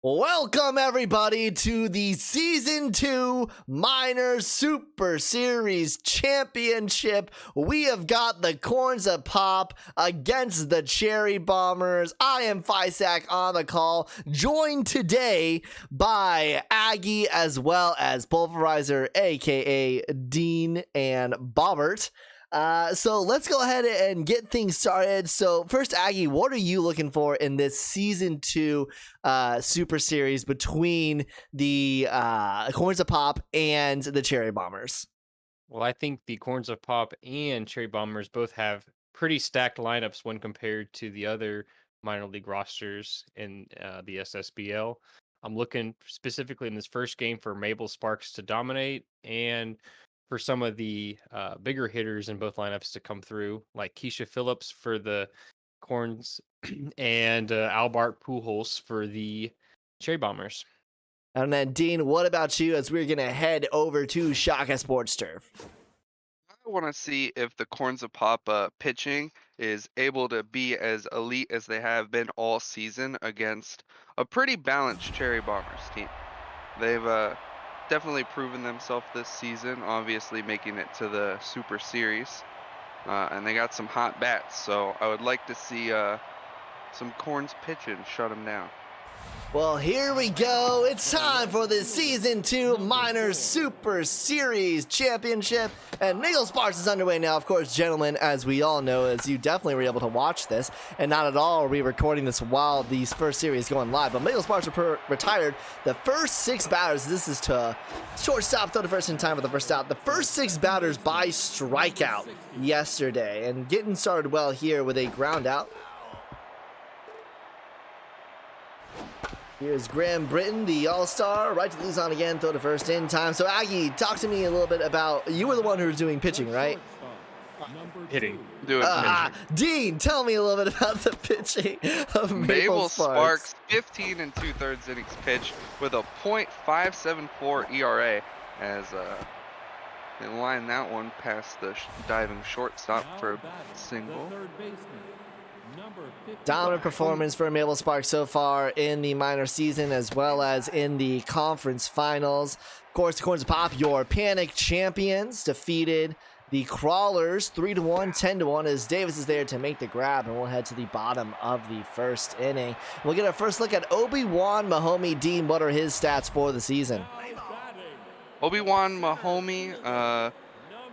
Welcome everybody to the Season 2 Minor Super Series Championship. We have got the Corns of Pop against the Cherry Bombers. I am Fisac on the call, joined today by Aggie as well as Pulverizer, aka Dean and Bobbert. So let's go ahead and get things started. So first, Aggie, what are you looking for in this Season 2 Super Series between the Corns of Pop and the Cherry Bombers? Well, I think the Corns of Pop and Cherry Bombers both have pretty stacked lineups when compared to the other minor league rosters in the SSBL. I'm looking specifically in this first game for Mabel Sparks to dominate and for some of the bigger hitters in both lineups to come through, like Keisha Phillips for the Corns and Albert Pujols for the Cherry Bombers. And then, Dean, what about you as we're going to head over to Shaka Sports Turf? I want to see if the Corns of Pop pitching is able to be as elite as they have been all season against a pretty balanced Cherry Bombers team. They've definitely proven themselves this season, obviously making it to the Super Series. And they got some hot bats, so I would like to see some Corns pitching shut them down. Well, here we go. It's time for the Season 2 Minor Super Series Championship. And Miguel Sparks is underway now. Of course, gentlemen, as we all know, as you definitely were able to watch this. And not at all are we recording this while these first series going live. But Miguel Sparks retired the first 6 batters. This is to shortstop, throw the first in time for the first out. The first 6 batters by strikeout yesterday. And getting started well here with a ground out. Here's Graham Britton, the all-star, right to lose on again, throw to first in time. So, Aggie, talk to me a little bit about, you were the one who was doing pitching, right? Hitting. Dean, tell me a little bit about the pitching of Mabel Sparks. 15 and 2/3 innings pitched with a .574 ERA as they line that one past the diving shortstop for a single. Dominant performance for Mabel Sparks so far in the minor season as well as in the conference finals. Of course, the Corns of Pop, your Panic champions, defeated the Crawlers 3-1, 10-1 as Davis is there to make the grab, and we'll head to the bottom of the first inning. We'll get our first look at Obi-Wan Mahomey. Dean, what are his stats for the season? Obi-Wan Mahomey,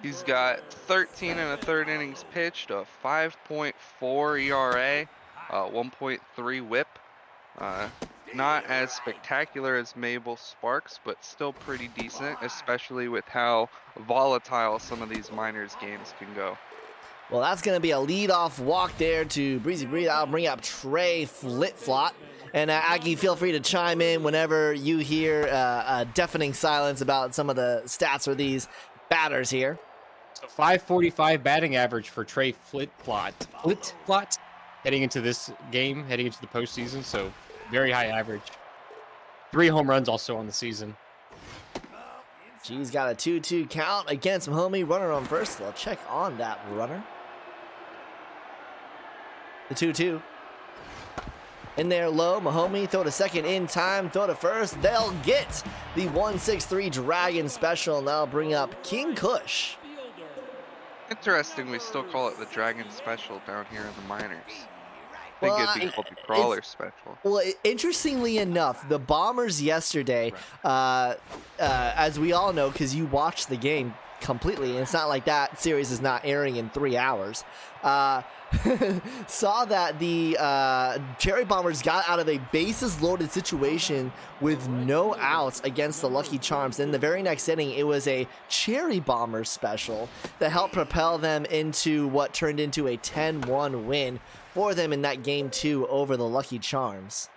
he's got 13 and a third innings pitched, a 5.4 ERA, 1.3 WHIP. Not as spectacular as Mabel Sparks, but still pretty decent, especially with how volatile some of these minors games can go. Well, that's going to be a leadoff walk there to Breezy Breathe. I'll bring up Trey Flitflot. And Aggie, feel free to chime in whenever you hear a deafening silence about some of the stats for these batters here. So 545 batting average for Trey Flitflot heading into this game, heading into the postseason. So very high average. 3 home runs also on the season. She's got a 2-2 count against Mahomey. Runner on first. They'll check on that runner. The 2-2. In there low, Mahomey throw to second in time, throw to first. They'll get the 1-6-3 Dragon Special, and that'll bring up King Kush. Interesting, we still call it the Dragon Special down here in the minors. I think it'd be called the Crawler Special. Well, interestingly enough, the Bombers yesterday, as we all know, because you watched the game completely, and it's not like that series is not airing in 3 hours, saw that the Cherry Bombers got out of a bases-loaded situation with no outs against the Lucky Charms. In the very next inning, it was a Cherry Bombers special that helped propel them into what turned into a 10-1 win for them in that Game 2 over the Lucky Charms.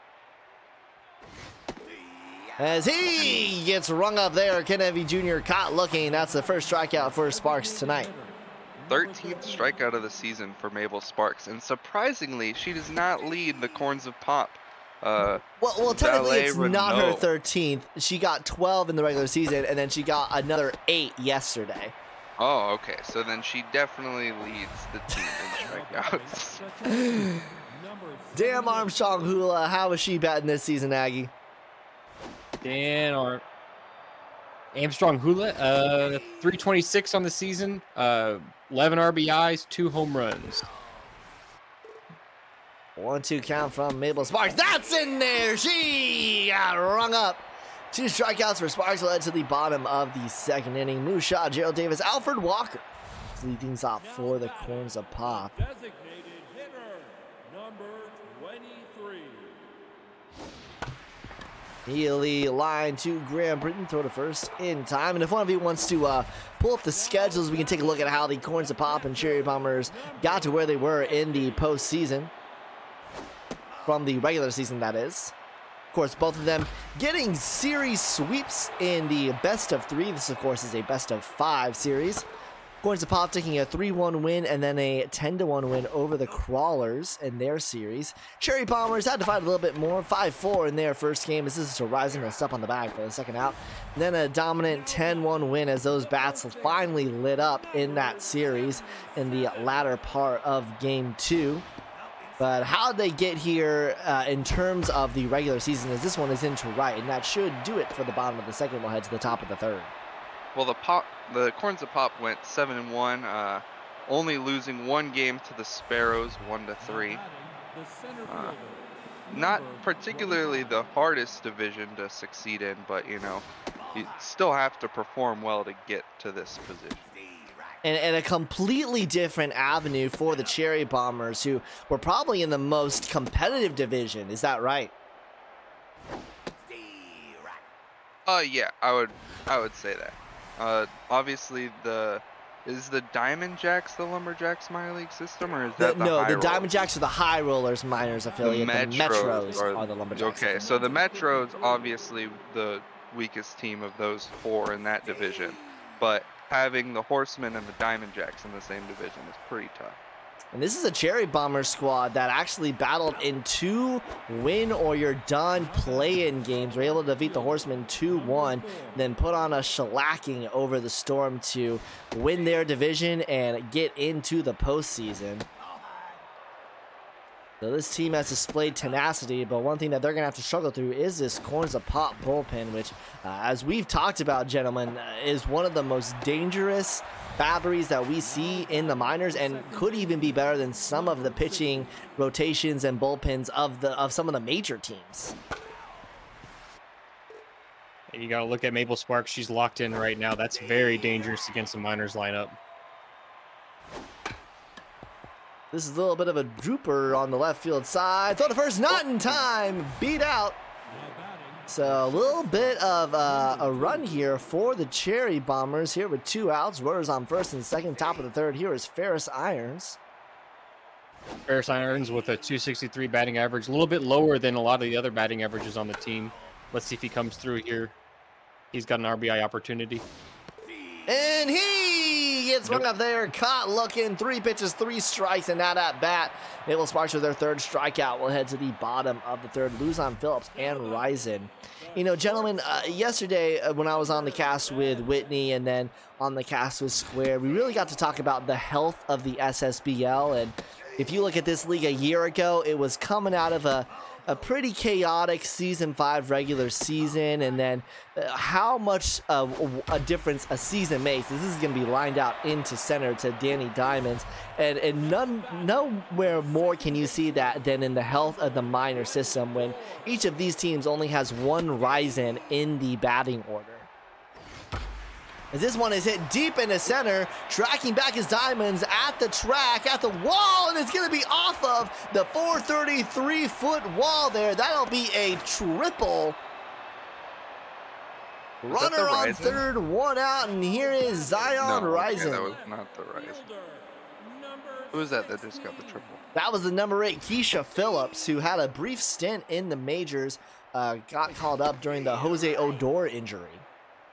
As he gets rung up there, Kennedy Jr. caught looking. That's the first strikeout for Sparks tonight. 13th strikeout of the season for Mabel Sparks, and surprisingly, she does not lead the Corns of Pop. Well, technically it's not her 13th. She got 12 in the regular season, and then she got another 8 yesterday. Oh, okay. So then she definitely leads the team in strikeouts. Damn Armstrong Hula, how is she batting this season, Aggie? Dan Armstrong Hula, 326 on the season, 11 RBIs, 2 home runs. 1-2 count from Mabel Sparks. That's in there. She got rung up. 2 strikeouts for Sparks led to the bottom of the second inning. Moose Shaw, Gerald Davis, Alfred Walker lead things off for the Corns of Pop. Designated hitter, number 23. Healy line to Graham Britton, throw to first in time. And if one of you wants to pull up the schedules, we can take a look at how the Corns of Pop and Cherry Bombers got to where they were in the postseason. From the regular season, that is. Of course, both of them getting series sweeps in the best of 3. This, of course, is a best of 5 series. Corns of Pop taking a 3-1 win and then a 10-1 win over the Crawlers in their series. Cherry Bombers had to fight a little bit more, 5-4 in their first game. This is Horizon a step on the bag for the second out. And then a dominant 10-1 win as those bats finally lit up in that series in the latter part of Game 2. But how they get here in terms of the regular season is this one is into right, and that should do it for the bottom of the second. We'll head to the top of the third. Well, the Corns of Pop went 7-1, only losing 1 game to the Sparrows, 1-3. Not particularly the hardest division to succeed in, but you still have to perform well to get to this position. And a completely different avenue for the Cherry Bombers, who were probably in the most competitive division. Is that right? Yeah, I would say that. Obviously, is the Diamond Jacks the Lumberjacks minor league system, or is that no? High The Diamond Jacks are the High Rollers minors affiliate. The Metros are the Lumberjacks. Okay, so the Metros obviously the weakest team of those 4 in that division, but having the Horsemen and the Diamond Jacks in the same division is pretty tough. And this is a Cherry Bomber squad that actually battled in 2 win-or-you're-done play-in games. Were able to defeat the Horsemen 2-1, then put on a shellacking over the Storm to win their division and get into the postseason. So this team has displayed tenacity, but one thing that they're going to have to struggle through is this Corns of Pop bullpen, which, as we've talked about, gentlemen, is one of the most dangerous batteries that we see in the minors, and could even be better than some of the pitching rotations and bullpens of some of the major teams. And you got to look at Mabel Sparks. She's locked in right now. That's very dangerous against the minors lineup. This is a little bit of a drooper on the left field side. Throw to first, not in time. Beat out. So a little bit of a run here for the Cherry Bombers here with 2 outs. Runners on first and second, top of the third. Here is Ferris Irons. Ferris Irons with a 263 batting average, a little bit lower than a lot of the other batting averages on the team. Let's see if he comes through here. He's got an RBI opportunity. And he gets rung up there, caught looking, 3 pitches, 3 strikes, and that at bat. Mabel Sparks with their 3rd strikeout. We'll head to the bottom of the 3rd. Luzon Phillips and Ryzen. Gentlemen, yesterday when I was on the cast with Whitney and then on the cast with Square, we really got to talk about the health of the SSBL. And if you look at this league a year ago, it was coming out of a pretty chaotic Season 5 regular season, and then how much of a difference a season makes. This is going to be lined out into center to Danny Diamonds, and nowhere more can you see that than in the health of the minor system, when each of these teams only has 1 Ryzen in the batting order. As this one is hit deep into center, tracking back his Diamonds at the track, at the wall, and it's going to be off of the 433-foot wall there. That'll be a triple. Runner on third, 1 out, and here is Zion Ryzen. That was not the Ryzen. Who was that just got the triple? That was the number 8, Keisha Phillips, who had a brief stint in the majors, got called up during the Jose Odor injury.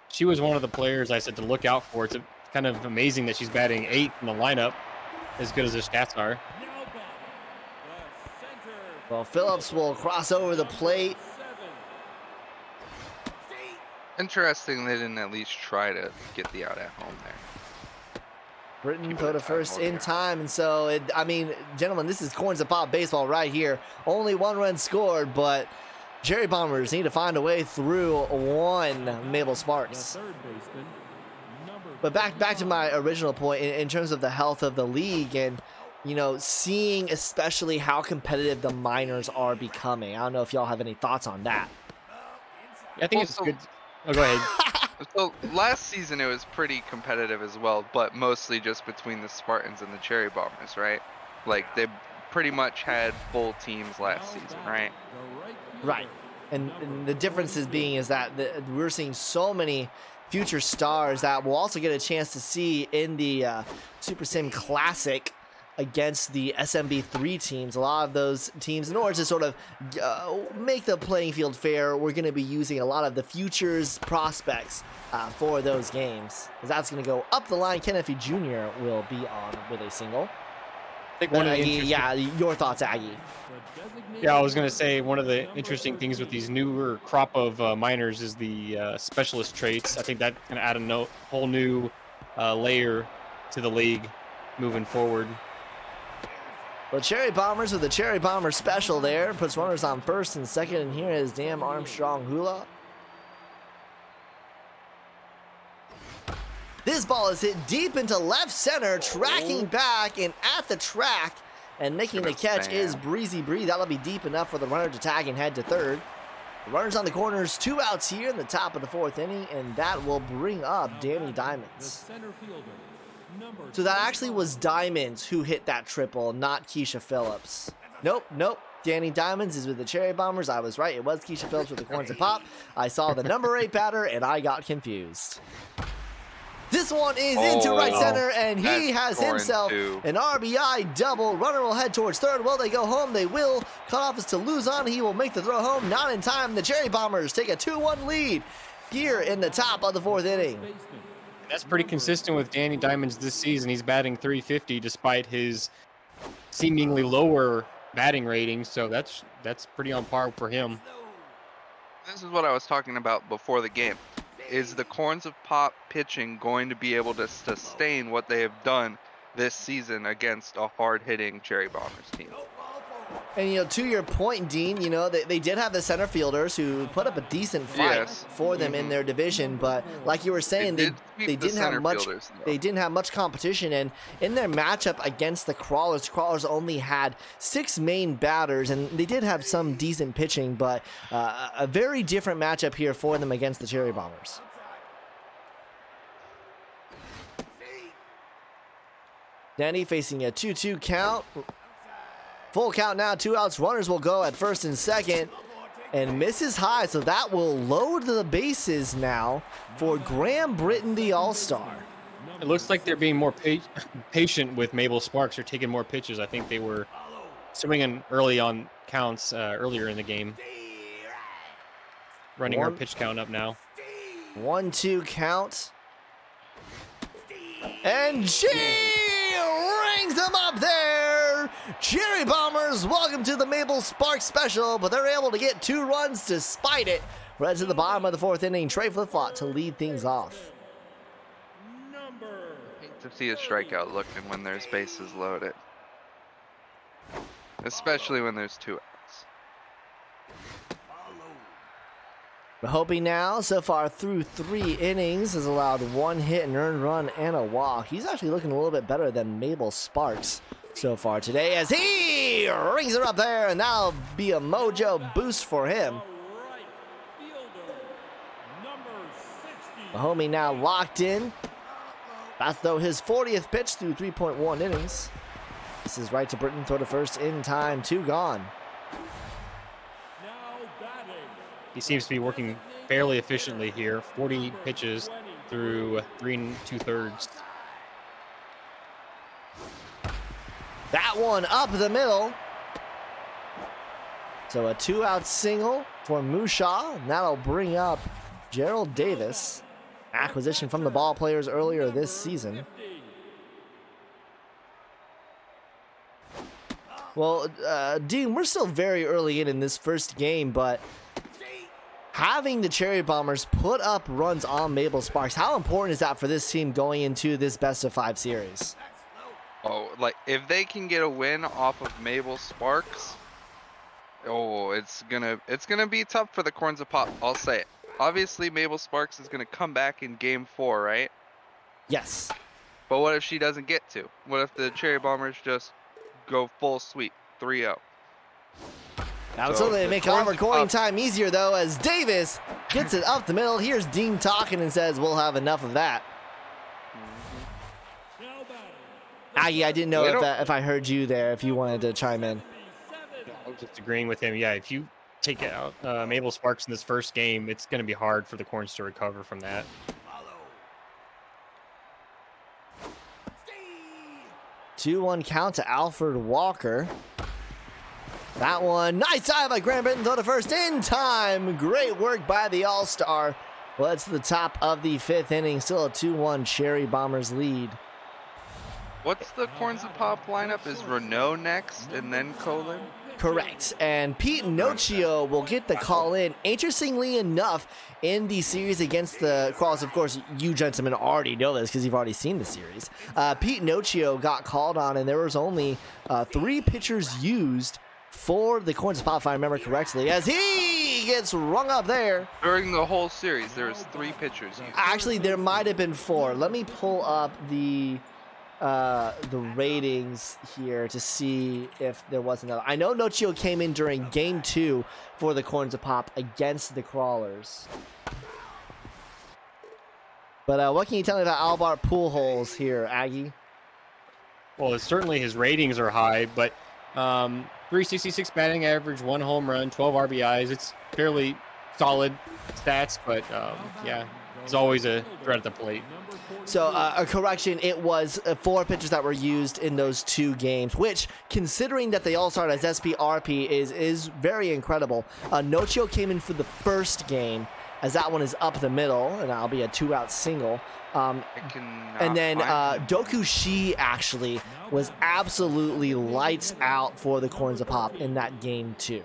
She was one of the players I said to look out for. It's kind of amazing that she's batting 8th in the lineup, as good as her stats are. Well, Phillips will cross over the plate. Interesting they didn't at least try to get the out at home there. Britton put a first in time, and so, gentlemen, this is Corns of Pop baseball right here. Only 1 run scored, but Cherry Bombers need to find a way through one Maple The Sparks. third baseman, number But back to my original point in terms of the health of the league and, you know, seeing especially how competitive the minors are becoming. I don't know if y'all have any thoughts on that. I think it's good. Oh, go ahead. So last season it was pretty competitive as well, but mostly just between the Spartans and the Cherry Bombers, right? Like they pretty much had full teams last season, right? the right fielder, Right. And the difference is being is that we're seeing so many future stars that we'll also get a chance to see in the Super Sim Classic against the SMB3 teams. A lot of those teams, in order to sort of make the playing field fair, we're going to be using a lot of the futures prospects for those games. As that's going to go up the line. Ken Effie Jr. will be on with a single. I think one of the interesting- Yeah, your thoughts, Aggie. the designated Yeah, I was gonna say one of the number interesting things with 13. these newer crop of miners is the specialist traits. I think that's gonna add a whole new layer to the league moving forward. Well, Cherry Bombers with the Cherry Bomber special there. Puts runners on first and second. And here is Damn Armstrong Hula. This ball is hit deep into left center, tracking back and at the track. And making the Gonna catch is stand. Breezy Bree. That'll be deep enough for the runner to tag and head to third. The runners on the corners, 2 outs here in the top of the 4th inning. And that will bring up Danny The Diamonds. center fielder, number So that actually was Diamonds who hit that triple, not Keisha Phillips. Nope. Danny Diamonds is with the Cherry Bombers. I was right. It was Keisha Phillips with the Corns and Pop. I saw the number 8 batter, and I got confused. This one is into right Oh, center, and he that's has scoring himself too. an RBI double. Runner will head towards third. Will they go home? They will. Cutoff is to lose on. He will make the throw home. Not in time. The Cherry Bombers take a 2-1 lead here in the top of the 4th inning. baseman, That's pretty consistent with Danny Diamonds this season. He's batting .350 despite his seemingly lower batting rating, so that's pretty on par for him. This is what I was talking about before the game. Is the Corns of Pop pitching going to be able to sustain what they have done this season against a hard-hitting Cherry Bombers team? And, you know, to your point, Dean, you know, they did have the center fielders who put up a decent fight Yes. for them in their division, but like you were saying, did sweep they the didn't center have much. fielders, though. They didn't have much competition, and in their matchup against the Crawlers only had 6 main batters, and they did have some decent pitching, but a very different matchup here for them against the Cherry Bombers. Danny facing a 2-2 count. Full count now, 2 outs. Runners will go at first and second. And misses high, so that will load the bases now for Graham Britton, the All-Star. It looks like they're being more patient with Mabel Sparks. They're taking more pitches. I think they were swinging early on counts earlier in the game. Running our pitch count up now. 1-2 count. And she rings them up there. Cherry Bombers, welcome to the Mabel Sparks special, but they're able to get 2 runs despite it. Right to the bottom of the 4th inning, Trey Flip-Flop to lead things off. number Hate to see a strikeout looking when there's bases loaded. Especially when there's 2 outs. Mahopey now, so far through 3 innings, has allowed 1 hit, an earned run, and a walk. He's actually looking a little bit better than Mabel Sparks so far today as he rings her up there, and that'll be a mojo boost for him. right fielder, number 60. Mahomey now locked in. That's though his 40th pitch through 3.1 innings. This is right to Britton, throw to first in time, 2 gone. Now batting, He seems to be working fairly efficiently here. 40 pitches through 3 2/3. That one up the middle. So a 2-out single for Mushaw. And that'll bring up Gerald Davis, acquisition from the ball players earlier this season. Well, Dean, we're still very early in this first game, but having the Cherry Bombers put up runs on Mabel Sparks, how important is that for this team going into this best-of-5 series? Oh, like if they can get a win off of Mabel Sparks, Oh, it's gonna be tough for the Corns of Pop. I'll say it. Obviously, Mabel Sparks is gonna come back in Game 4, right? Yes. But what if she doesn't get to? What if the Cherry Bombers just go full sweep, 3-0? That would So certainly the make our Corns of recording Pop- time easier, though, as Davis gets it up the middle. Here's Dean talking and says, we'll have enough of that. Now batting. Aggie, I didn't know They if, don't- if I heard you there, if you wanted to chime in. 77. I was just agreeing with him. Yeah, if you take out Mabel Sparks in this first game, it's going to be hard for the Corns to recover from that. 2-1 count to Alfred Walker. That one, nice dive by Graham Britton, throw to first in time. Great work by the All-Star. Well, it's the top of the 5th inning. Still a 2-1 Cherry Bombers lead. What's the Corns of Pop lineup? Is Renault next and then Colin? Correct. And Pete Nocio will get the call in. Interestingly enough, in the series against the Crawls, of course, you gentlemen already know this because you've already seen the series. Pete Nocio got called on, and there was only 3 pitchers used for the Corns of Pop, if I remember correctly, as he gets rung up there. During the whole series, there was 3 pitchers used. Actually, there might have been 4. Let me pull up the ratings here to see if there was another. I know Nocio came in during Game 2 for the Corns of Pop against the Crawlers. But what can you tell me about Albert Pujols here, Aggie? Well, it's certainly his ratings are high, but 366 batting average, 1 home run, 12 RBIs. It's fairly solid stats, but yeah, he's always a threat at the plate. So a correction, it was 4 pitchers that were used in those 2 games, which, considering that they all started as SPRP, is very incredible. Nocio came in for the first game, as that one is up the middle, and that'll be a 2-out single. And then Doku Shi actually was absolutely lights out for the Corns of Pop in that game too.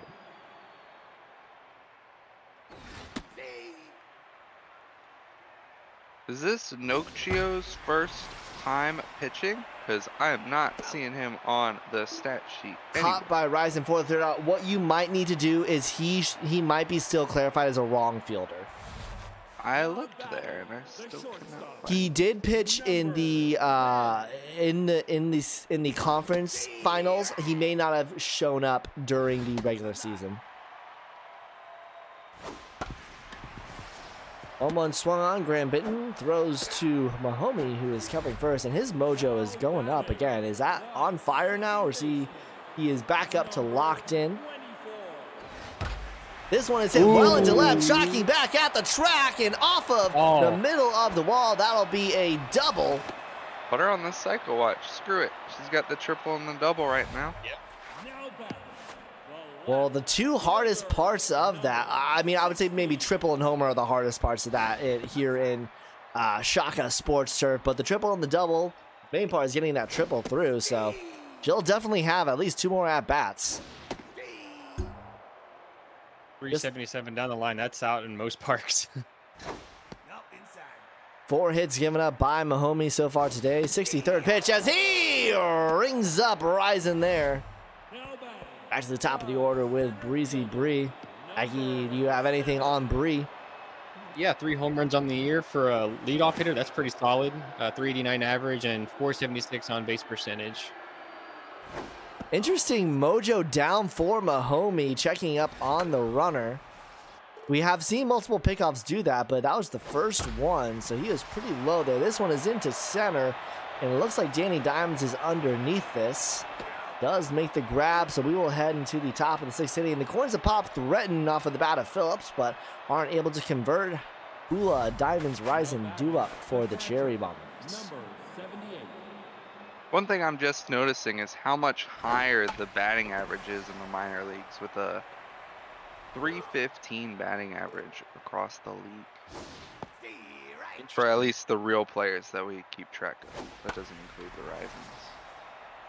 Is this Nocio's first time pitching? Because I am not seeing him on the stat sheet anywhere. Caught by Ryzen for the 3rd out. What you might need to do is he might be still clarified as a wrong fielder. I looked there and I still cannot find He did pitch in the conference finals. He may not have shown up during the regular season. 1-1 swung on. Graham Bitten throws to Mahomey, who is covering first, and his mojo is going up again. Is that on fire now, or is he is back up to locked in? This one is hit well into left, shocking back at the track and off of the middle of the wall. That'll be a double. Put her on the cycle watch. Screw it. She's got the triple and the double right now. Well, the 2 hardest parts of that, I mean, I would say maybe triple and homer are the hardest parts of that here in Shaka Sports Turf, but the triple and the double, main part is getting that triple through, so she'll definitely have at least 2 more at-bats. 377 down the line, that's out in most parks. 4 hits given up by Mahomey so far today. 63rd pitch as he rings up Ryzen there. Back to the top of the order with Breezy Bree. Aggie, do you have anything on Bree? Yeah, 3 home runs on the year for a leadoff hitter. That's pretty solid. 389 average and 476 on base percentage. Interesting mojo down for Mahomey, checking up on the runner. We have seen multiple pickoffs do that, but that was the first one, so he was pretty low there. This one is into center, and it looks like Danny Diamonds is underneath this. Does make the grab, so we will head into the top of the 6th inning. The Corns of Pop threaten off of the bat of Phillips, but aren't able to convert. Hula Diamonds Rising due up for the Cherry Bombers. Number 78. One thing I'm just noticing is how much higher the batting average is in the minor leagues, with a 315 batting average across the league. For at least the real players that we keep track of. That doesn't include the Risings.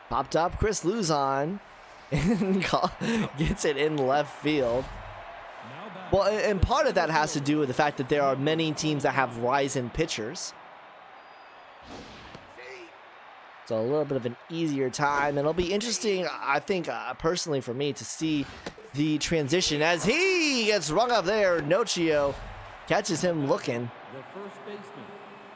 Popped up Chris Luzon and gets it in left field. Well, and part of that has to do with the fact that there are many teams that have Ryzen pitchers. So a little bit of an easier time. And it'll be interesting, I think, personally for me, to see the transition as he gets rung up there. Nochio catches him looking. The first baseman.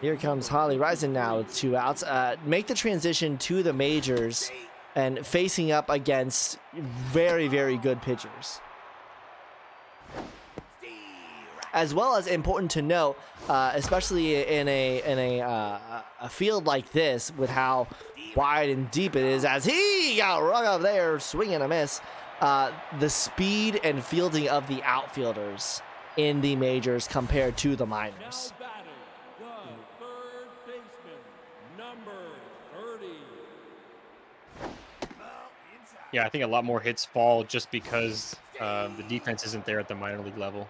Here comes Harley Risen now with 2 outs. Make the transition to the majors and facing up against very, very good pitchers. As well as important to note, especially in a field like this with how wide and deep it is, as he got rung up there, swing and a miss. The speed and fielding of the outfielders in the majors compared to the minors. Now batting, the third baseman, number 30. Yeah, I think a lot more hits fall just because the defense isn't there at the minor league level.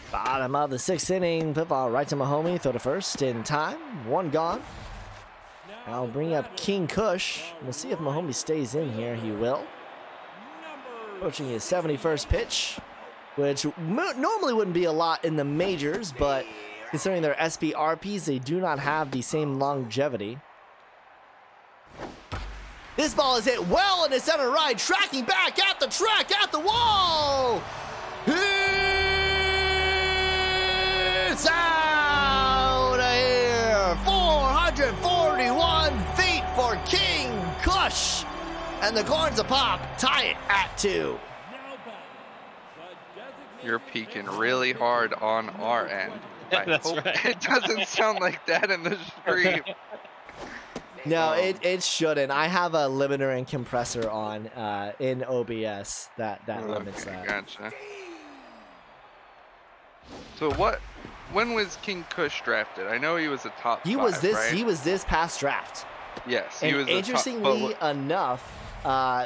Bottom of the 6th inning, flip ball right to Mahomey, throw to first in time, 1 gone. I'll bring up King Kush. We'll see if Mahomey stays in here. He will. Approaching his 71st pitch, which normally wouldn't be a lot in the majors, but considering their SBRPs, they do not have the same longevity. This ball is hit well into center right, tracking back at the track, at the wall. It's out of here. 441 feet for King Kush. And the Corns of Pop tie it at 2. You're peeking really hard on our end. I That's hope right. it doesn't sound like that in the stream. No, it shouldn't. I have a limiter and compressor on in OBS that limits Okay, that. gotcha. So when was King Kush drafted? I know he was a top He 5, was this. right? He was this past draft. Yes, he And was interestingly a top, enough,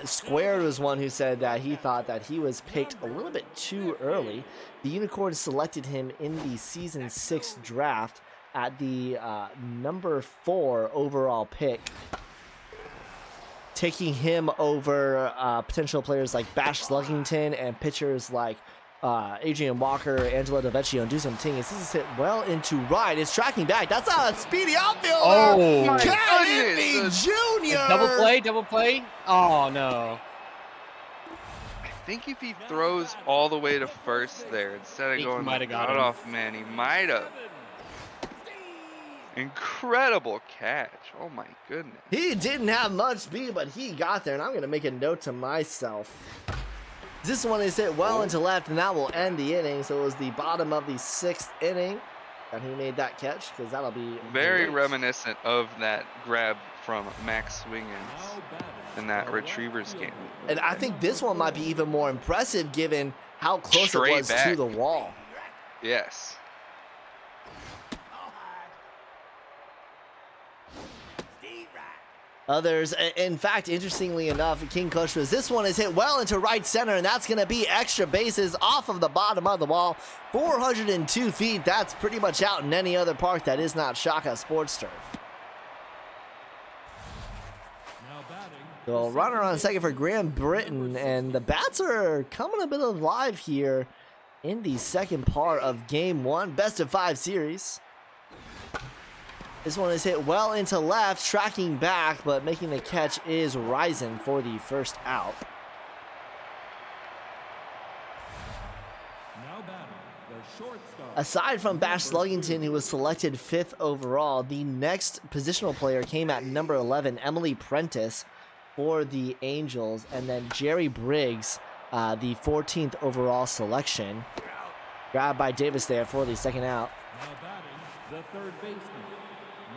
Squared was one who said that he thought that he was picked a little bit too early. The Unicorns selected him in the season 6 draft at the number 4 overall pick, taking him over potential players like Bash Sluggington and pitchers like Adrian Walker, Angelo DeVecchio, and do some things. This is hit well into right. It's tracking back. That's not a speedy outfielder. Oh, my Can goodness. it be Junior? double play. Oh no. I think if he throws all the way to first there instead of He going might have got him. off, man, he might have. Incredible catch. Oh my goodness. He didn't have much speed, but he got there, and I'm going to make a note to myself. This one is hit well into left, and that will end the inning. So it was the bottom of the 6th inning that he made that catch, because that'll be Very great. reminiscent of that grab from Max Swingins in that Retrievers game. And I think this one might be even more impressive given how close Straight it was to back. the wall. Yes. Others, in fact, interestingly enough, King Kush was this one is hit well into right center, and that's going to be extra bases off of the bottom of the wall. 402 feet. That's pretty much out in any other park that is not Shaka Sports Turf. Now batting. So runner on second for Graham Britton, and the bats are coming a bit alive here in the second part of Game 1, best of 5 series. This one is hit well into left, tracking back, but making the catch is Risen for the first out. Now batting, the shortstop. Aside from Bash Sluggington, who was selected 5th overall, the next positional player came at number 11, Emily Prentice for the Angels, and then Jerry Briggs, the 14th overall selection. Grabbed by Davis there for the second out. Now batting, the third baseman,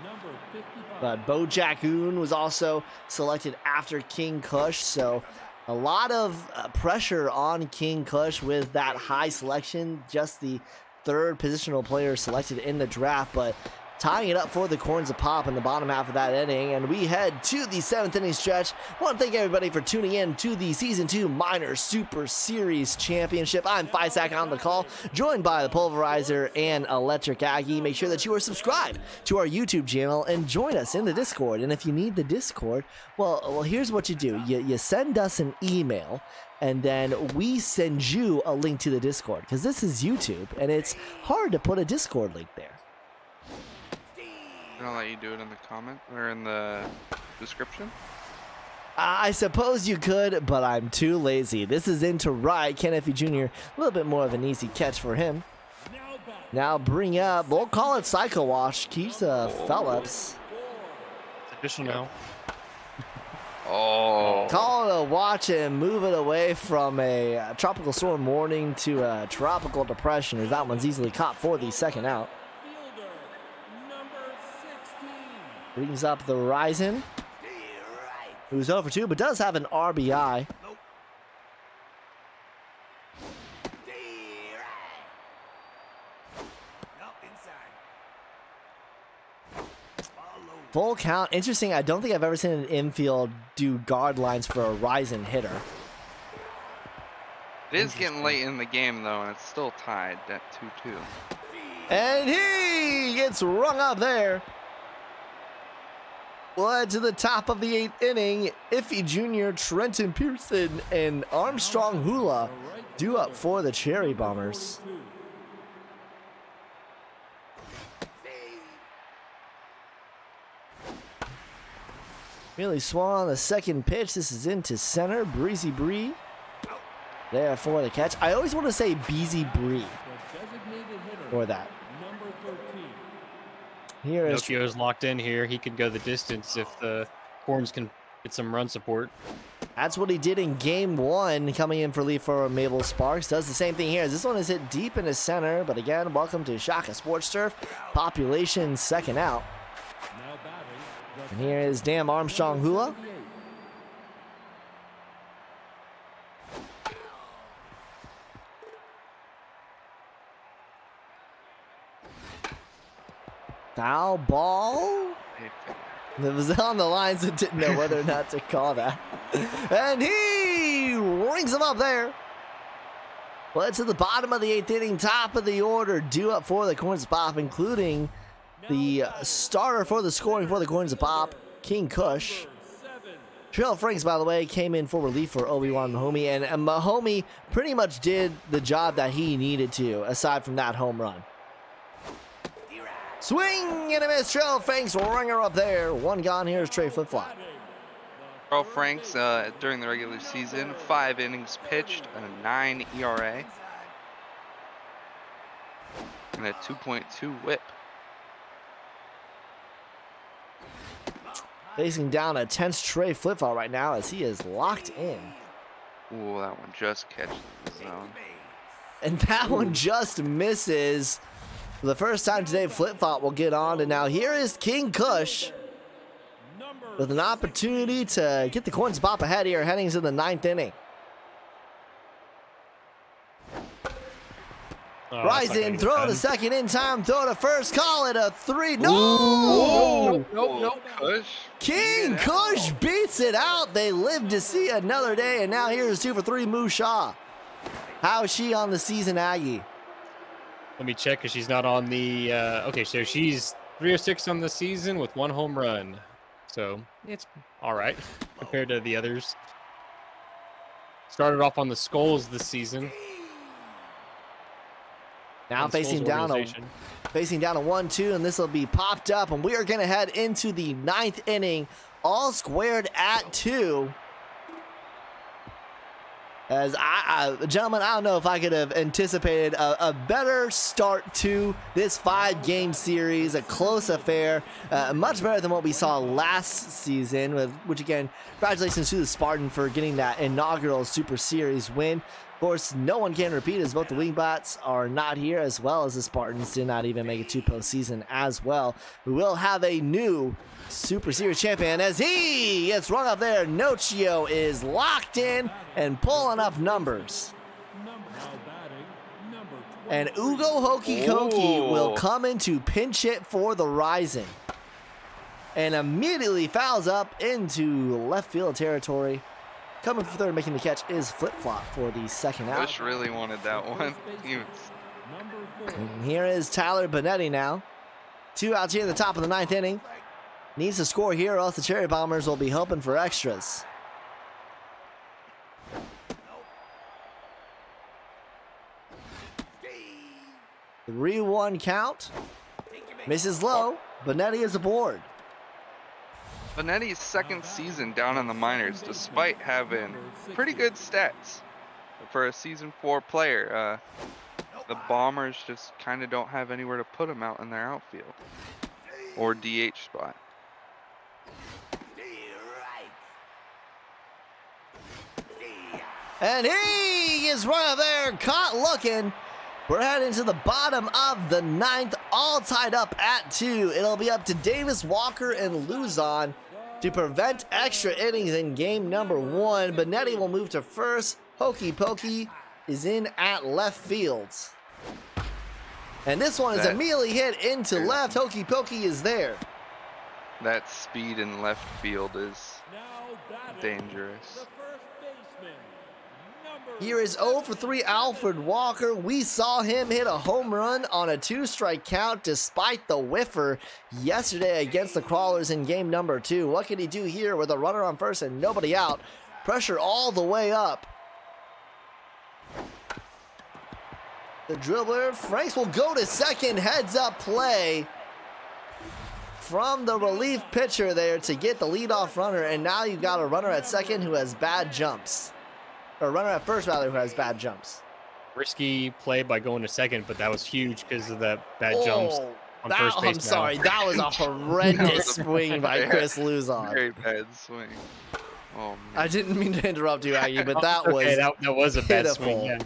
number 55. But Bo Jackoon was also selected after King Kush, so a lot of pressure on King Kush with that high selection, just the 3rd positional player selected in the draft, but tying it up for the Corns of Pop in the bottom half of that inning, and we head to the 7th inning stretch. I want to thank everybody for tuning in to the Season 2 Minor Super Series Championship. I'm Fisac on the call, joined by the Pulverizer and Electric Aggie. Make sure that you are subscribed to our YouTube channel and join us in the Discord. And if you need the Discord, well, here's what you do. You send us an email, and then we send you a link to the Discord, because this is YouTube, and it's hard to put a Discord link there. I'll let you do it in the comment or in the description. I suppose you could, but I'm too lazy. This is into right. Ken Effie Jr., a little bit more of an easy catch for him. Now bring up, we'll call it Psycho Wash. Keisha Phillips. It's official now. Oh. Call it a watch and move it away from a tropical storm warning to a tropical depression, as that one's easily caught for the second out. Fielder, number 16. Brings up the Ryzen, who's over 2, but does have an RBI. Full count. Interesting. I don't think I've ever seen an infield do guard lines for a Ryzen hitter. It is getting late in the game though, and it's still tied at 2-2. And he gets rung up there. Led to the top of the 8th inning. Iffy Jr., Trenton Pearson, and Armstrong Hula due up for the Cherry Bombers. Really Swan on the second pitch. This is into center. Breezy Bree there for the catch. I always want to say Beezy Bree The designated hitter, for that. number 13. Here is Pinocchio's locked in here. He could go the distance if the Horns can get some run support. That's what he did in game 1, coming in for relief for Mabel Sparks. Does the same thing here. This one is hit deep into center, but again, welcome to Shaka Sports Turf. Population second out. Now batting, And here is Damn Armstrong Hula. 78. Foul ball. It was on the line, so didn't know whether or not to call that. And he rings him up there. Well, it's at the bottom of the 8th inning, top of the order, due up for the Corns of Pop, including the starter for the scoring for the Corns of Pop, King Kush. Trail Franks, by the way, came in for relief for Obi-Wan Mahomey, and Mahomey pretty much did the job that he needed to, aside from that home run. Swing and a miss. Trail Franks ringer up there. One gone. Here's Trey Flip Flop. Earl Franks during the regular season, 5 innings pitched, a 9 ERA, and a 2.2 WHIP. Facing down a tense Trey Flip Flop right now as he is locked in. Ooh, that one just catches the zone. And that one just misses. For the first time today, Flip Flop will get on. And now here is King Kush with an opportunity to get the Corns Pop ahead here, heading into the 9th inning. Rising, throw to second in time, throw to first, call it a 3. No! Nope. Kush. King Kush beats it out. They live to see another day. And now here's 2 for 3, Moo Shaw. How is she on the season, Aggie? Let me check because she's not on the. Okay, so she's 306 on the season with 1 home run. So it's all right compared to the others. Started off on the Skulls this season. Now On the facing Skulls down a organization. 1-2, and this will be popped up, and we are going to head into the 9th inning, all squared at 2. As gentlemen, I don't know if I could have anticipated a better start to this 5-game series, a close affair, much better than what we saw last season, which again, congratulations to the Spartan for getting that inaugural Super Series win. Of course, no one can repeat as both the Wingbats are not here, as well as the Spartans did not even make it to postseason as well. We will have a new Super Series champion as he gets rung up there. Nochio is locked in and pulling up numbers. And Ugo Hokey Koki will come in to pinch hit for the Rising. And immediately fouls up into left field territory. Coming for third, making the catch is Flip Flop for the second out. Kush really wanted that one. He was- And here is Tyler Benetti now. 2 outs here in the top of the 9th inning. Needs to score here or else the Cherry Bombers will be hoping for extras. The 3-1 count. Misses low. Benetti is aboard. Benetti's second season down in the minors, despite having pretty good stats for a season 4 player. The Bombers just kind of don't have anywhere to put him out in their outfield or DH spot. And he is right up there, caught looking. We're heading to the bottom of the 9th, all tied up at 2. It'll be up to Davis, Walker, and Luzon to prevent extra innings in game number 1. Benetti will move to first. Hokey Pokey is in at left field. And this one is immediately hit into left. Hokey Pokey is there. That speed in left field is dangerous. Here is 0 for 3 Alfred Walker. We saw him hit a home run on a 2-strike count despite the whiffer yesterday against the Crawlers in game number 2. What can he do here with a runner on first and nobody out? Pressure all the way up. The dribbler, Franks, will go to second. Heads up play from the relief pitcher there to get the leadoff runner. And now you've got a runner at second who has bad jumps. Or a runner at first, rather, who has bad jumps. Risky play by going to second, but that was huge because of the bad jumps on first base. I'm sorry, that was a horrendous swing by Chris Luzon. Very bad swing. Oh, man. I didn't mean to interrupt you, Aggie, but that was that was a bad pitiful. swing. Yeah.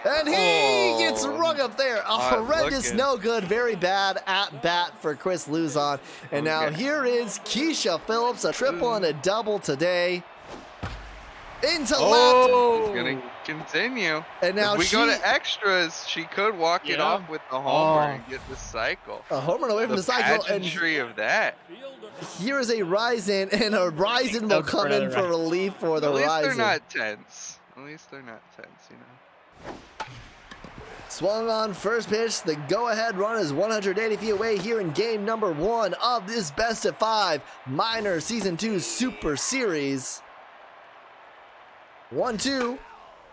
And he gets rung up there. A horrendous, looking. no good, very bad at bat for Chris Luzon. And now here is Keisha Phillips, a triple and a double today. Into left. It's gonna continue. And now if we go to extras, she could walk it off with the homer and get the cycle. A home run away from the cycle. And pageantry of that. here is a Ryzen, and a Ryzen will come in for relief for the Ryzen. At least they're not tense. At least they're not tense, you know. Swung on first pitch. The go-ahead run is 180 feet away here in game number 1 of this best of 5 minor season 2 Super Series. 1-2.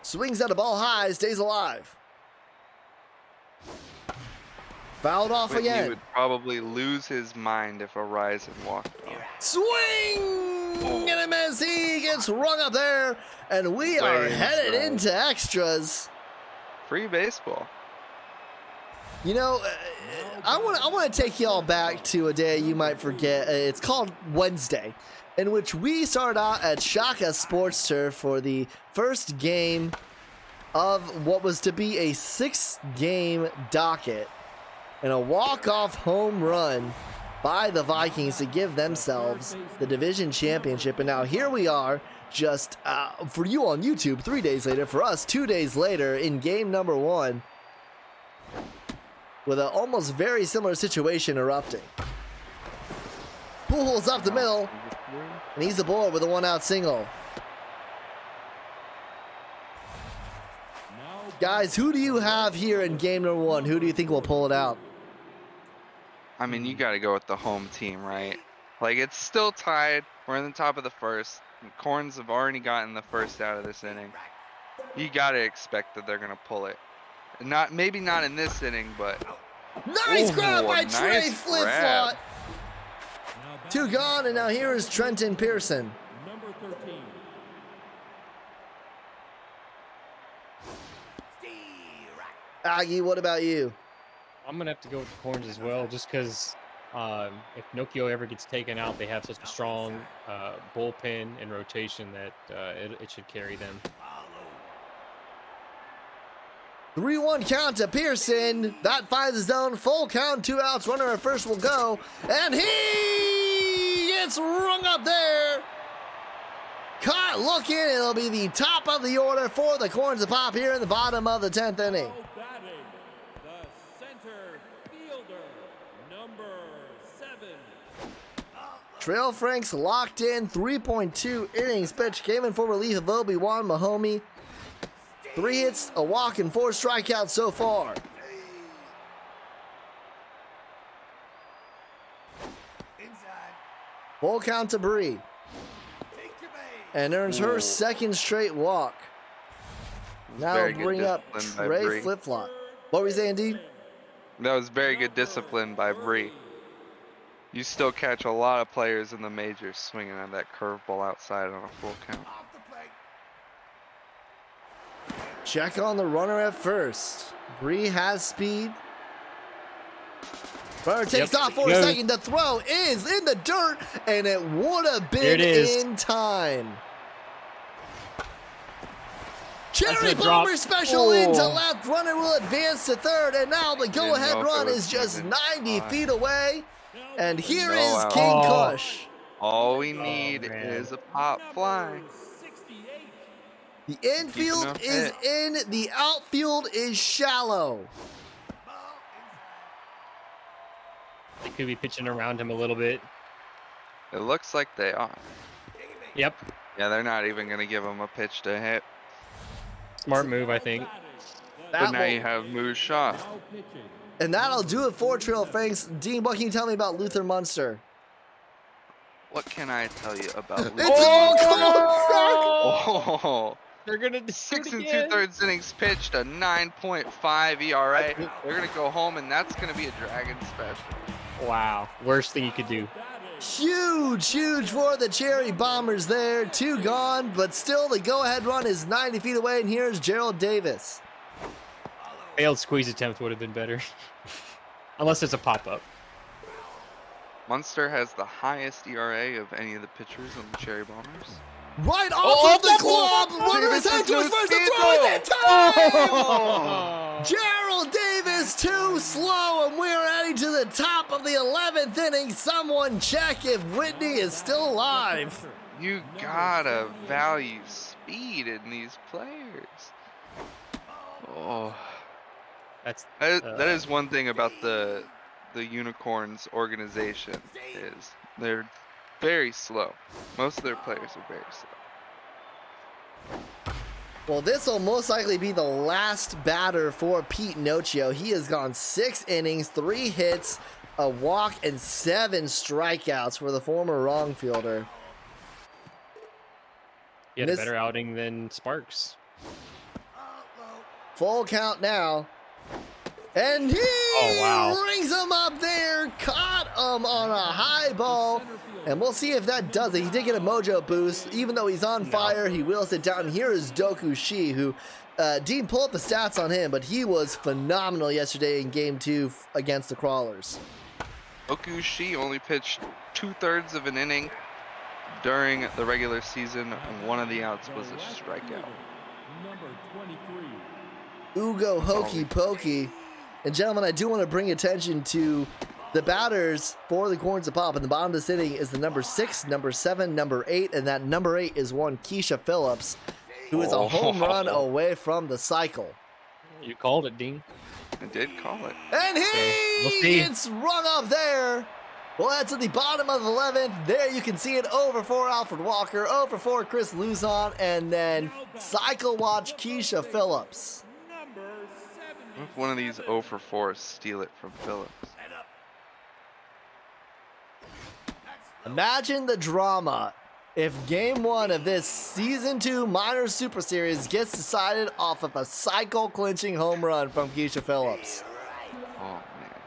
Swings at a ball high, stays alive. Fouled off Whitney again. would probably lose his mind if a Ryzen walked off. Swing and a miss. He gets rung up there, and we are headed into extras. Free baseball. You know, I want to take y'all back to a day you might forget. It's called Wednesday, in which we started out at Shaka Sports Turf for the first game of what was to be a 6-game docket, and a walk-off home run by the Vikings to give themselves the division championship. And now here we are, just for you on YouTube 3 days later, for us 2 days later in game number 1, with an almost very similar situation erupting. Pujols up the middle, and he's aboard with a 1-out single. Guys, who do you have here in game number 1? Who do you think will pull it out? I mean, you got to go with the home team, right? Like, it's still tied. We're in the top of the first. Corns have already gotten the first out of this inning. You got to expect that they're going to pull it. Maybe not in this inning, but Nice grab by Trey nice Flip-Flop. 2 gone, and now here is Trenton Pearson. Number 13. Aggie, what about you? I'm gonna have to go with the Corns as well, just because if Nokia ever gets taken out, they have such a strong bullpen and rotation that it should carry them. 3-1 count to Pearson. That finds his zone. Full count, 2 outs. Runner at first will go. And he gets rung up there. Caught looking. It'll be the top of the order for the Corns to pop here in the bottom of the 10th inning. Now batting, the center fielder, number 7. Trail Franks locked in. 3.2 innings pitch. Came in for relief of Obi-Wan Mahomey. 3 hits, a walk, and 4 strikeouts so far. Full count to Bree. And earns her second straight walk. Now Very good bring up discipline by Trey Bree. Flip-Flop. What were you saying, D? that was very good discipline by Bree. You still catch a lot of players in the majors swinging on that curveball outside on a full count. Check on the runner at first. Bree has speed. Runner takes off for a second. The throw is in the dirt, and it would have been in time. Cherry Bomber special into left. Runner will advance to third, and now the go-ahead run is just 90 feet away. And here is King Kush. All we need is a pop fly. The infield is in. The outfield is shallow. They could be pitching around him a little bit. It looks like they are. Yep. Yeah, they're not even going to give him a pitch to hit. Smart move, I think. But now you have Moose Shaw. And that'll do it for Trail Franks. Dean, what can you tell me about Luther Munster? What can I tell you about Luther? It's all called Oh, They're gonna do 6 it and again. 2/3 innings pitched, a 9.5 ERA. They're gonna go home, and that's gonna be a Dragon special. Wow, worst thing you could do. Huge for the Cherry Bombers there. 2 gone, but still the go-ahead run is 90 feet away, and here's Gerald Davis. Failed squeeze attempt would have been better. Unless it's a pop-up. Munster has the highest ERA of any of the pitchers on the Cherry Bombers. Right off of the glove! Runner's head to his first, and throw it in time! Gerald Davis too slow, and we're heading to the top of the 11th inning. Someone check if Whitney is still alive. You gotta value speed in these players. Oh, that is one thing about the Unicorns organization is they're very slow. Most of their players are very slow. Well, this will most likely be the last batter for Pete Nocio. He has gone 6 innings, 3 hits, a walk, and 7 strikeouts for the former wrong fielder. He had a better outing than Sparks. Full count now. And he rings him up there, caught him on a high ball, and we'll see if that does it. He did get a mojo boost. Even though he's on fire, he will sit down. Here is Doku Shi, who, Dean, pull up the stats on him, but he was phenomenal yesterday in Game 2 against the Crawlers. Doku Shi only pitched 2/3 of an inning during the regular season, and one of the outs was a strikeout. Ugo Hokey Pokey. And gentlemen, I do want to bring attention to the batters for the Corns of Pop. In the bottom of the sitting is the number 6, number 7, number 8, and that number 8 is one Keisha Phillips, who is a home run away from the cycle. You called it, Dean. I did call it. And he gets rung up there. Well, that's at the bottom of the 11th. There you can see it. Over for Alfred Walker, over for Chris Luzon, and then cycle watch Keisha Phillips. What if one of these 0 for 4s steal it from Phillips? Imagine the drama if Game 1 of this Season 2 Minor Super Series gets decided off of a cycle-clinching home run from Keisha Phillips. Oh, man.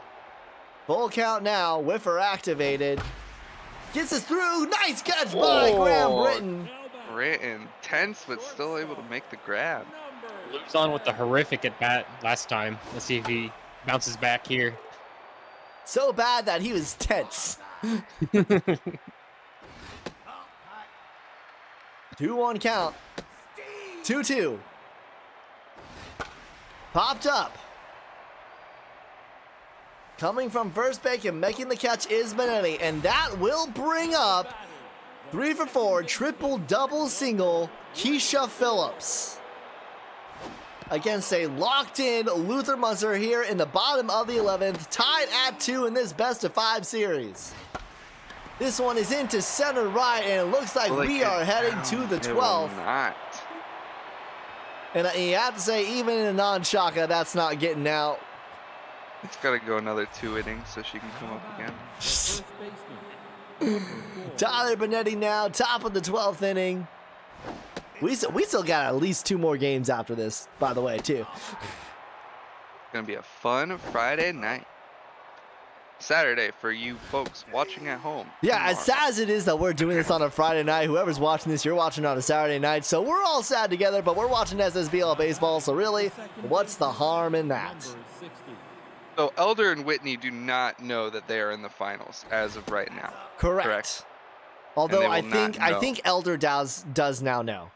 Full count now. Whiffer activated. Gets us through. Nice catch by Graham Britton. Britton, tense, but still able to make the grab. Luzon with the horrific at bat last time. Let's see if he bounces back here. So bad that he was tense. 2-1 count. 2-2. Popped up. Coming from first base and making the catch is Benetti, and that will bring up 3 for 4, triple, double, single, Keisha Phillips. Against a locked-in Luther Munster here in the bottom of the 11th, tied at 2 in this best-of-5 series. This one is into center right, and it looks like we are heading to the 12th. And you have to say, even in a non-shaka, that's not getting out. It's got to go another 2 innings so she can come up again. Tyler Benetti now, top of the 12th inning. We still got at least 2 more games after this, by the way, too. It's going to be a fun Friday night. Saturday for you folks watching at home. Yeah, as tomorrow. sad as it is that we're doing this on a Friday night, whoever's watching this, you're watching on a Saturday night, so we're all sad together, but we're watching SSBL baseball, so really, what's the harm in that? Number 60. So Elder and Whitney do not know that they are in the finals as of right now. Correct. And Although they I will not know. think Elder does now know.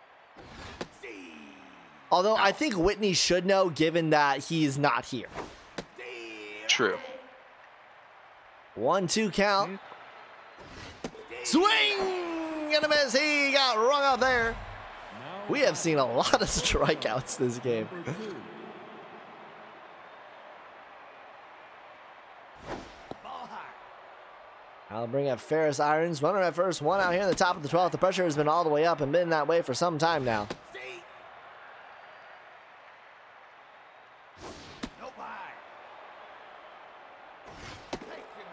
Although I think Whitney should know, given that he's not here. True. 1-2 count. Swing and a miss. He got rung up there. Now We have seen a lot of strikeouts this game. number 2. I'll bring up Ferris Irons. Runner at first, one out here in the top of the 12th. The pressure has been all the way up and been that way for some time now.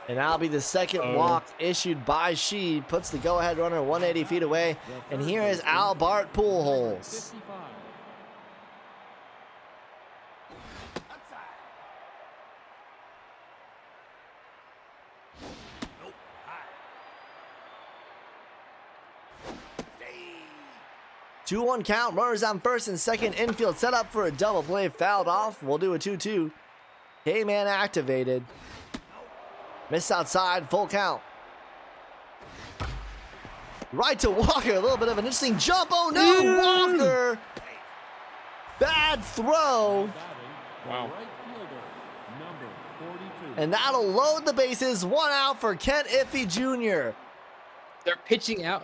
And that'll be the second walk issued by She. Puts the go-ahead runner 180 feet away. And here is Al Bart Pujols. 55. Two 2-1 count. Runners on first and second. Infield set up for a double play. Fouled off. We'll do a 2-2. K-man activated. Missed outside. Full count. Right to Walker. A little bit of an interesting jump. Oh no, Walker. Bad throw. Batting, Wow. the right fielder, number 42. And that'll load the bases. One out for Kent Iffy Jr. They're pitching out.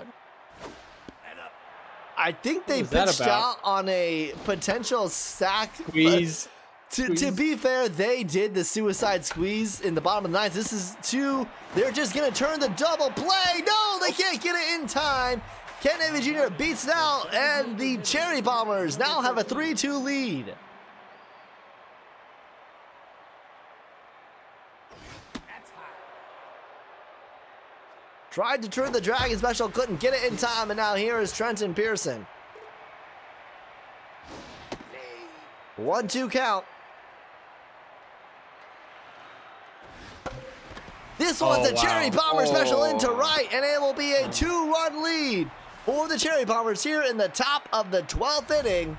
I think they What was that pitched about? out on a potential sack. but Squeeze. To Squeeze. be fair, they did the suicide squeeze in the bottom of the ninth. This is two. They're just going to turn the double play. No, they can't get it in time. Kent Iffy Jr. beats it out, and the Cherry Bombers now have a 3-2 lead. Tried to turn the Dragon Special, couldn't get it in time, and now here is Trenton Pearson. 1-2 count. This one's a wow. Cherry Bomber special into Oh. right, and it will be a 2-run lead for the Cherry Bombers here in the top of the 12th inning.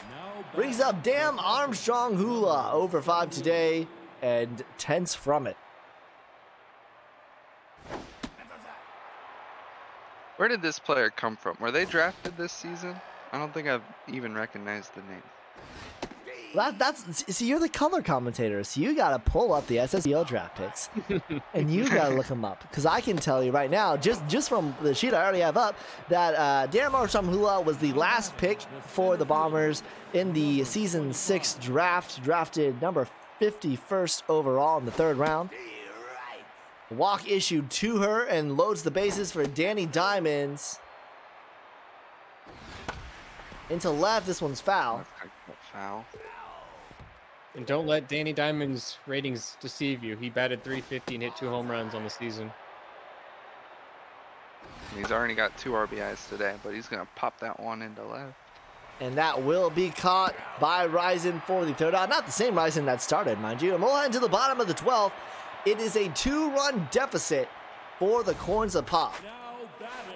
Now Brings up Damn Armstrong Hula, over 5 today, and tense from it. Where did this player come from? Were they drafted this season? I don't think I've even recognized the name. See, you're the color commentator, so you gotta pull up the SSBL draft picks, and you gotta look them up. Because I can tell you right now, just from the sheet I already have up, that Darren Armstrong Hula was the last pick for the Bombers in the season 6 draft, drafted number 51st overall in the 3rd round. Walk issued to her and loads the bases for Danny Diamonds. Into left, this one's foul. Foul. And don't let Danny Diamond's ratings deceive you. He batted .350 and hit 2 home runs on the season. He's already got 2 RBIs today, but he's gonna pop that one into left. And that will be caught by Ryzen for the 3rd out. Not the same Ryzen that started, mind you. And we'll head to the bottom of the 12th. It is a 2-run deficit for the Corns of Pop. Now batting,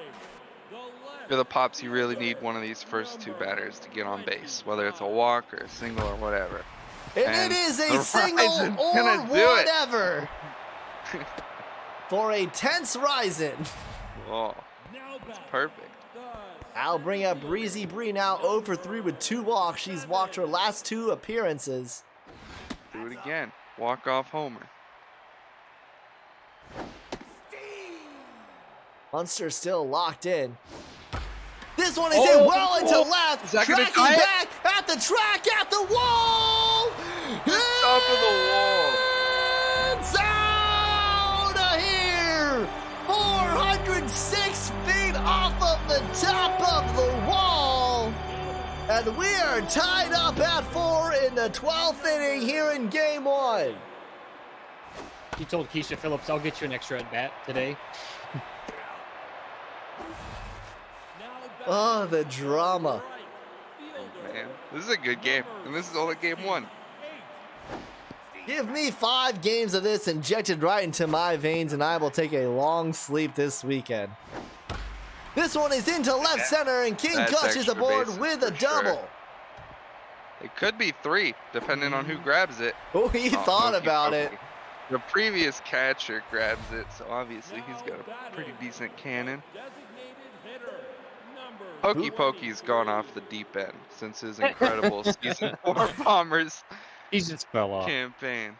the left. For the Pops, you really need one of these first 2 batters to get on base, whether it's a walk or a single or whatever. And And it is a the single Ryzen's or gonna do it. whatever for a tense Ryzen. Oh, Now batting, perfect. the I'll bring up Breezy Bree now 0 for 3 with 2 walks. She's walked her last 2 appearances. Do it again. Walk off homer. Munster still locked in. This one is hit well into left. Is that gonna Tracking tie it? back at the track at the wall. Top of the wall. It's out of here. 406 feet off of the top of the wall. And we are tied up at 4 in the 12th inning here in game 1. He told Keisha Phillips, I'll get you an extra at bat today. now batting, Oh, the drama. right fielder, Man, this is a good game, and this is only game 1. Give me 5 games of this injected right into my veins, and I will take a long sleep this weekend. This one is into left center, and King That's Kush is extra aboard base with a for sure. double. It could be 3, depending on who grabs it. Oh, he thought Hokey about it. pokey. The previous catcher grabs it, so obviously he's got a pretty decent cannon. Hokey Pokey's gone off the deep end since his incredible season 4 Bombers He just fell off. campaign.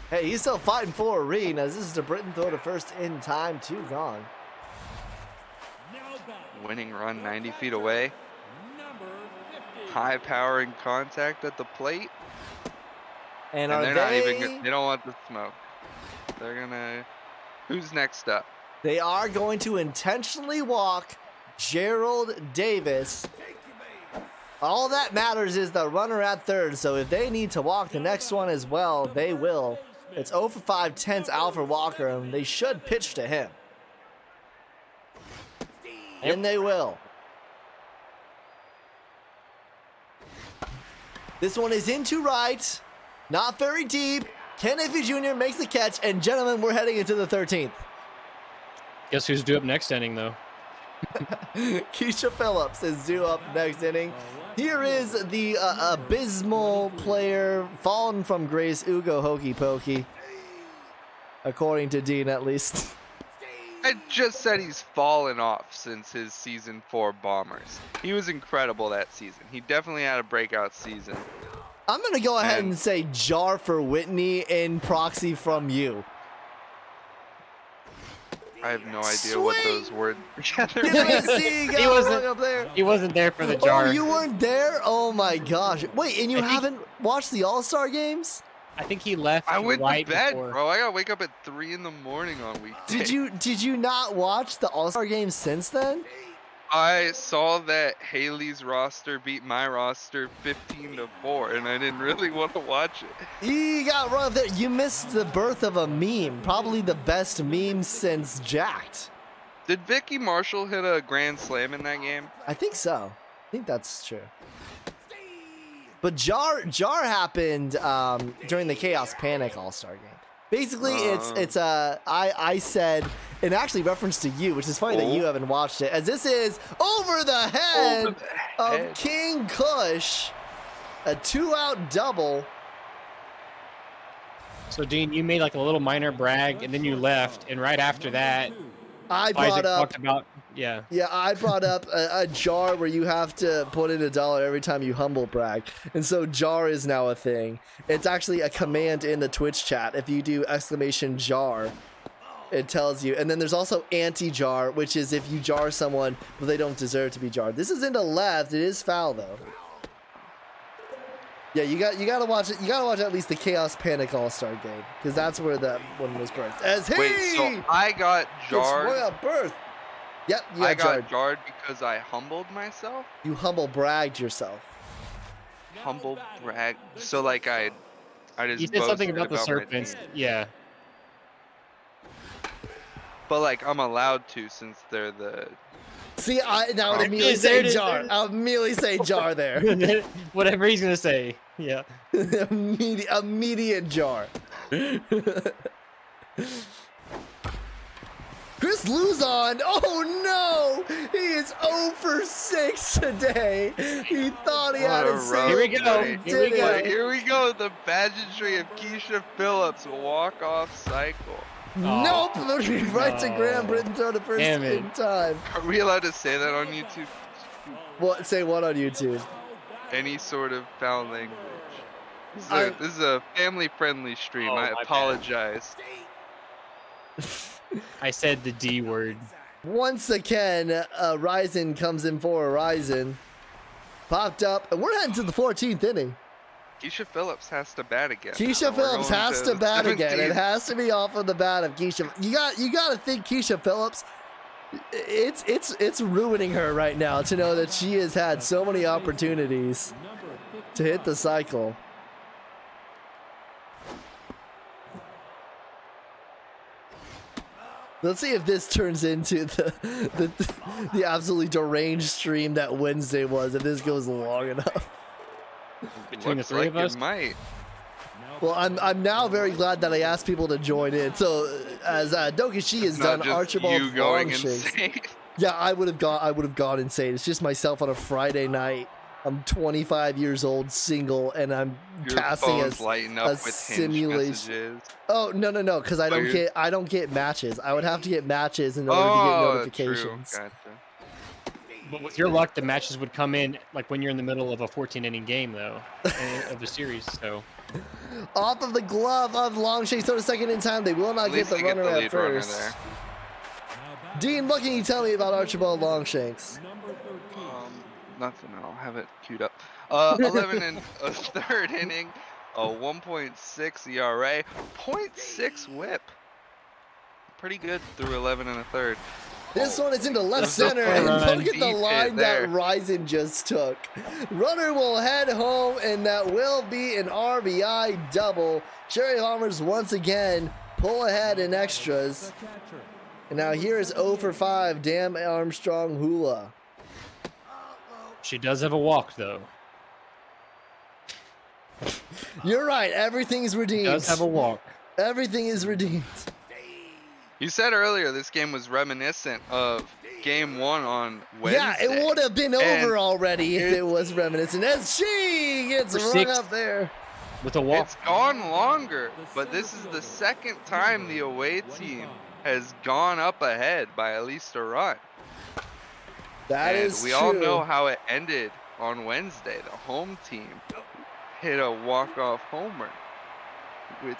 Hey, he's still fighting for a read as this is to Britton throw to first in time, 2 gone. Winning run 90 feet away. High powering contact at the plate. And And are they're not they? even, they don't want the smoke. They're gonna, who's next up? They are going to intentionally walk Gerald Davis. All that matters is the runner at third, so if they need to walk the next one as well, they will. It's 0 for 5 tenths Alfred Walker, and they should pitch to him. And they will. This one is into right. Not very deep. Ken Iffy Jr. makes the catch, and gentlemen, we're heading into the 13th. Guess who's due up next inning, though? Keisha Phillips is due up next inning. Here is the abysmal player, fallen from grace, Ugo Hokey Pokey. According to Dean, at least. I just said he's fallen off since his season 4 Bombers. He was incredible that season. He definitely had a breakout season. I'm going to go ahead and say jar for Whitney in proxy from you. I have no idea what those words together Did I mean. see you He got wasn't- up there? He wasn't there for the Oh, jar. you weren't there? Oh my gosh. Wait, and you I think- haven't watched the All-Star games? I think he left I went right to bed, before. bro. I gotta wake up at 3 in the morning on weekdays. Did you not watch the All-Star games since then? I saw that Haley's roster beat my roster 15-4, and I didn't really want to watch it. You got run up there. You missed the birth of a meme. Probably the best meme since Jacked. Did Vicky Marshall hit a grand slam in that game? I think so. I think that's true. But jar happened during the Chaos Panic All-Star game. Basically, I said an actually reference to you, which is funny that you haven't watched it, as this is over the head of King Kush, a 2-out double. So, Dean, you made like a little minor brag, and then you left, and right after that, I Isaac brought up talked about, yeah. Yeah, I brought up a jar where you have to put in $1 every time you humble brag. And so jar is now a thing. It's actually a command in the Twitch chat. If you do !jar, it tells you. And then there's also anti-jar, which is if you jar someone, but they don't deserve to be jarred. This is into left. It is foul, though. Yeah, you gotta watch it. You gotta watch at least the Chaos Panic All-Star game, because that's where that one was birthed. As he Wait, so I got jarred. Royal birth. Yep, you I got got jarred because I humbled myself. You humble bragged yourself. Humble brag. So like I just. You said something boasted about the my serpents. team. Yeah. But like I'm allowed to since they're the. See, I would Oh. immediately say jar. I'll immediately say jar there. Whatever he's gonna say. Yeah. Immediate jar. Chris Luzon. Oh no! He is 0 for 6 today. He thought he had What a a save. Here we go. but he Here we didn't. go. Here we go. The pageantry of Keisha Phillips walk-off cycle. Nope. Right to Graham No. Britton throw to first Damn it. in time. Are we allowed to say that on YouTube? What? Say what on YouTube? Any sort of foul language. I- This is a family-friendly stream. Oh, I my bad. apologize. I said the D word. Once again, Ryzen comes in for a Ryzen. Popped up, and we're heading to the 14th inning. Keisha Phillips has to bat again. Keisha And we're Phillips going has to bat again. It 17th. has to be off of the bat of Keisha. You got to think Keisha Phillips. It's ruining her right now to know that she has had so many opportunities to hit the cycle. Let's see if this turns into the absolutely deranged stream that Wednesday was, if this goes long enough. between the Looks three like of us. it might. Well, I'm now very glad that I asked people to join in. So as Dokishi has It's not done just Archibald you going Longshanks. insane. Yeah, I would have gone insane. It's just myself on a Friday night. I'm 25 years old, single, and I'm Your casting phone's lighting up a with Hinge simulation. messages. Oh no, because I don't you're- get matches. I would have to get matches in order to get Oh, notifications. true. Gotcha. But with your luck, the matches would come in like when you're in the middle of a 14-inning game, though, of the series. So Off of the glove of Longshanks, throw to second in time. They will not At get least the they get runner the at lead runner first. there. Dean, what can you tell me about Archibald Longshanks? Nothing. I'll have it queued up. 11 and a third inning, a 1.6 ERA, 0.6 WHIP. Pretty good through 11 and a third. This one is into left This is a center, fun and run. look at the Deep hit line there. that Ryzen just took. Runner will head home, and that will be an RBI double. Cherry Bombers once again pull ahead in extras. And now here is 0 for 5, Damn Armstrong Hula. she does have a walk, though. You're right, everything's She redeemed. does have a walk. Everything is redeemed. You said earlier this game was reminiscent of Game 1 on Wednesday. Yeah, it would have been And over already if it was reminiscent. As she gets For rung six. up there. With a walk. It's gone longer, but this is the second time the away team has gone up ahead by at least a run. That And is we true. all know how it ended on Wednesday. The home team hit a walk-off homer. Which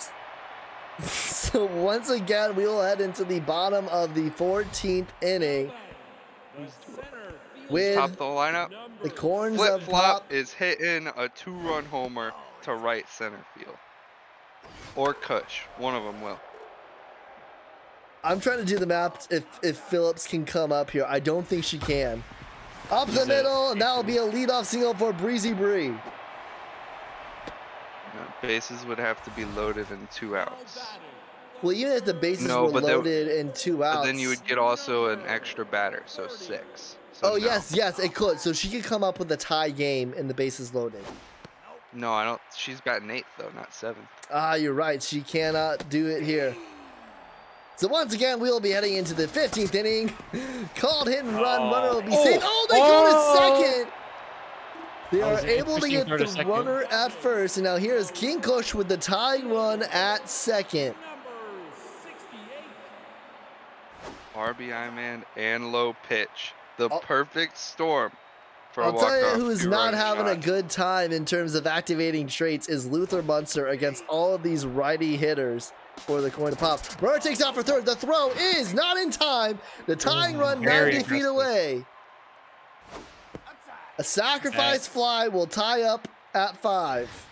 So once again, we will head into the bottom of the 14th inning with top the lineup. the Corns Flip of Flop Pop. is hitting a 2-run homer to right center field. Or Kush. One of them will. I'm trying to do the map if Phillips can come up here. I don't think she can. Up the He's a- middle, and that will be a leadoff single for Breezy Bree. Bases would have to be loaded in 2 outs. Well, even if the bases No, were but they- loaded in 2 outs. But then you would get also an extra batter, so 6. So Oh, no. yes, it could. So she could come up with a tie game and the bases loaded. No, I don't. She's batting 8th though, not 7th. Ah, you're right. She cannot do it here. So once again, we'll be heading into the 15th inning. Called hit and run. Runner will be safe. Oh, they go to second. They That are was an able to interesting get throw to the second. runner at first. And now here is King Kush with the tying run at second. RBI man and low pitch. The I'll- perfect storm for a I'll tell you walk-off who is two-run not having a shot. good time in terms of activating traits is Luther Munster against all of these righty hitters for the Coin to Pop. Runner takes out for third. The throw is not in time. The tying run very 90 feet aggressive. away. A sacrifice fly will tie up at 5.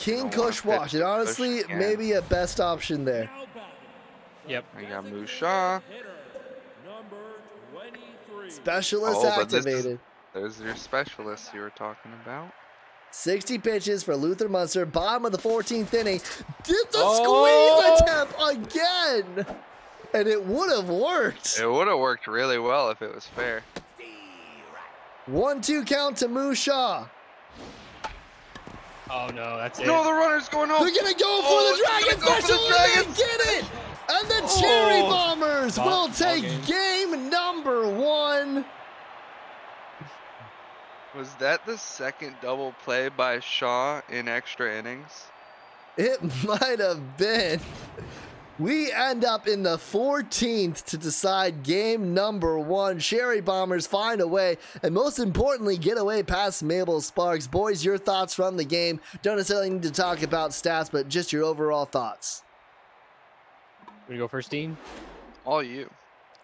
King Don't wanna Kush pitch walked. And to Kush honestly, again. maybe a best option there. Yep. I got Musha. Specialist Oh, but this is- activated. There's your specialist you were talking about. 60 pitches for Luther Munster. Bottom of the 14th inning. Did the Oh! squeeze attempt again. And it would have worked. It would have worked really well if it was fair. 1-2 count to Musha. Oh no, that's it. No, the runner's going home. They're going to go for Oh, the they're Dragon gonna go for the Special and Dragons. they get it. And the Cherry Oh. Bombers Ball- will ball take game. game number 1. Was that the second double play by Shaw in extra innings? It might have been. We end up in the 14th to decide game number 1. Cherry Bombers find a way, and most importantly, get away past Mabel Sparks. Boys, your thoughts from the game. Don't necessarily need to talk about stats, but just your overall thoughts. We go first, Dean. All you.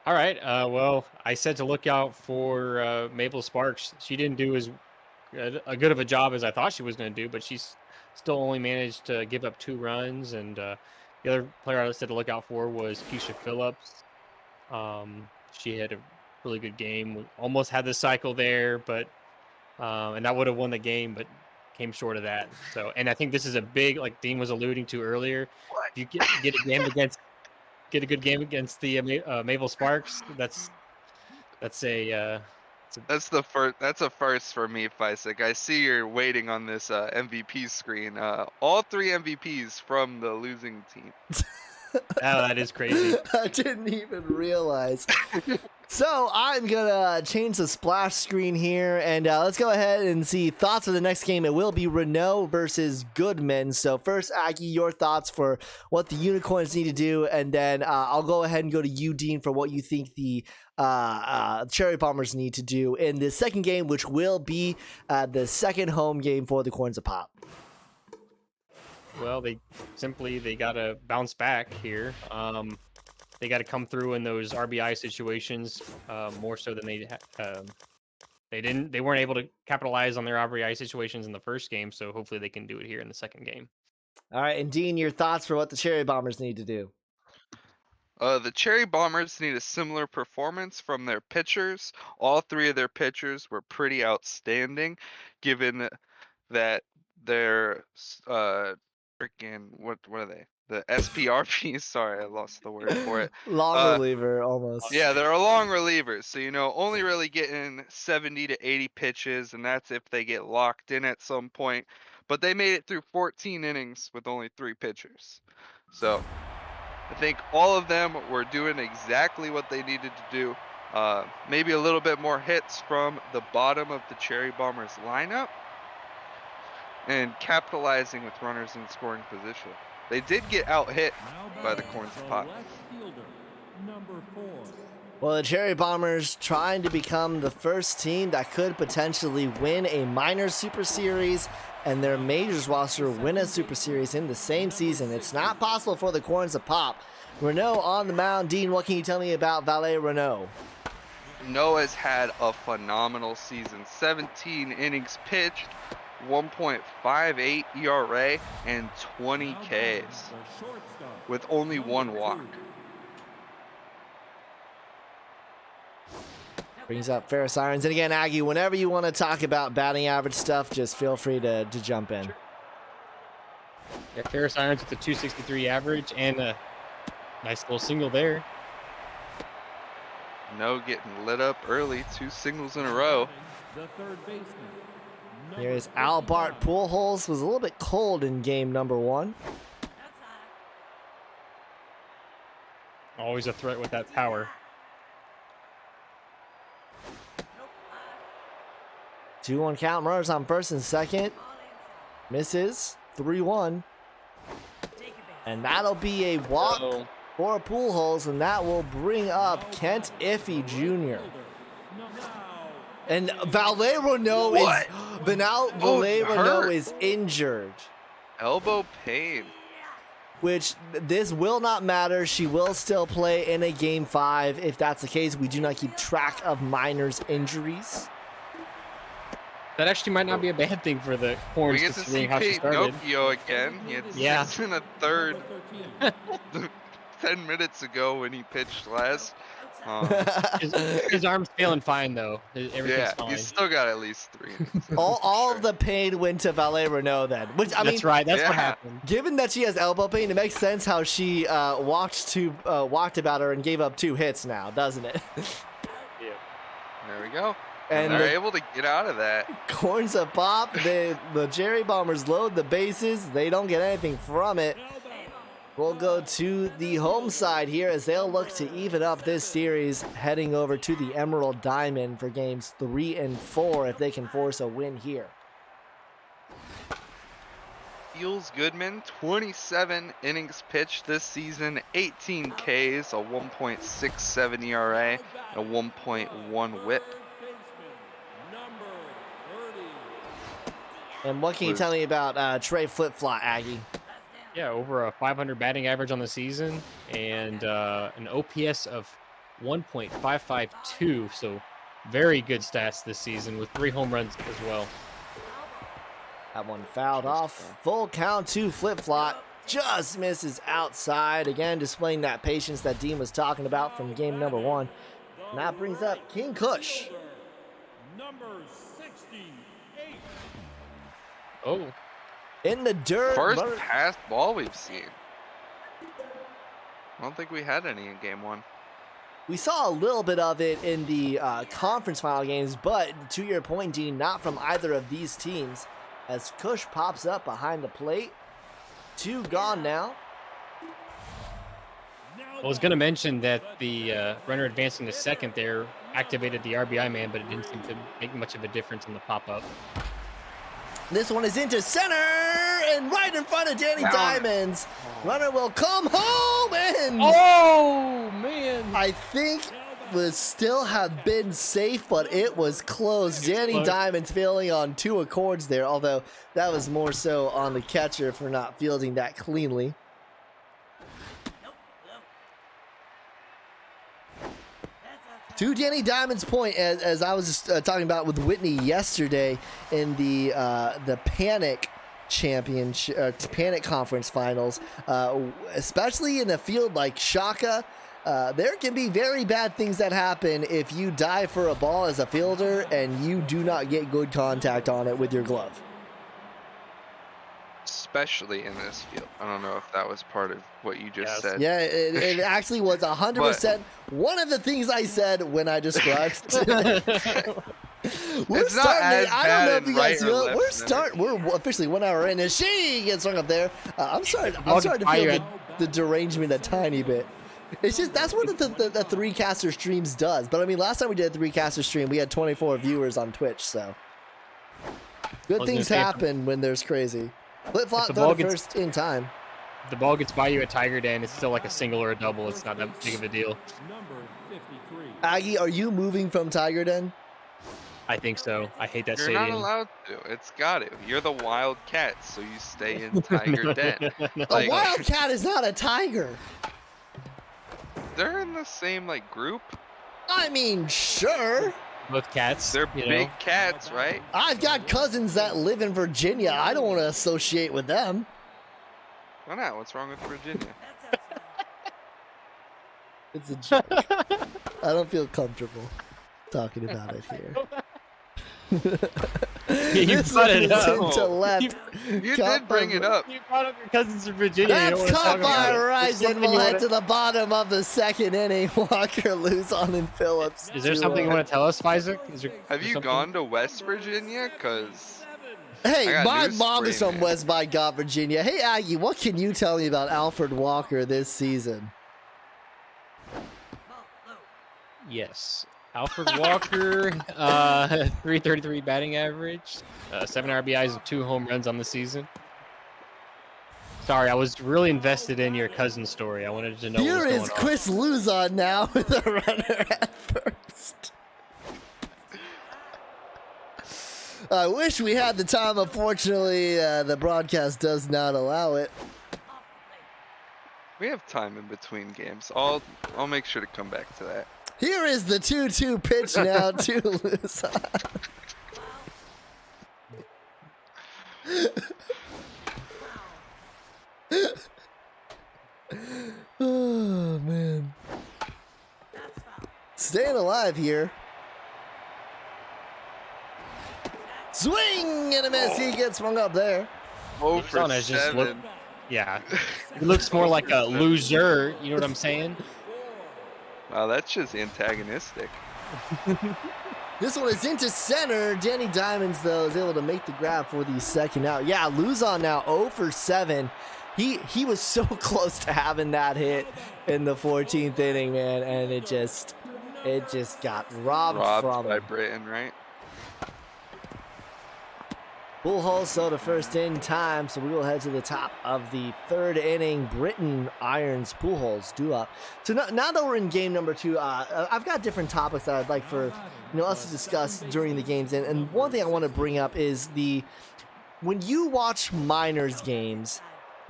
All right. Well, I said to look out for Maple Sparks. She didn't do as good of a job as I thought she was going to do, but she's still only managed to give up 2 runs. And the other player I said to look out for was Keisha Phillips. She had a really good game. We almost had the cycle there, but and that would have won the game, but came short of that. So, and I think this is a big, like Dean was alluding to earlier. If you get a game against. Get a good game against the Maple Sparks. That's a That's the first. That's a first for me, Fisek. I see you're waiting on this MVP screen. All 3 MVPs from the losing team. Oh, that is crazy. I didn't even realize. So I'm gonna change the splash screen here, and let's go ahead and see thoughts for the next game. It will be Renault versus Goodman. So first, Aggie, your thoughts for what the Unicorns need to do, and then I'll go ahead and go to you, Dean, for what you think the Cherry Bombers need to do in the second game, which will be the second home game for the Corns of Pop. Well, they got to bounce back here. They got to come through in those RBI situations more so than they weren't able to capitalize on their RBI situations in the first game. So hopefully they can do it here in the second game. All right, and Dean, your thoughts for what the Cherry Bombers need to do. The Cherry Bombers need a similar performance from their pitchers. All 3 of their pitchers were pretty outstanding, given that their freaking what are they? The SPRPs. Sorry, I lost the word for it. Long reliever, almost. Yeah, they're a long relievers, so only really getting 70 to 80 pitches, and that's if they get locked in at some point. But they made it through 14 innings with only 3 pitchers. So I think all of them were doing exactly what they needed to do. Maybe a little bit more hits from the bottom of the Cherry Bombers lineup and capitalizing with runners in scoring position. They did get out hit by the Corns of Pop. Well, the Cherry Bombers trying to become the first team that could potentially win a minor Super Series and their majors roster win a Super Series in the same season. It's not possible for the Corns of Pop. Renault on the mound. Dean, what can you tell me about Valet Renault? Noah's had a phenomenal season. 17 innings pitched, 1.58 ERA, and 20 Ks with only 1 walk. Brings up Ferris Irons. And again, Aggie, whenever you want to talk about batting average stuff, just feel free to jump in. Yeah, Ferris Irons with a 263 average and a nice little single there. No getting lit up early, 2 singles in a row. The third baseman. Here is Albert Pujols. Was a little bit cold in game number 1. Always a threat with that power. 2-1 count. Runners on first and second. Misses. 3-1. And that'll be a walk for Pujols, and that will bring up Kent Iffy Jr. And Valet Renault is injured. Elbow pain. Which this will not matter. She will still play in a game 5. If that's the case, we do not keep track of minors' injuries. That actually might not be a bad thing for the Corns. We get to see Pinocchio again. He had 6 and a third 10 minutes ago when he pitched last. His arm's feeling fine though. Everything's fine. He's still got at least 3 innings. all of the pain went to Valet Renault then. Which I mean, that's right. That's what happened. Given that she has elbow pain, it makes sense how she walked about her and gave up 2 hits now, doesn't it? Yeah. There we go. And they're able to get out of that. Corns of Pop. The Cherry Bombers load the bases. They don't get anything from it. We'll go to the home side here as they'll look to even up this series, heading over to the Emerald Diamond for games 3 and 4 if they can force a win here. Jules Goodman, 27 innings pitched this season, 18 Ks, a 1.67 ERA, a 1.1 WHIP. And what can you tell me about Trey Flip-Flop, Aggie? Yeah, over a 500 batting average on the season and an OPS of 1.552. So very good stats this season with 3 home runs as well. That one fouled off. Full count to Flip-Flop. Just misses outside. Again, displaying that patience that Dean was talking about from game number 1. And that brings up King Kush. Number 68. Oh. In the dirt. First pass ball we've seen. I don't think we had any in game 1. We saw a little bit of it in the conference final games, but to your point, Dean, not from either of these teams. As Kush pops up behind the plate. 2 gone now. I was going to mention that the runner advancing to second there activated the RBI man, but it didn't seem to make much of a difference in the pop-up. This one is into center and right in front of Danny Diamonds. Runner will come home and Oh, man. I think would still have been safe, but it was close. Danny Diamonds failing on 2 accords there, although that was more so on the catcher for not fielding that cleanly. To Danny Diamond's point, as I was just talking about with Whitney yesterday in the Panic Championship, Panic Conference Finals, especially in a field like Shaka, there can be very bad things that happen if you dive for a ball as a fielder and you do not get good contact on it with your glove. Especially in this field. I don't know if that was part of what you just said. Yeah, it actually was 100% one of the things I said when I described it. We're It's not starting. as I don't know bad if you in guys right or feel it. left We're officially 1 hour in, and she gets hung up there. I'm starting to feel the derangement a tiny bit. It's just that's what the 3-caster streams does. But I mean, last time we did a 3-caster stream, we had 24 viewers on Twitch. So good things happen when there's crazy. Flip-flop, throw the first in time. If the ball gets by you at Tiger Den, it's still like a single or a double. It's not that big of a deal. Number 53. Aggie, are you moving from Tiger Den? I think so. I hate that You're stadium. not allowed to. It's got to. You're the Wildcat, so you stay in Tiger Den. A Wildcat is not a tiger. They're in the same group. I mean, sure. Both cats. They're you big know. cats, right? I've got cousins that live in Virginia. I don't want to associate with them. Why not? What's wrong with Virginia? It's a joke. I don't feel comfortable talking about it here. You This brought one it is up. into left. You Caught did bring by- it up. You brought up your cousins in Virginia. You don't That's wanna caught talk by about it. Ryzen. Something We'll you head wanna- to the bottom of the 2nd inning. Walker, Luzon, and Phillips. Is there to, something you want to tell us, Isaac? Have you gone to West Virginia? Because Hey, I got my news mom for is you, from man. West by God, Virginia. Hey, Aggie, what can you tell me about Alfred Walker this season? Yes. Alfred Walker, 333 batting average, 7 RBIs and 2 home runs on the season. Sorry, I was really invested in your cousin story. I wanted to know Here what was is going on. Chris Luzon now with a runner at first. I wish we had the time. Unfortunately, the broadcast does not allow it. we have time in between games. I'll make sure to come back to that. Here is the 2-2 pitch now to Luzon. Oh, man. Staying alive here. Swing and a miss. He gets swung up there. Oh, for Luzon has just looked- 7. Yeah. He looks more like a loser, you know what I'm saying? Wow, that's just antagonistic. This one is into center. Danny Diamonds, though, is able to make the grab for the 2nd out. Yeah, Luzon now 0 for 7. He was so close to having that hit in the 14th inning, man, and it just got robbed from by him. Britain, right? Bullhole so the first in time, so we will head to the top of the 3rd inning. Britain irons Pujols due up. So now that we're in game number 2, I've got different topics that I'd like for us to discuss during the games. And one thing I want to bring up is when you watch minors games,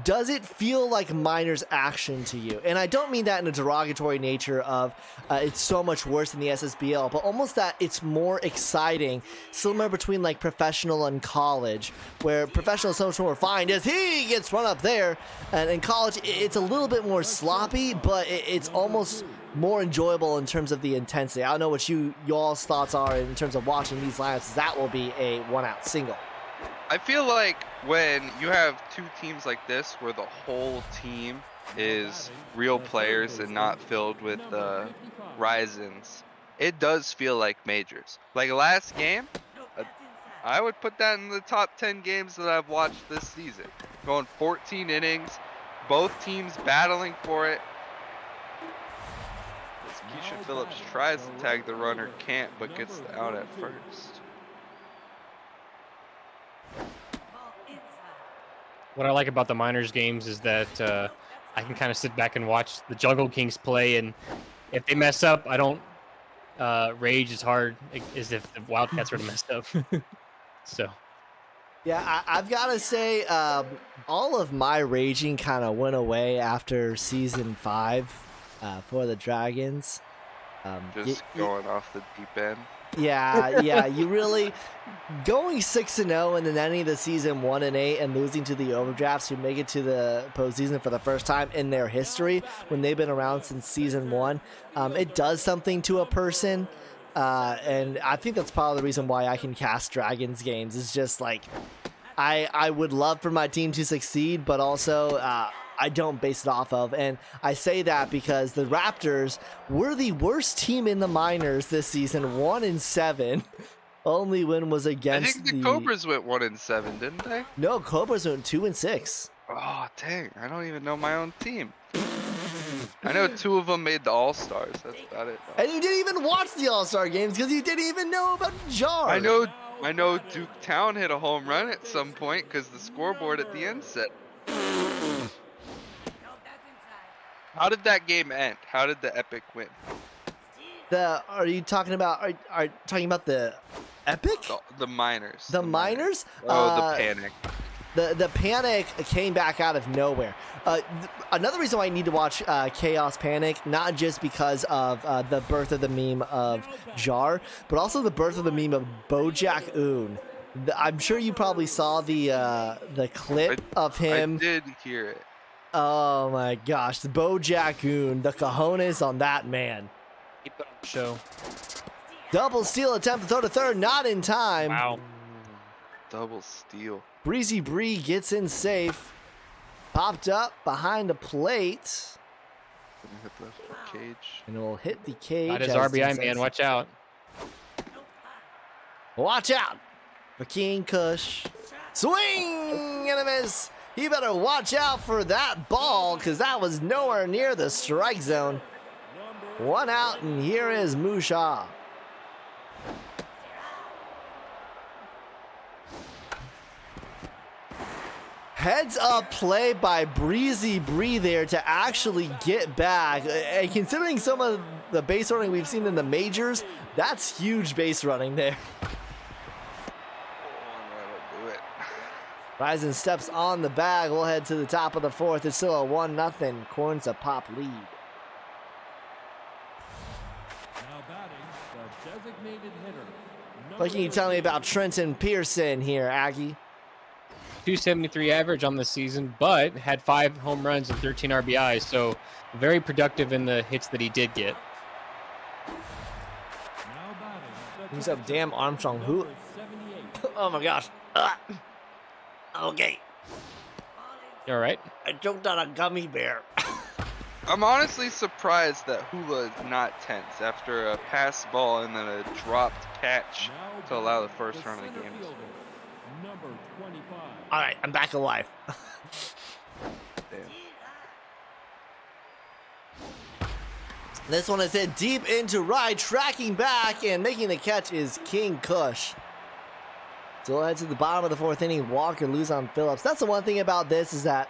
does it feel like minors action to you? And I don't mean that in a derogatory nature of it's so much worse than the SSBL, but almost that it's more exciting, similar between like professional and college, where professional is so much more refined as he gets run up there, and in college it's a little bit more sloppy, but it's almost more enjoyable in terms of the intensity. I don't know what y'all's thoughts are in terms of watching these lineups. That will be a 1-out single. I feel like when you have 2 teams like this where the whole team is real players and not filled with Ryzens, it does feel like majors. Like last game, I would put that in the top 10 games that I've watched this season. Going 14 innings, both teams battling for it. As Keisha Phillips tries to tag the runner, can't, but gets the out at first. What I like about the minors games is that I can kind of sit back and watch the Jungle Kings play, and if they mess up, I don't rage as hard as if the Wildcats were to mess up. So Yeah, I've got to say, all of my raging kind of went away after season 5 for the Dragons. Just going off the deep end. Yeah, you really going 6-0 and then ending the season 1-8 and losing to the Overdrafts, who make it to the postseason for the first time in their history when they've been around since season 1. It does something to a person, and I think that's part of the reason why I can cast Dragons games. It's just like I would love for my team to succeed, but also I don't base it off of. And I say that because the Raptors were the worst team in the minors this season, 1-7. Only win was against I think the Cobras went 1-7, didn't they? No, Cobras went 2-6. Oh, dang. I don't even know my own team. I know 2 of them made the All-Stars. That's about it, though. And you didn't even watch the All-Star games because you didn't even know about Jar. I know Duke Town hit a home run at some point because the scoreboard at the end said. How did that game end? How did the Epic win? Are you talking about? Are you talking about the Epic? The minors. The minors? Oh, the Panic. The Panic came back out of nowhere. Another reason why I need to watch Chaos Panic, not just because of the birth of the meme of Jar, but also the birth of the meme of Bojack Oon. I'm sure you probably saw the clip of him. I did hear it. Oh my gosh, the Bojack Oon, the cojones on that man. keep it on the show. Double steal attempt to throw to third, not in time. Wow. Double steal. Breezy Bree gets in safe. Popped up behind the plate. Gonna hit the cage. And it will hit the cage. Got his as RBI, it man. says. Watch out. Watch out for King Kush. Swing and a miss. He better watch out for that ball because that was nowhere near the strike zone. One out, and here is Musha. Heads up play by Breezy Bree there to actually get back. And considering some of the base running we've seen in the majors, that's huge base running there. That'll do it. Ryzen steps on the bag. We'll head to the top of the fourth. It's still a 1-0 Corns a Pop lead. Now batting, the designated hitter. What can you tell me about Trenton Pearson here, Aggie? 273 average on the season, but had 5 home runs and 13 RBIs, so very productive in the hits that he did get. Now batting, the Who's up? Damn Armstrong. Who? number 78. Oh my gosh. Okay. You all right? I choked on a gummy bear. I'm honestly surprised that Hula is not tense after a pass ball and then a dropped catch Now to allow the batting, first run of the center game. fielder, number 25. All right, I'm back alive. Damn. This one is hit deep into right, tracking back, and making the catch is King Kush. So we'll head to the bottom of the fourth inning. Walker lose on Phillips. That's the one thing about this is that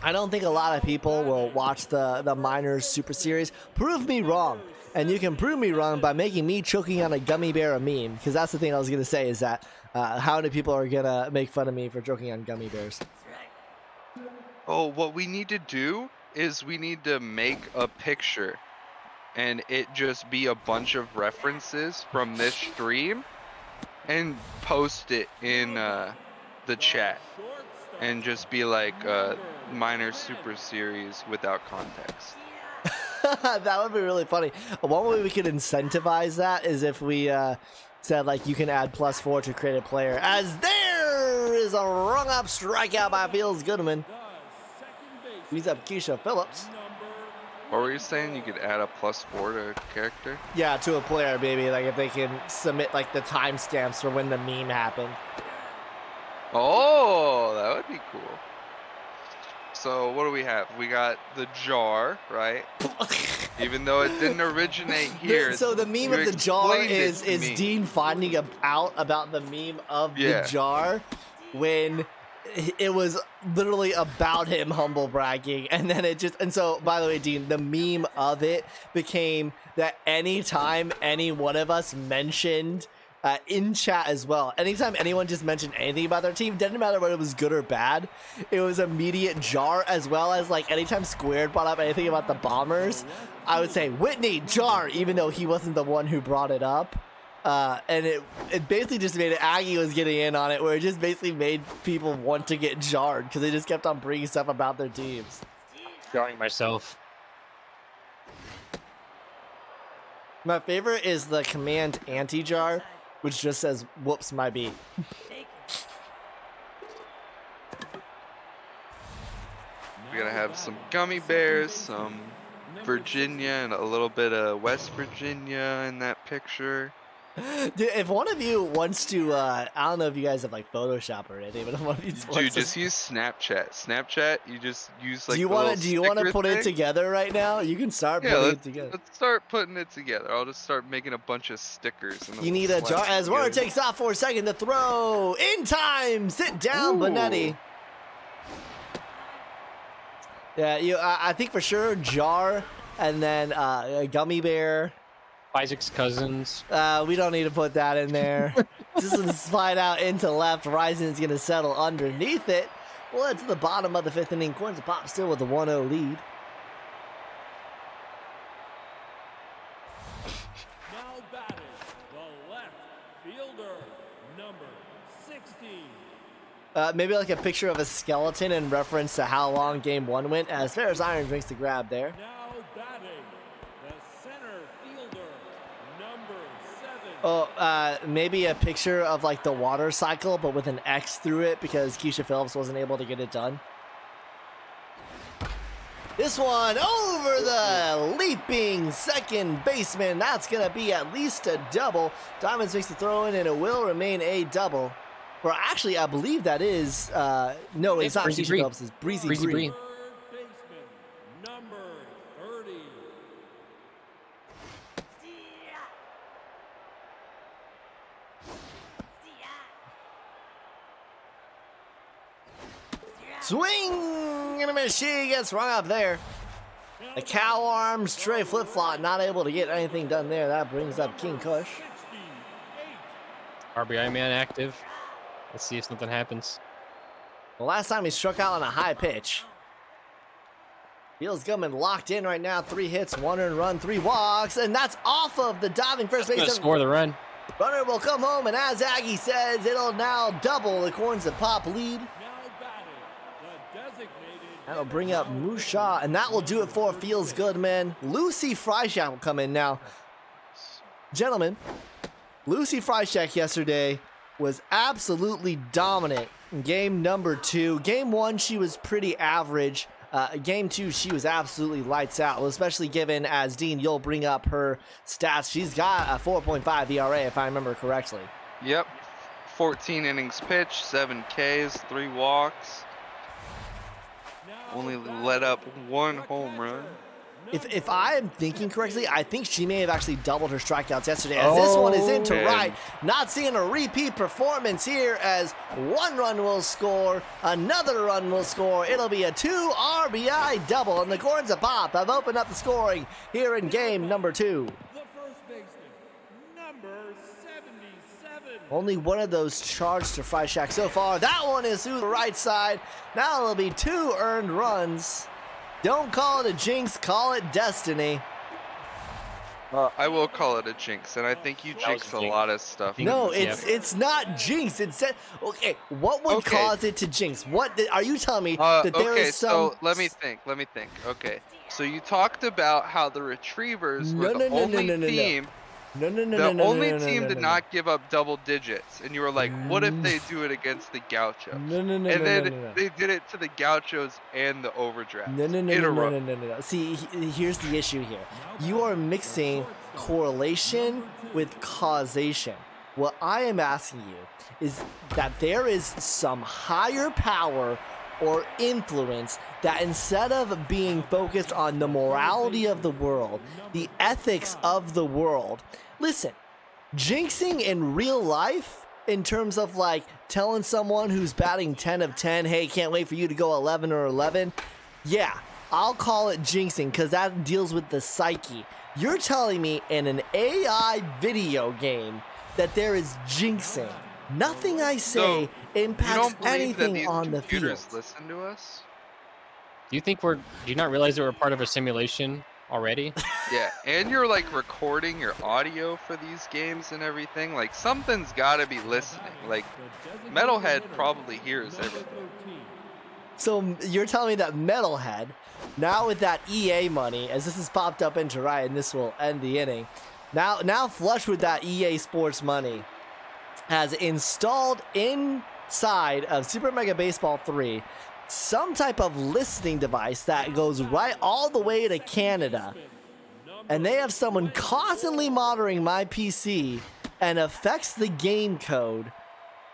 I don't think a lot of people will watch the Miners Super Series. Prove me wrong. And you can prove me wrong by making me choking on a gummy bear a meme. Because that's the thing I was going to say is that how many people are going to make fun of me for choking on gummy bears? Oh, what we need to do is we need to make a picture and it just be a bunch of references from this stream and post it in the chat and just be like Minor Super Series without context. That would be really funny. One way we could incentivize that is if we said, like, you can add +4 to create a player. As there is a rung up strikeout by Fields Goodman. The second baseman, Brings up Keisha Phillips. What were you saying? You could add a +4 to a character? Yeah, to a player, maybe, like if they can submit like the timestamps for when the meme happened. Oh, that would be cool. So what do we have? We got the jar, right? Even though it didn't originate here. So the meme you of the jar explained it is to me. Dean finding out about the meme of Yeah. the jar when it was literally about him humble bragging, and then it just, and so by the way, Dean, the meme of it became that anytime any one of us mentioned in chat as well, anytime anyone just mentioned anything about their team, didn't matter whether it was good or bad, it was immediate jar, as well as like anytime Squared brought up anything about the Bombers, I would say Whitney jar, even though he wasn't the one who brought it up. And it basically just made it, Aggie was getting in on it, where it just basically made people want to get jarred because they just kept on bringing stuff about their teams. Jarring myself. My favorite is the command anti-jar, which just says, whoops, my beat. We're gonna have some gummy bears, some Virginia, and a little bit of West Virginia in that picture. Dude, if one of you wants to, I don't know if you guys have like Photoshop or anything, but if one of you wants Dude, to, just use Snapchat. Snapchat, you just use like. do you want to put it together right now? You can start Yeah, putting it together. let's start putting it together. I'll just start making a bunch of stickers. And then You we'll need a slap jar. them As Warner together. takes off for a second to throw. In time. Sit down, Ooh. Bonetti. Yeah, I think for sure jar, and then a gummy bear. Isaac's cousins. We don't need to put that in there. Just gonna slide out into left. Rising's gonna settle underneath it. Well, it's the bottom of the fifth inning. Corns of Pop still with a 1-0 lead. Now batting, the left fielder, number 16. Maybe like a picture of a skeleton in reference to how long game one went, as Ferris Irons makes the grab there. Now batting, the center fielder, number 7. Oh, maybe a picture of like the water cycle, but with an X through it because Keisha Phillips wasn't able to get it done. This one over the leaping second baseman. That's going to be at least a double. Diamonds makes the throw in, and it will remain a double. Or actually, I believe that is, no, it's not Breezy Keisha Bree. Phillips, it's Breezy Breezy Bree. Bree. Third baseman, number 30. Swing and a miss. She gets rung up there. A cow arm, stray flip flop, not able to get anything done there. That brings up King Kush. 68. RBI man active. Let's see if something happens. The last time he struck out on a high pitch. Feels Gumman locked in right now. 3 hits, 1 earned run, 3 walks, and that's off of the diving first Gonna base. score the run. Runner will come home, and as Aggie says, it'll now double the Corns of Pop lead. Now batting, the designated. That'll bring up Musha, and that will do it for Feels Good, man. Lucy Freishak will come in now. Gentlemen, Lucy Freishak yesterday was absolutely dominant in game number 2. Game 1, she was pretty average. Game 2, she was absolutely lights out, well, especially given, as Dean, you'll bring up her stats. She's got a 4.5 ERA, if I remember correctly. Yep. 14 innings pitched, 7 Ks, 3 walks. Only let up 1 home run. If I'm thinking correctly, I think she may have actually doubled her strikeouts yesterday, as this one is into man. right. Not seeing a repeat performance here, as 1 run will score, another run will score. It'll be a 2 RBI double, and the Corns of Pop have opened up the scoring here in game number 2. The first baseman, number 77. Only one of those charged to Freishak so far. That one is through the right side. Now it'll be 2 earned runs. Don't call it a jinx, call it destiny. I will call it a jinx, and I think you That was jinx a a jinx. lot of stuff. No, Yep. it's not jinx. It's okay. What would Okay. cause it to jinx? What are you telling me that there Okay, is some? so let me think. Okay, so you talked about how the Retrievers were the only team No, no, no, The no, no, only no, no, team no, to no, not give up double digits, and you were like, what if Mm. they do it against the Gauchos? no, no, no, And no, no, then no, no. they did it to the Gauchos and the No, Overdrafts no, no, in no, a no, row. no, no, no, no. See, here's the issue here. You are mixing correlation with causation. What I am asking you is that there is some higher power or influence that instead of being focused on the morality of the world, the ethics of the world, listen, jinxing in real life in terms of like telling someone who's batting 10 of 10, hey, can't wait for you to go 11 or 11, yeah, I'll call it jinxing because that deals with the psyche. You're telling me in an AI video game that there is jinxing. Nothing I say So, you impacts don't believe that anything these on the field. computers listen to us? Do you think do you not realize that we're part of a simulation already? Yeah, and you're like recording your audio for these games and everything. Like something's got to be listening. Like Metalhead probably hears everything. So you're telling me that Metalhead, now with that EA money, as this has popped up into Riot, and this will end the inning, now flush with that EA Sports money, has installed inside of Super Mega Baseball 3 some type of listening device that goes right all the way to Canada. And they have someone constantly monitoring my PC and affects the game code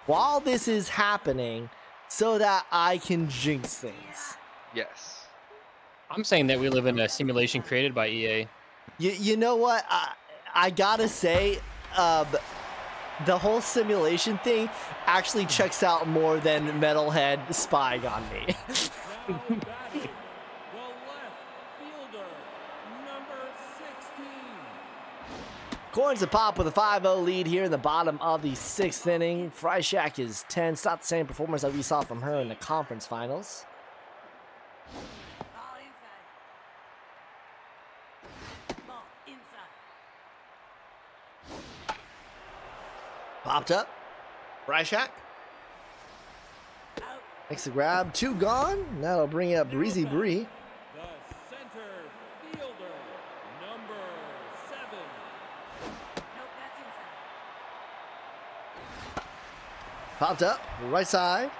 while this is happening so that I can jinx things. Yes. I'm saying that we live in a simulation created by EA. You know what? I gotta say, the whole simulation thing actually checks out more than Metalhead spying on me. Now batting, the left fielder, number 16. Corns a pop with a 5-0 lead here in the bottom of the 6th inning. Freishak is 10. It's not the same performance that we saw from her in the conference finals. Ball inside. Ball inside. Popped up. Freishak Out. makes the grab. 2 gone. That'll bring up Breezy Bree. The center fielder, number 7. Nope, that's inside. Popped up. Right side.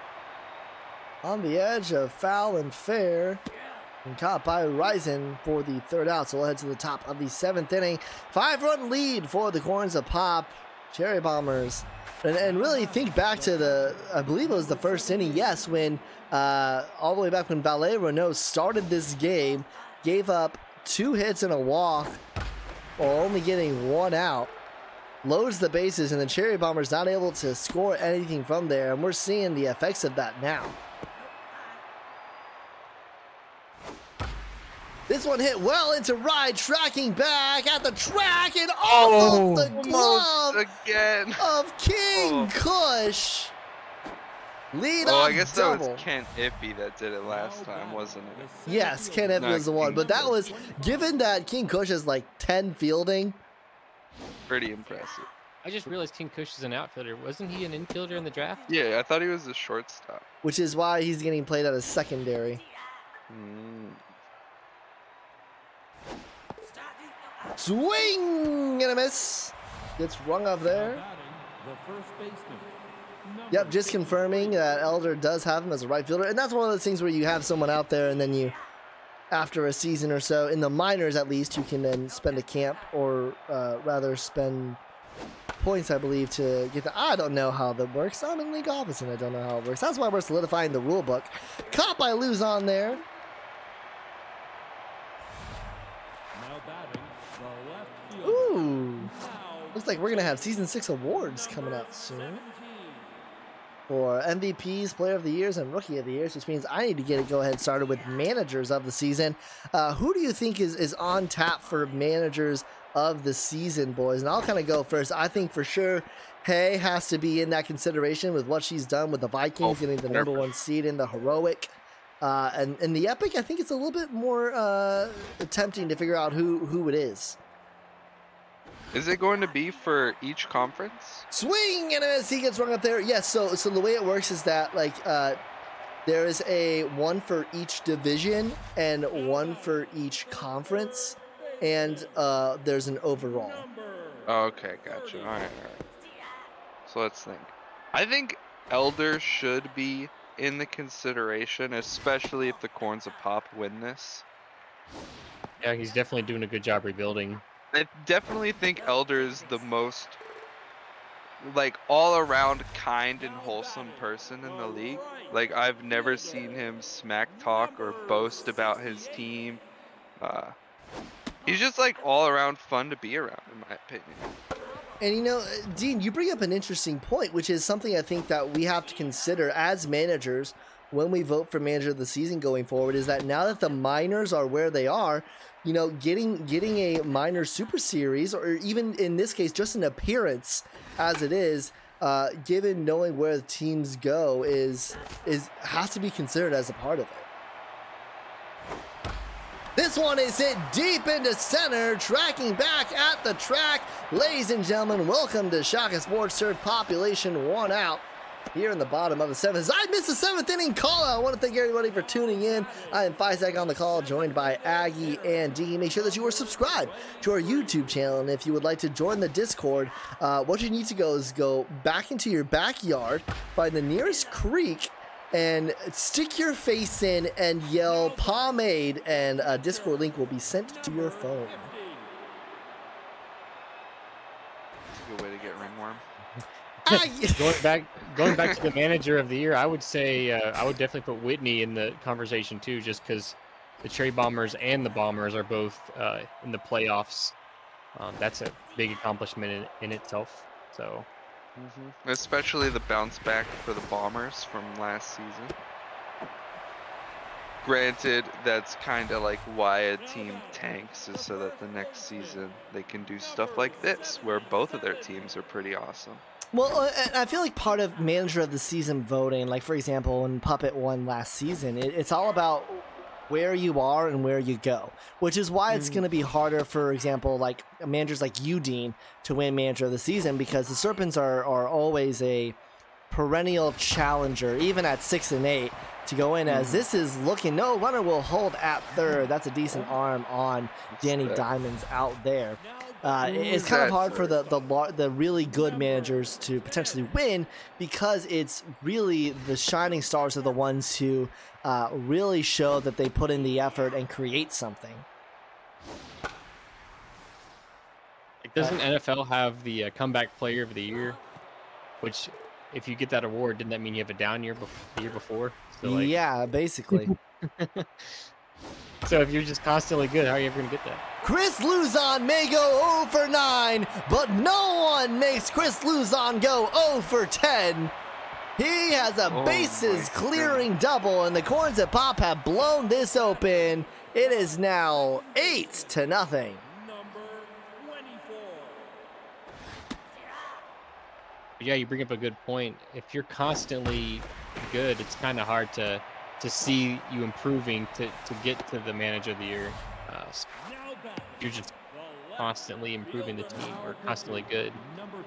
On the edge of foul and fair. And caught by Ryzen for the 3rd out. So we'll head to the top of the 7th inning. 5-run lead for the Corns of Pop. Cherry Bombers. And really think back to I believe it was the 1st inning, yes, when all the way back when Valet Renault started this game, gave up 2 hits and a walk, while only getting 1 out, loads the bases, and the Cherry Bombers not able to score anything from there, and we're seeing the effects of that now. This one hit well into right, tracking back at the track and off of the glove Almost again. of King Kush. Lead Oh, off I guess double. that was Kent Iffy that did it last time, wasn't it? Yes, Ken Evans was the one, but that was given that King Kush has like 10 fielding. Pretty impressive. I just realized King Kush is an outfielder. Wasn't he an infielder in the draft? Yeah, I thought he was a shortstop. Which is why he's getting played at a secondary. Mm. Swing and a miss. Gets rung up there. Batting, the first baseman, number Yep, just confirming that Elder does have him as a right fielder. And that's one of those things where you have someone out there and then you, after a season or so, in the minors at least, you can then spend a camp or rather spend points, I believe, to get the... I don't know how that works. I'm in League Office and I don't know how it works. That's why we're solidifying the rule book. Caught by Luzon there. now batting, the left fielder. Ooh. Now Looks like we're going to have Season 6 awards coming up soon. 17. For MVPs, Player of the Years, and Rookie of the Years, which means I need to get a go-ahead started with Managers of the Season. Who do you think is on tap for Managers of the Season, boys? And I'll kind of go first. I think for sure Hay has to be in that consideration with what she's done with the Vikings, getting the number 1 seed in the Heroic. And in the Epic, I think it's a little bit more tempting to figure out who it is. Is it going to be for each conference? Swing and a miss. He gets rung up there. Yes. So the way it works is that like there is a 1 for each division and 1 for each conference, and there's an overall. Number Okay, gotcha. All right. So let's think. I think Elder should be in the consideration, especially if the Corns of Pop win this. Yeah, he's definitely doing a good job rebuilding. I definitely think Elder is the most like all around kind and wholesome person in the league. Like I've never seen him smack talk or boast about his team. Uh, he's just like all around fun to be around, in my opinion. And you know, Dean, you bring up an interesting point, which is something I think that we have to consider as managers when we vote for manager of the season going forward, is that now that the minors are where they are, you know, getting a minor super series, or even in this case, just an appearance as it is, given knowing where the teams go is has to be considered as a part of it. This one is hit deep into center, tracking back at the track. Ladies and gentlemen, welcome to Shaka Sports Third Population 1 out here in the bottom of the seventh. As I missed the seventh inning call out, I want to thank everybody for tuning in. I am Fisek on the call, joined by Aggie and D. Make sure that you are subscribed to our YouTube channel, and if you would like to join the Discord, what you need to go is go back into your backyard, find the nearest creek, and stick your face in and yell pomade, and a Discord link will be sent to your phone. It's a good way to get ringworm. Going back to the manager of the year, I would say I would definitely put Whitney in the conversation too, just because the Cherry Bombers and the Bombers are both in the playoffs. That's a big accomplishment in itself. So, Especially the bounce back for the Bombers from last season. Granted, that's kind of like why a team tanks, is so that the next season they can do stuff like this, where both of their teams are pretty awesome. Well, I feel like part of manager of the season voting, like for example, when Puppet won last season, it's all about where you are and where you go, which is why it's going to be harder, for example, like managers like you, Dean, to win manager of the season, because the Serpents are always a perennial challenger, even at 6 and 8, to go in as this is looking, no runner will hold at third. That's a decent arm on Danny Diamonds out there. It's kind of hard for the really good managers to potentially win, because it's really the shining stars are the ones who really show that they put in the effort and create something. doesn't NFL have the comeback player of the year? Which, if you get that award, didn't that mean you have a down year the year before? So, like, yeah, basically. So if you're just constantly good, how are you ever going to get that? Chris Luzon may go 0 for 9, but no one makes Chris Luzon go 0 for 10. He has a bases clearing double, and the Corns at Pop have blown this open. It is now 8-0. Number 24. Yeah, you bring up a good point. If you're constantly good, it's kind of hard to see you improving to get to the manager of the year. You're just constantly improving the team or constantly good. Number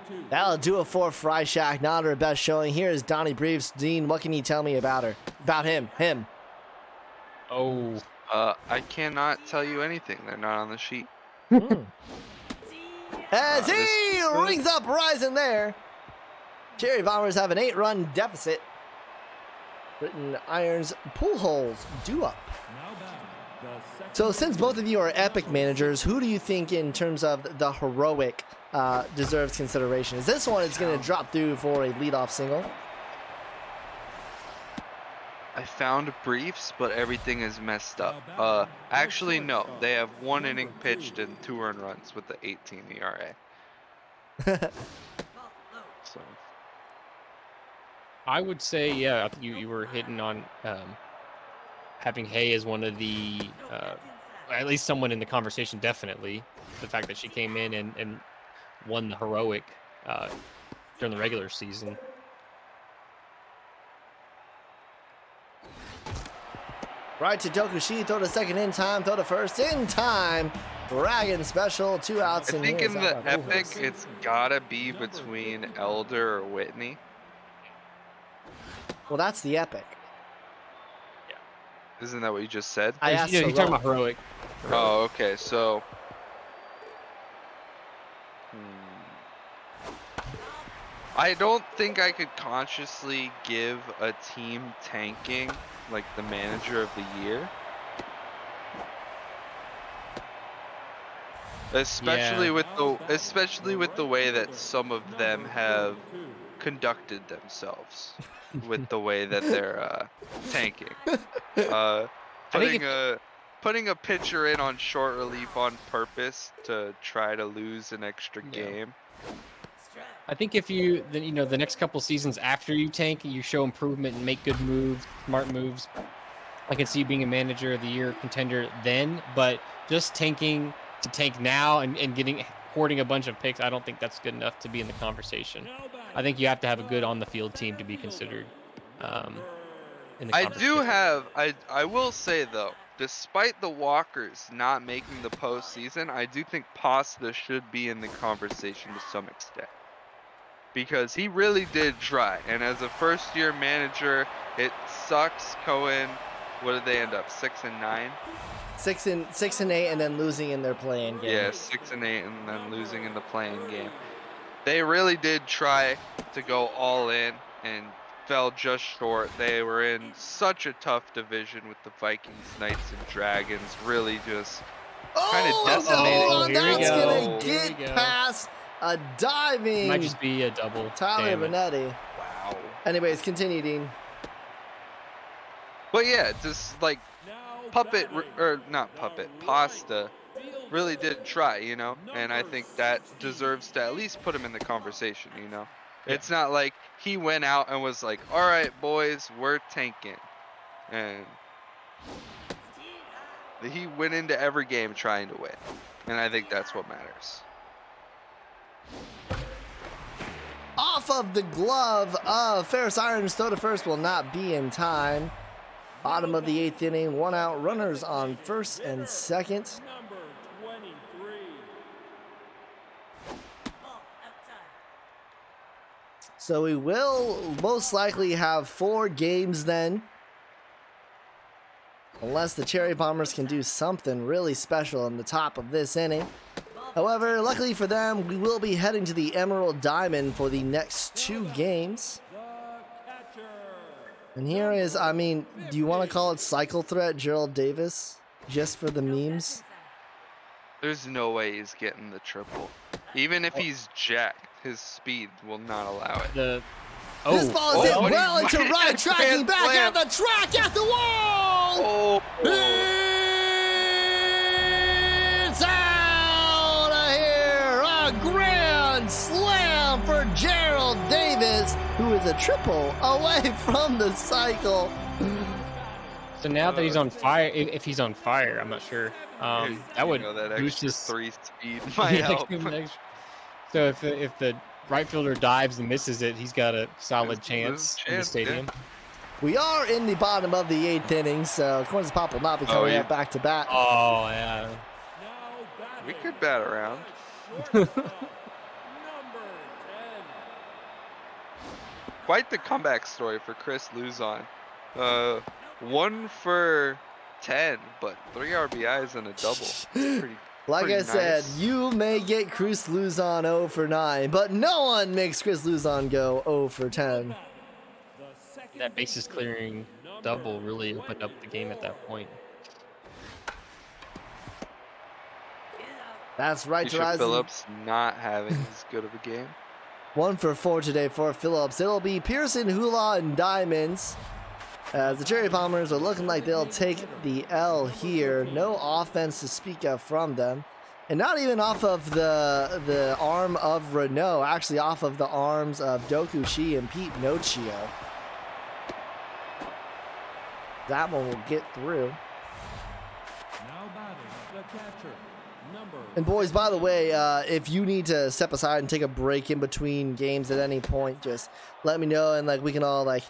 52. That'll do it for Fry Shack. Not her best showing. Here is Donnie Briefs. Dean, what can you tell me about her? About him. Oh, I cannot tell you anything. They're not on the sheet. As he rings up Rising there. Cherry Bombers have an 8-run deficit. Britain Irons pull holes due up. Now back. The second So since both of you are epic managers, who do you think in terms of the heroic deserves consideration? Is this one is going to drop through for a leadoff single? I found briefs, but everything is messed up. Actually, no. They have 1 inning pitched and 2 earned runs with the 18 ERA. So I would say, yeah, you were hitting on having Hay as one of the, at least someone in the conversation, definitely. The fact that she came in and won the heroic during the regular season. Right to Dokushi, throw to second in time, throw to first in time. Dragon special, 2 outs. I and think here's in the Alvaro epic, Rojas. it's gotta be between Elder or Whitney. Well, that's the epic. Isn't that what you just said? I asked You're talking heroic. about heroic. Oh, okay. So, I don't think I could consciously give a team tanking like the manager of the year. Especially with the way that some of them have conducted themselves with the way that they're tanking. Uh I think putting a pitcher in on short relief on purpose to try to lose an extra Yeah. game. Strike. I think if you, then the next couple seasons after you tank, you show improvement and make good moves, smart moves. I can see you being a manager of the year contender then, but just tanking to tank now and hoarding a bunch of picks, I don't think that's good enough to be in the conversation. I think you have to have a good on the field team to be considered in the conversation. I will say though, despite the Walkers not making the postseason, I do think Pasta should be in the conversation to some extent. Because he really did try. And as a first year manager, it sucks. Cohen, what did they end up? 6-9? 6-8, and then losing in their playing game. Yeah, 6-8 and then losing in the playing game. They really did try to go all in and fell just short. They were in such a tough division with the Vikings, Knights, and Dragons. Really just kind of Oh, decimating. no, Here we that's go. gonna Here we get go. past a diving Might just be a double. Tyler Damn it. Benetti. Wow. Anyways, continue, Dean. But yeah, just like Pasta really did try, you know, and I think that deserves to at least put him in the conversation, you know. Yeah. It's not like he went out and was like, all right, boys, we're tanking. And he went into every game trying to win. And I think that's what matters. Off of the glove of Ferris Irons, throw to first will not be in time. Bottom of the 8th inning, 1 out, runners on first and second. Number 23. Ball outside. So we will most likely have 4 games then. Unless the Cherry Bombers can do something really special in the top of this inning. However, luckily for them, we will be heading to the Emerald Diamond for the next 2 games. The catcher. And here is, I mean, do you want to call it cycle threat Gerald Davis? Just for the memes? There's no way he's getting the triple. Even if he's jacked, his speed will not allow it. This ball is hit what do you- well into right, tracking back at the track at the wall! Oh, It's out of here! A grand slam for Gerald Davis, who is a triple away from the cycle. So now that he's on fire, if he's on fire, I'm not sure. That would that boost extra his 3 speed might Yeah, help. So if the right fielder dives and misses it, he's got a solid chance in the chance, yeah. stadium. We are in the bottom of the 8th inning, so Corns Pop will not be coming yeah. up back to bat. Oh yeah. Now batting. We could bat around. Shortstop, number 10. Quite the comeback story for Chris Luzon. 1 for 10, but 3 RBIs and a double. Pretty, Like pretty I said, nice. you may get Chris Luzon 0 for 9, but no one makes Chris Luzon go 0 for 10. The second That bases clearing double really opened up the game at that point. That's right, Keisha Horizon. Phillips not having as good of a game. 1 for 4 today for Phillips. It'll be Pearson, Hula, and Diamonds. As the Cherry Bombers are looking like they'll take the L here. No offense to speak of from them. And not even off of the arm of Renault, actually off of the arms of Doku Shi and Pete Nocio. That one will get through. Now batting the catcher, number And boys, by the way, if you need to step aside and take a break in between games at any point, just let me know, and like we can all like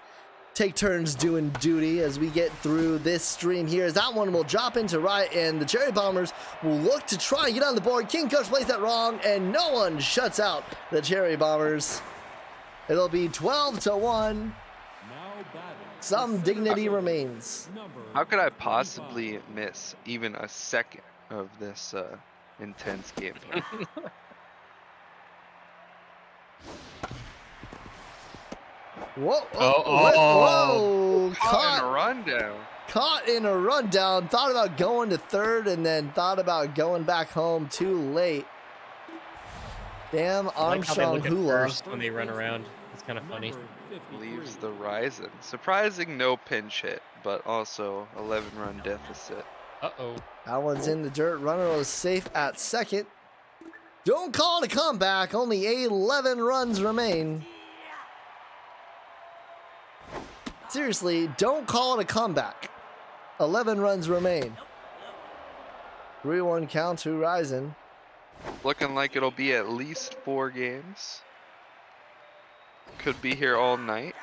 take turns doing duty as we get through this stream here. As that one will drop into right, and the Cherry Bombers will look to try and get on the board. King Coach plays that wrong, and no one shuts out the Cherry Bombers. It'll be 12-1. now batting. Some dignity remains. Number How could I 25. possibly miss even a second of this intense gameplay? Whoa, Oh. Caught in a rundown. Caught in a rundown. Thought about going to third and then thought about going back home too late. Damn, I like how they Armstrong look at Hula. first when they run around. It's kind of funny. Leaves the Ryzen. Surprising no pinch hit, but also 11-run deficit. Uh-oh. That one's in the dirt. Runner was safe at second. Don't call it a comeback. Only 11 runs remain. Seriously, don't call it a comeback. 11 runs remain. 3-1 count to Ryzen. Looking like it'll be at least 4 games. Could be here all night.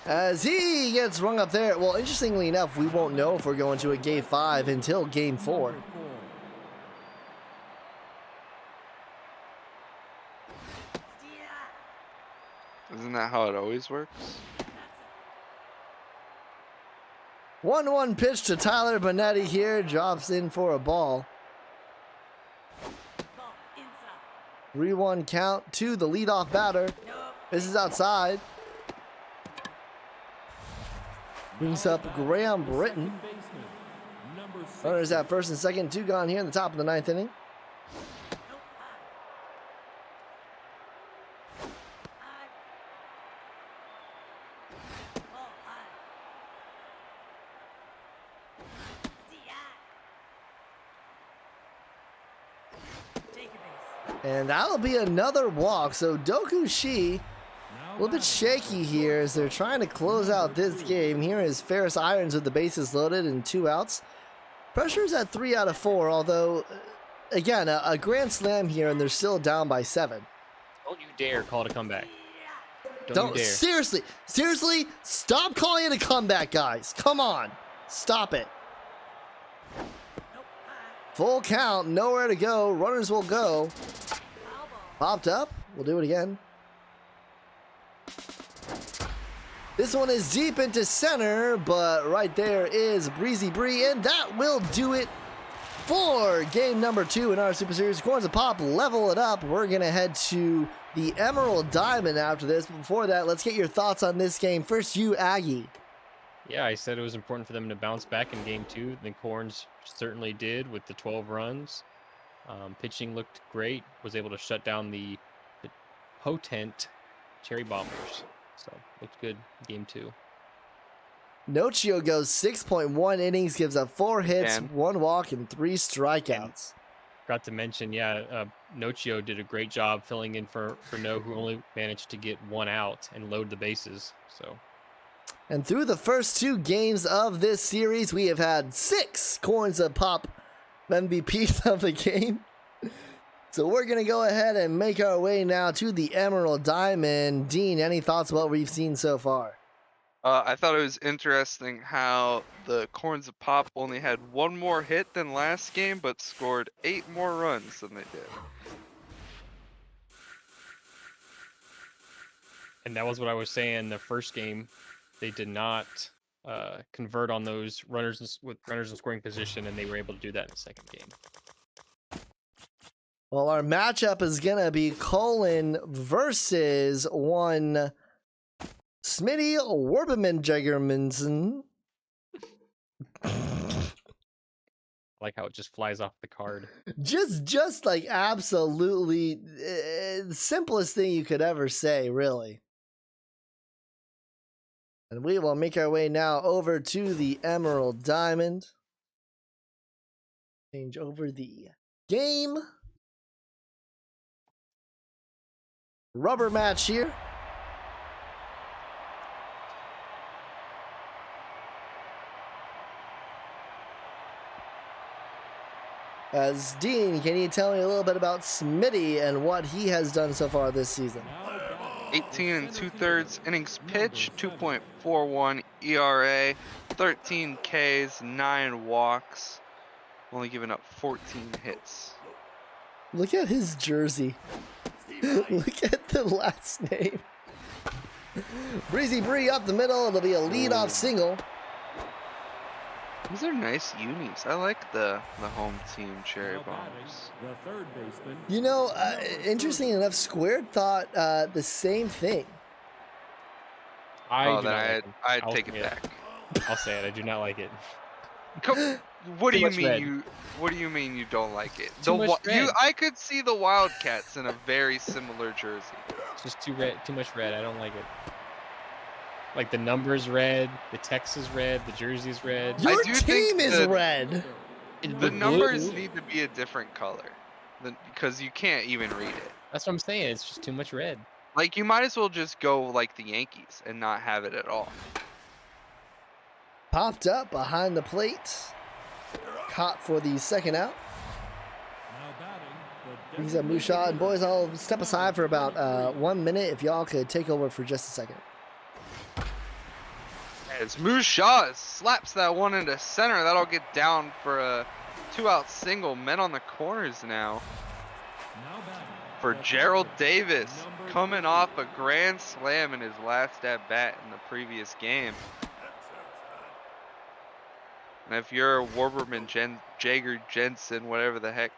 As he gets rung up there. Well, interestingly enough, we won't know if we're going to a game 5 until game 4. Isn't that how it always works? 1-1 pitch to Tyler Benetti here. Drops in for a ball. Ball inside. 3-1 count to the leadoff batter. This is outside. Brings up Graham Britton. Runners at first and second. 2 gone here in the top of the 9th inning. Ball high. Take your base. And that'll be another walk. So Doku Shi, a little bit shaky here as they're trying to close out this game. Here is Ferris Irons with the bases loaded and 2 outs. Pressure's at 3 out of 4, although, again, a grand slam here and they're still down by 7. Don't you dare call it a comeback. Don't Don't, you dare. seriously, stop calling it a comeback, guys. Come on, stop it. Full count, nowhere to go. Runners will go. Foul ball. Popped up. We'll do it again. This one is deep into center, but right there is Breezy Bree, and that will do it for game number 2 in our Super Series. Corns of Pop level it up. We're going to head to the Emerald Diamond after this. But before that, let's get your thoughts on this game. First, you, Aggie. Yeah, I said it was important for them to bounce back in game 2. The Corns certainly did with the 12 runs. Pitching looked great. Was able to shut down the potent Cherry Bombers. So looked good game 2. Nochio goes 6.1 innings, gives up 4 hits, And 1 walk, and 3 strikeouts. Forgot to mention, Nochio did a great job filling in for No, who only managed to get 1 out and load the bases. So, And through the first 2 games of this series, we have had 6 Corns of Pop MVPs of the game. So we're going to go ahead and make our way now to the Emerald Diamond. Dean, any thoughts about what we've seen so far? I thought it was interesting how the Corns of Pop only had 1 more hit than last game, but scored 8 more runs than they did. and that was what I was saying. The first game, they did not convert on those runners with runners in scoring position, and they were able to do that in the second game. Well, our matchup is going to be Colin versus one Smitty Werbeman-Jagermanson. I like how it just flies off the card. Just like absolutely simplest thing you could ever say, really. And we will make our way now over to the Emerald Diamond. Change over the game. Rubber match here. As Dean, can you tell me a little bit about Smitty and what he has done so far this season? 18 2/3 innings pitched, 2.41 ERA, 13 Ks, 9 walks, only giving up 14 hits. Look at his jersey. Look at the last name. Breezy Bree up the middle. It'll be a leadoff single. These are nice unis. I like the home team Cherry Bombers. The third baseman. You know, interesting enough, Squared thought the same thing. I Oh, do then not like him. I'd I'll take it say back. I'll say it. I do not like it. What do Too you much mean red. What do you mean you don't like it? Too much red. I could see the Wildcats in a very similar jersey. It's just too red. Too much red. I don't like it. Like the numbers red, the text is red, the jersey's red. I Your do think team is red. The numbers blue. need to be a different color, because you can't even read it. That's what I'm saying. It's just too much red. Like you might as well just go like the Yankees and not have it at all. Popped up behind the plate. Caught for the second out. Now batting, the Brings up Musha. And boys, I'll step aside for about 1 minute if y'all could take over for just a second. As Musha slaps that one into center, that'll get down for a 2-out single. Men on the corners now now batting, for the Gerald catcher, Davis, number coming 50. off a grand slam in his last at bat in the previous game. And if you're Warberman, Jager, Jensen, whatever the heck,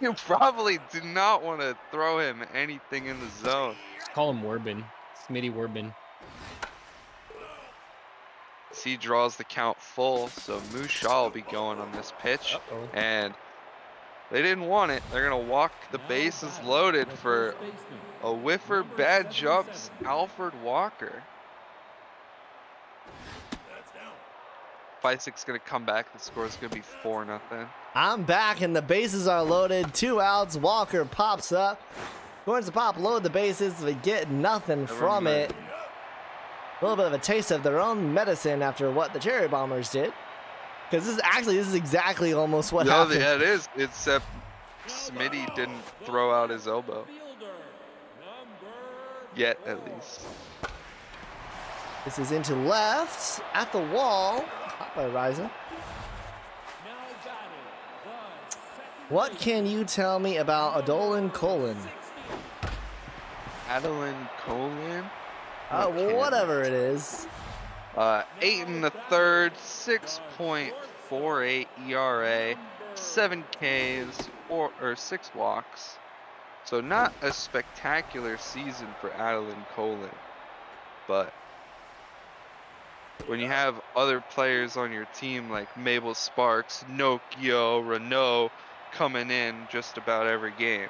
you probably do not want to throw him anything in the zone. Call him Werbin. Smitty Werbin. He draws the count full, so Musha will be going on this pitch. Uh-oh. And they didn't want it. They're going to walk the Now bases batting, loaded the for first baseman, a whiffer, number bad 77. jumps, Alfred Walker. Fysek's going to come back. The score is going to be 4-0. I'm back and the bases are loaded. 2 outs. Walker pops up. Corns of Pop load the bases, but get nothing from mind. it. A little bit of a taste of their own medicine after what the Cherry Bombers did. Because this is exactly almost what happened. Yeah, it is. Except Smitty didn't throw out his elbow. Fielder, number Yet, at least. This is into left at the wall. Caught by Ryzen. now batting, the second What baseman, can you tell me about Adolin Colin? 60. Adeline Colin. I can't. Whatever it is. 8 1/3, 6.48 ERA, 7 Ks, 6 walks. So not a spectacular season for Adeline Colin, but when you have other players on your team like Mabel Sparks, Nokio, Renault coming in just about every game.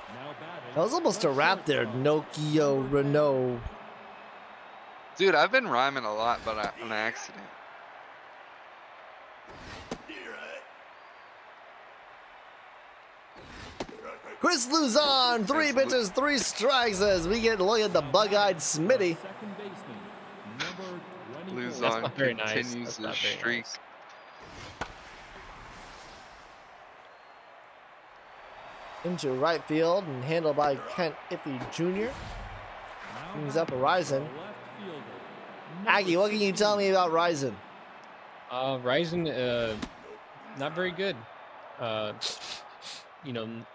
Now batting, That was almost a the rap there. shortstop, Nokio Renault. Dude, I've been rhyming a lot, but on accident. Chris Luzon, 3 pitches, 3 strikes as we get a look at the bug-eyed Smitty. second baseman, number 24. Luzon not very nice. continues That's his not very streak. nice. Into right field and handled by Kent Iffy Jr. Now Brings up batting, Ryzen. the left fielder, number Aggie, what can you tell 16. me about Ryzen? Ryzen, not very good.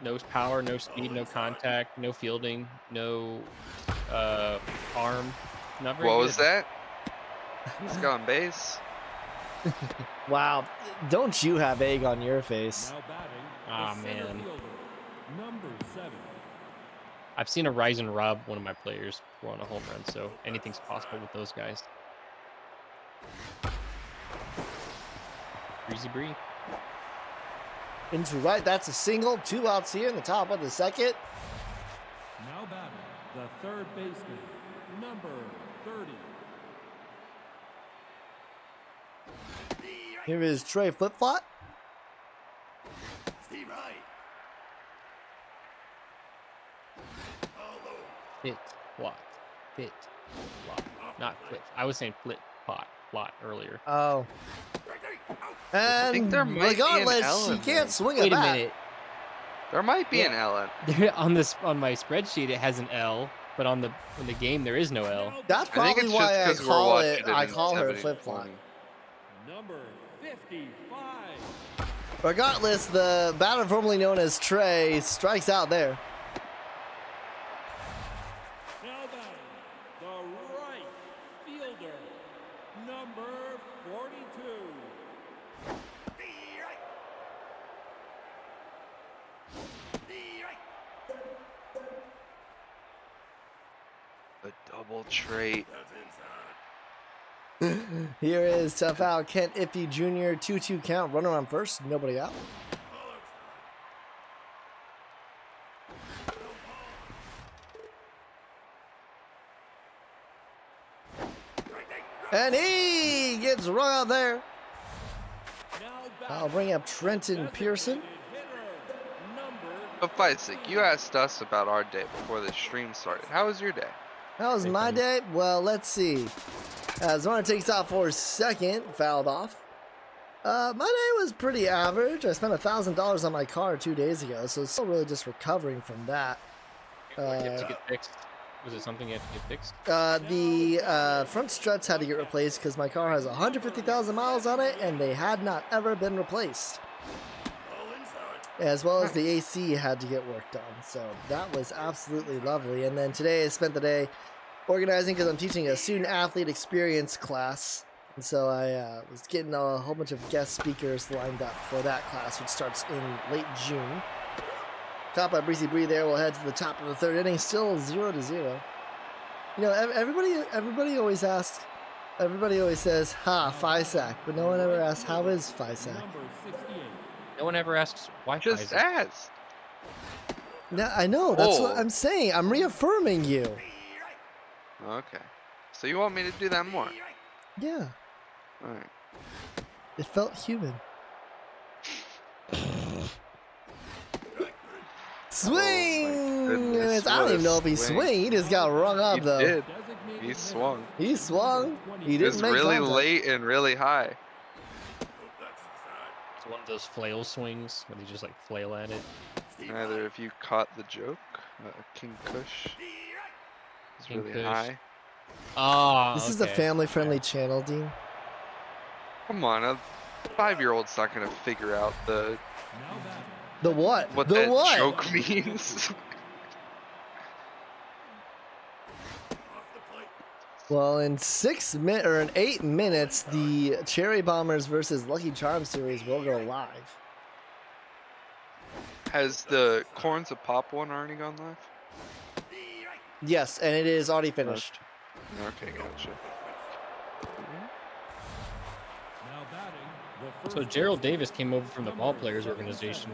No power, no speed, no contact, no fielding, no arm. Not very What good. was that? He's got on base. Wow, don't you have egg on your face? Now batting, the Aw, center man. fielder, number 7. I've seen a Ryzen rob one of my players for on a home run, so anything's possible with those guys. Breezy Bree. Into right, that's a single. 2 outs here in the top of the second. Now batting, the third baseman, number 30. Here is Trey Flip-Flop. Fit, plot, fit, plot. Not flip. I was saying flip, plot earlier. Oh. think And there might be an regardless, L he in can't there. swing a Wait a bat. minute. There might be an Yeah. L. on my spreadsheet it has an L, but in the game there is no L. That's I think probably it's why I just 'cause we're call watching it. it I in call her 70 Flip-Flop. 20. Number 55. Regardless, the batter formerly known as Trey strikes out there. Now batting, the right fielder, number 42. A double trait. Here is tough out Kent Iffy Jr. 2-2 count. Runner on first. Nobody out. And he gets run out there. I'll bring up Trenton Pearson. But Feisik, you asked us about our day before the stream started. How was your day? How was my day? Well, let's see. As runner takes out for second, fouled off. My day was pretty average. I spent $1,000 on my car 2 days ago, so it's still really just recovering from that. You have to get fixed. Was it something you had to get fixed? The front struts had to get replaced because my car has 150,000 miles on it, and they had not ever been replaced. As well as the AC had to get worked on, so that was absolutely lovely. And then today I spent the day organizing because I'm teaching a student athlete experience class, and so I was getting a whole bunch of guest speakers lined up for that class, which starts in late June. Caught by Breezy Bree there. We'll head to the top of the third inning, still 0-0. You know, everybody always asks, everybody always says, "Ha, Fysack," but no one ever asks, "How is Fysack?" No one ever asks why. Just ask. Yeah, I know. That's what Oh. I'm saying. I'm reaffirming you. Okay. So you want me to do that more? Yeah, All right. it felt human. Swing! goodness, I don't what a even know if he swing. swung. He just got rung up, He though. did. He swung. He swung. He It didn't was make really contact. late and really high. It's one of those flail swings where they just like flail at it. Either if you caught the joke, King Kush is King really Kush. high. Ah, This is a okay. family-friendly channel, Dean. Come on, a 5-year-old's not gonna figure out The what? what The that what? joke means. Well, in 8 minutes, the Cherry Bombers versus Lucky Charms series will go live. Has the Corns of Pop one already gone live? Yes, and it is already finished. Okay, gotcha. So Gerald Davis came over from the ball players organization.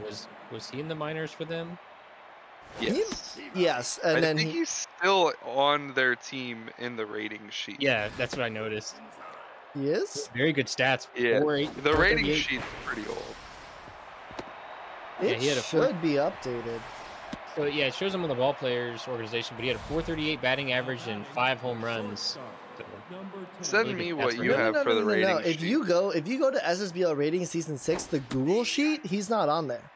Was he in the minors for them? Yes. Yes, and I then think he's still on their team in the rating sheet. Yeah, that's what I noticed. he is. Very good stats. Yeah. 4.8, The rating 4.38. sheet's pretty old. Yeah, It he had a should be updated. So yeah, it shows him on the ball players organization, but he had a 438 batting average and 5 home runs. So, Send really me good what stats for you him. have for the rating If sheet. you go to SSBL rating season 6, the Google sheet, he's not on there.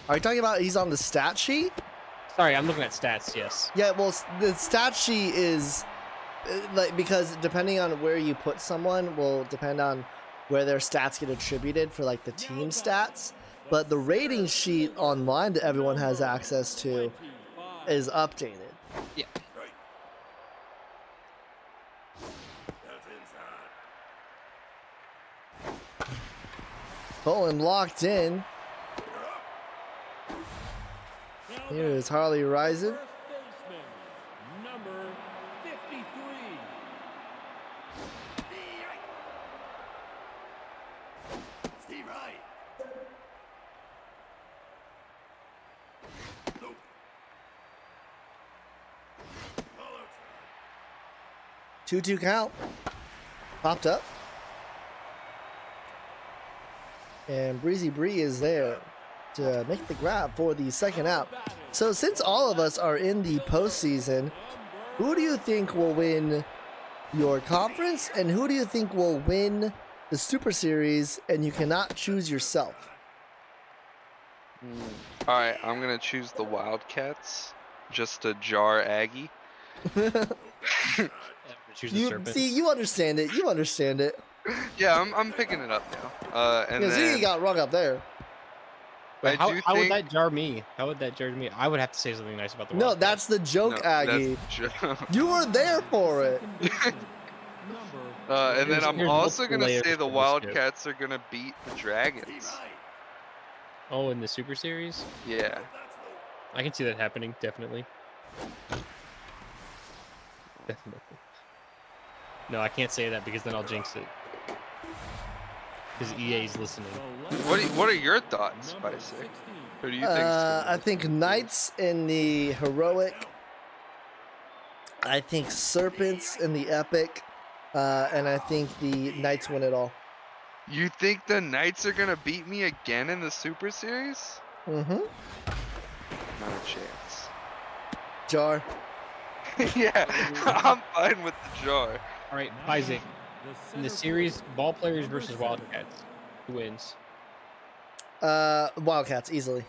Are you talking about he's on the stat sheet? Sorry, I'm looking at stats. Yes. Yeah, well, the stat sheet is like, because depending on where you put someone will depend on where their stats get attributed for like the team stats. But the rating sheet online that everyone has access to is updated. Yeah. Bolin locked in. Here is Harley Rising. Number 53. Steve Wright. 2-2 count. Popped up. And Breezy Bree is there to make the grab for the second out. So since all of us are in the postseason, who do you think will win your conference, and who do you think will win the Super Series, and you cannot choose yourself? All right, I'm gonna choose the Wildcats just to jar Aggie. Choose the You Serpents. see, you understand it. You understand it. Yeah, I'm picking it up now. And Because then he got rung up there. But I how, do how would think- that jar me? How would that jar me? I would have to say something nice about the No, Wildcats. that's the joke, no, Aggie. that's You were there for it. and then There's- I'm there's also multiple gonna layers say to the this joke. Wildcats are gonna beat the Dragons. Oh, in the Super Series? Yeah. I can see that happening, definitely. Definitely. No, I can't say that because then I'll jinx it. Because EA's listening. What are your thoughts, Bicek? Who do you think's gonna I win? think Knights in the heroic. I think Serpents in the epic. And I think the Knights win it all. You think the Knights are gonna beat me again in the Super Series? Mm-hmm. Not a chance. Jar. Yeah, I'm fine with the jar. All right, Isaac. In the series, ball players versus Wildcats. Who wins? Wildcats easily.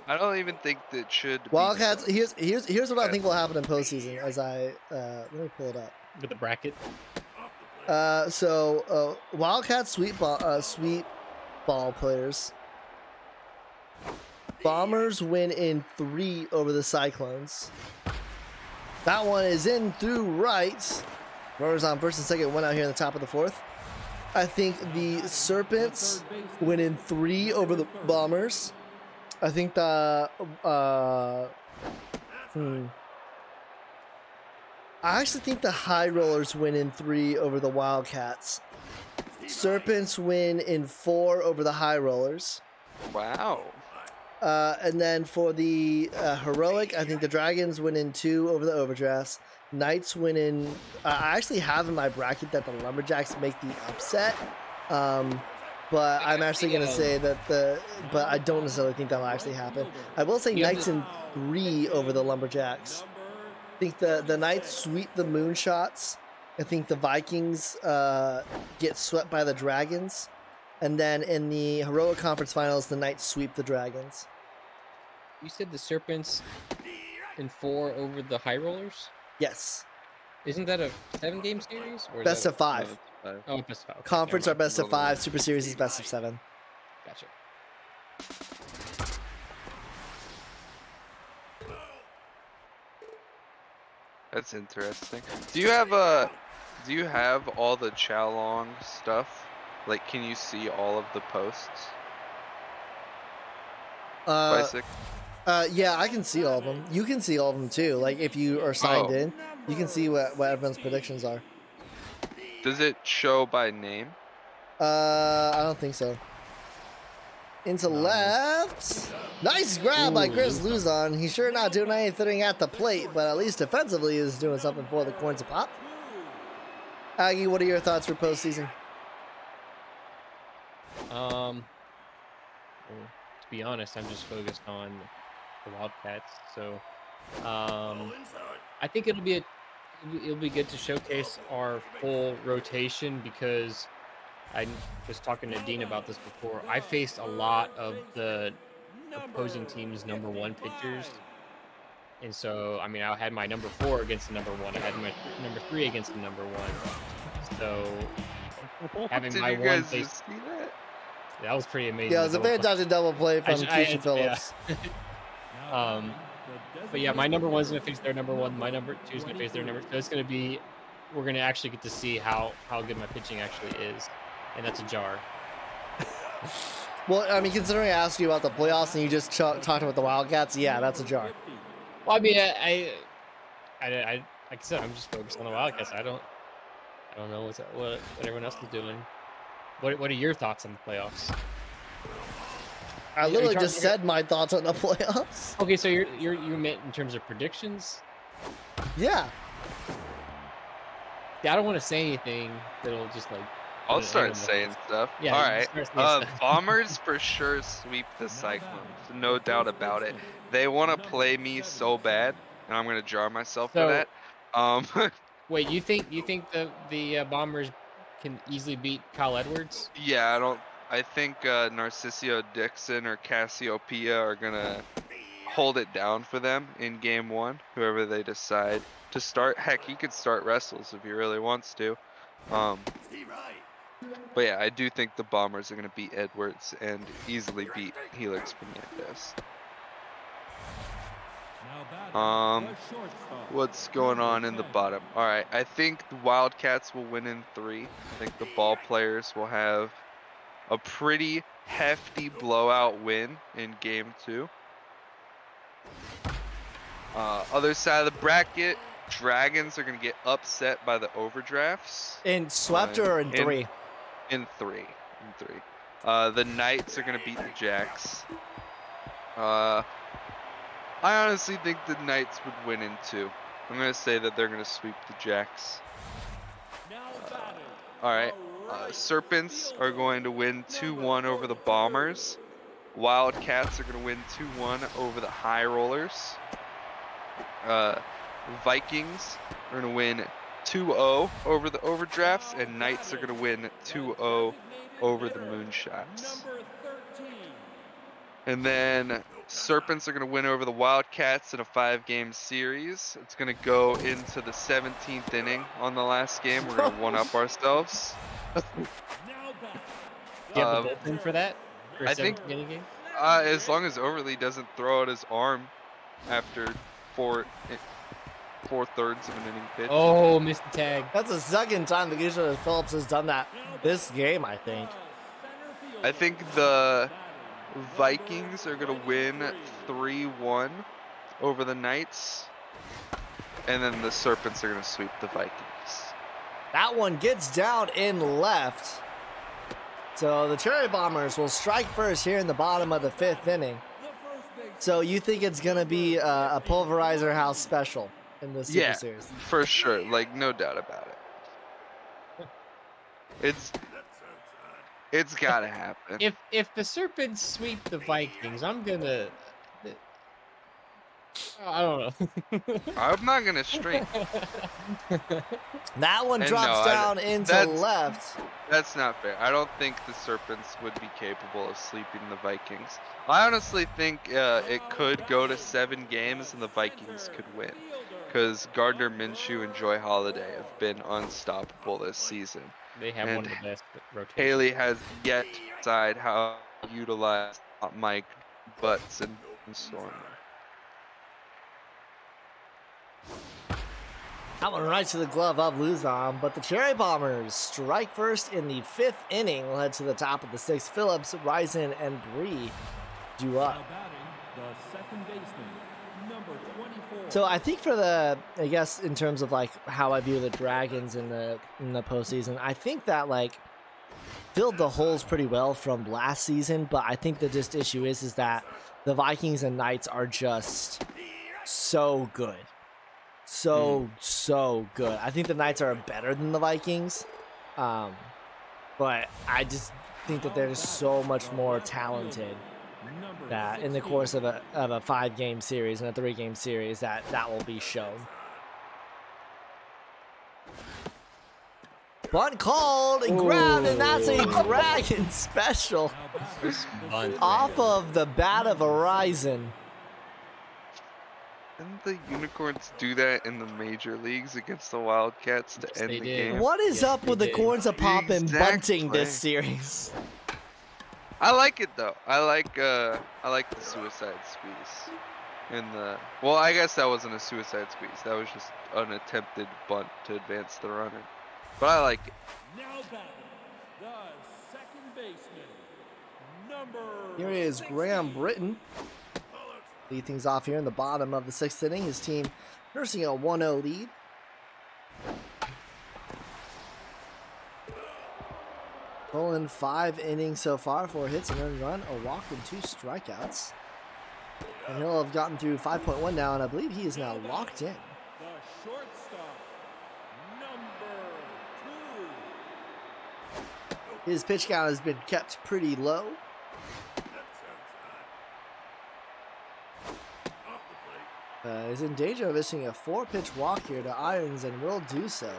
I don't even think that should be Wildcats. close. Here's what I think will happen in postseason. As I let me pull it up. With the bracket? So Wildcats sweep ball players. Bombers win in 3 over the Cyclones. That one is in through right. Runners on first and second, went out here in the top of the 4th. I think the Serpents win in 3 over the Bombers. I think the I actually think the High Rollers win in 3 over the Wildcats. Serpents win in 4 over the High Rollers. Wow. And then for the heroic, I think the Dragons win in 2 over the Overdrafts. Knights win in. I actually have in my bracket that the Lumberjacks make the upset. But I'm actually going to say that but I don't necessarily think that'll actually happen. I will say Knights in 3 over the Lumberjacks. I think the Knights sweep the Moonshots. I think the Vikings get swept by the Dragons. And then in the Heroic Conference Finals, the Knights sweep the Dragons. You said the Serpents in 4 over the High Rollers? Yes. Isn't that a 7-game series? Or is Best that of 5. Oh, best of 5. Okay, Conference are never mind. best of 5. Super Series is best of 7. Gotcha. That's interesting. Do you have all the Chalong stuff? Like, can you see all of the posts? Bicek? Yeah, I can see all of them. You can see all of them too. Like if you are signed Oh. in, you can see what everyone's predictions are. Does it show by name? I don't think so. Into left. Nice grab by Chris Luzon. He's sure not doing anything at the plate, but at least defensively he's doing something for the Corns of Pop. Aggie, what are your thoughts for postseason? Well, to be honest, I'm just focused on the Wildcats. So, I think it'll be good to showcase our full rotation because I was talking to Dean about this before. I faced a lot of the opposing team's number 1 pitchers. And so, I mean, I had my number 4 against the number 1. I had my number 3 against the number 1. So, having my Did you one guys face, just see that? that was pretty amazing. Yeah, it was a double play. fantastic double play from I- Keisha Phillips. But yeah, my number 1's gonna face their number 1. My number 2's gonna face their number. So it's gonna be, we're gonna actually get to see how good my pitching actually is, and that's a jar. Well, I mean, considering I asked you about the playoffs and you just talked about the Wildcats, yeah, that's a jar. Well, I mean, I like I said, I'm just focused on the Wildcats. I don't know what everyone else is doing. What are your thoughts on the playoffs? I literally just said my thoughts on the playoffs. Okay, so you meant in terms of predictions? Yeah. Yeah, I don't want to say anything that'll just like. I'll put start anyone saying else. stuff. Yeah, All you right. start saying stuff. Bombers for sure sweep the Cyclones. No doubt about it. They want to play me so bad, and I'm gonna jar myself for So- that. Wait, you think the Bombers can easily beat Kyle Edwards? Yeah, I think Narcisio Dixon or Cassiopeia are gonna hold it down for them in game 1. Whoever they decide to start. Heck, he could start Wrestles if he really wants to. But yeah, I do think the Bombers are gonna beat Edwards and easily beat Helix Fernandez. What's going on in the bottom? All right, I think the Wildcats will win in 3. I think the ball players will have a pretty hefty blowout win in game 2. Other side of the bracket, Dragons are going to get upset by the overdrafts. In swept or in 3? In three. The Knights are going to beat the Jacks. I honestly think the Knights would win in 2. I'm going to say that they're going to sweep the Jacks. All right. Serpents are going to win 2-1 over the Bombers. Wildcats are going to win 2-1 over the High Rollers. Vikings are going to win 2-0 over the Overdrafts, and Knights are going to win 2-0 over the Moonshots. And then Serpents are going to win over the Wildcats in a 5-game series. It's going to go into the 17th inning on the last game. We're going to one-up ourselves. Do you have the bullpen for that? For I think- 17 inning game? As long as Overly doesn't throw out his arm after 4/3 of an inning pitch. Oh, missed the tag. That's the second time the Keisha Phillips has done that this game, I think. I think the Vikings are going to win 3-1 over the Knights. And then the Serpents are going to sweep the Vikings. That one gets down in left. So the Cherry Bombers will strike first here in the bottom of the 5th inning. So you think it's going to be a Pulverizer House special in the Super Series? For sure. Like, no doubt about it. It's got to happen. If the Serpents sweep the Vikings, I'm gonna. I don't know. I'm not going to straight. That one And drops no, down into that's- left. That's not fair. I don't think the Serpents would be capable of sleeping the Vikings. I honestly think it could go to 7 games and the Vikings could win. Because Gardner Minshew and Joy Holiday have been unstoppable this season. They have And one of the best rotations. Haley has yet to decide how to utilize Mike Butts and Storm. That one right to the glove of Luzon, but the Cherry Bombers strike first in the 5th inning. We'll head to the top of the 6th. Phillips, Rison, and Bree due up. The second baseman, number 24. So I think for the, I guess in terms of like how I view the Dragons in the postseason, I think that like filled the holes pretty well from last season. But I think the just issue is that the Vikings and Knights are just so good. So good. I think the Knights are better than the Vikings. But I just think that they're just so much more talented that in the course of a 5-game series and a 3-game series that will be shown. Bunt called and grabbed, and that's a Dragon special off of the bat of Horizon. Didn't the Unicorns do that in the major leagues against the Wildcats to Yes, end they the did. game? What is Yes, up with they the did. Corns of Pop and bunting Exactly. this series? I like it though. I like the suicide squeeze. Well, I guess that wasn't a suicide squeeze. That was just an attempted bunt to advance the runner. But I like it. Now batting, the second baseman, number Here is Graham 16. Britton. Lead things off here in the bottom of the 6th inning. His team nursing a 1-0 lead. Pulling 5 innings so far, 4 hits, an earned run, a walk, and 2 strikeouts. And he'll have gotten through 5.1 now, and I believe he is now locked in. The shortstop, number 2. His pitch count has been kept pretty low. Is in danger of issuing a 4-pitch walk here to Irons and will do so.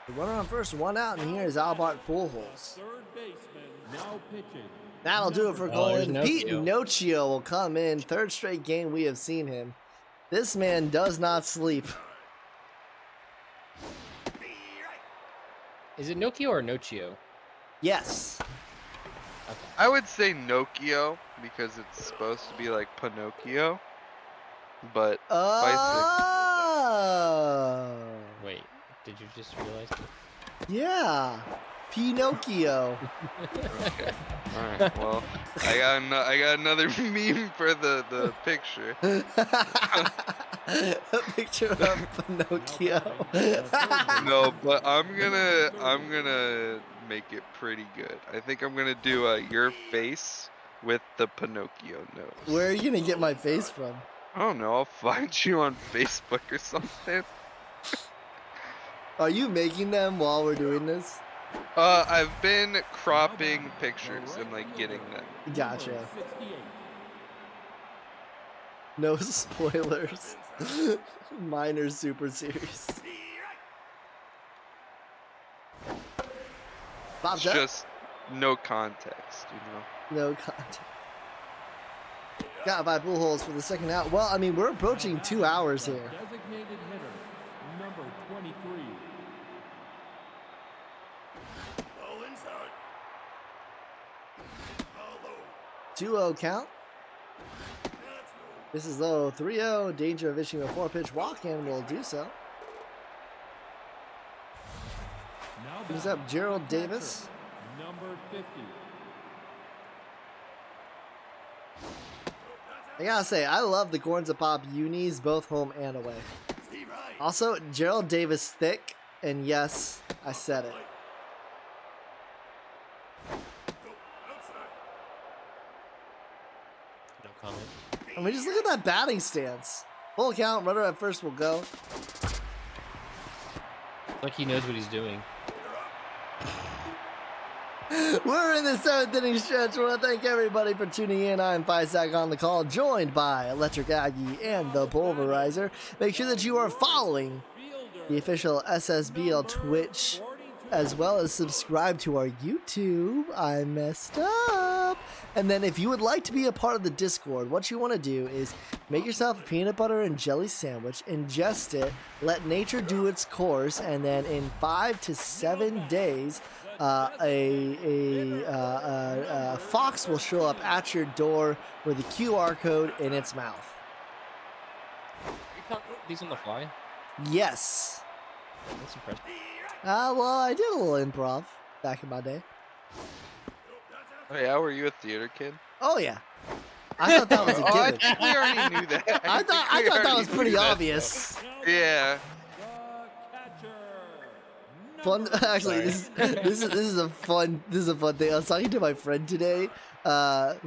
The runner on first, 1 out, and here is Albert Pujols. Third baseman, now pitching. That'll do it for Oh, there's Colin. Pete Nocio. Nocio will come in. 3rd straight game we have seen him. This man does not sleep. Is it Nokia or Nocio? Yes. I would say Nokia because it's supposed to be like Pinocchio. But Oh. Wait, did you just realize that? Yeah. Pinocchio. okay. Alright, well. I got another meme for the picture. A picture of Pinocchio. No, but I'm gonna make it pretty good. I think I'm gonna do your face with the Pinocchio nose. Where are you gonna get my face from? I don't know. I'll find you on Facebook or something. Are you making them while we're doing this? I've been cropping pictures and like getting them. Gotcha. No spoilers. Minor Super Series. Bob's It's up. just no context, you know. No contact. Got 5 pool holes for the second out. Well, I mean, we're approaching 2 hours here. Designated hitter, number 23. Ball inside. Ball low. 2-0 count. That's low. This is low. 3-0. Danger of issuing a 4-pitch walk and will do so. Now Brings batting, up Gerald catcher, Davis. number 50. I gotta say, I love the Corns of Pop unis, both home and away. Steve right. Also, Gerald Davis thick, and yes, I said it. Go outside. No comment. I mean, just look at that batting stance. Full count, runner at first will go. Like he knows what he's doing. We're in the 7th inning stretch. I want to thank everybody for tuning in. I'm Fisac on the call, joined by Electric Aggie and the Pulverizer. Make sure that you are following the official SSBL Twitch, as well as subscribe to our YouTube. I messed up. And then if you would like to be a part of the Discord, what you want to do is make yourself a peanut butter and jelly sandwich, ingest it, let nature do its course, and then in 5 to 7 days, a fox will show up at your door with a QR code in its mouth. You count these on the fly? Yes. That's impressive. Well, I did a little improv back in my day. Oh yeah, were you a theater kid? Oh yeah. I thought that was a Oh, I given. think we already knew that. I think thought we that already was knew pretty that. obvious. Yeah. The catcher, Fun. Actually, Sorry. this is a fun thing. I was talking to my friend today,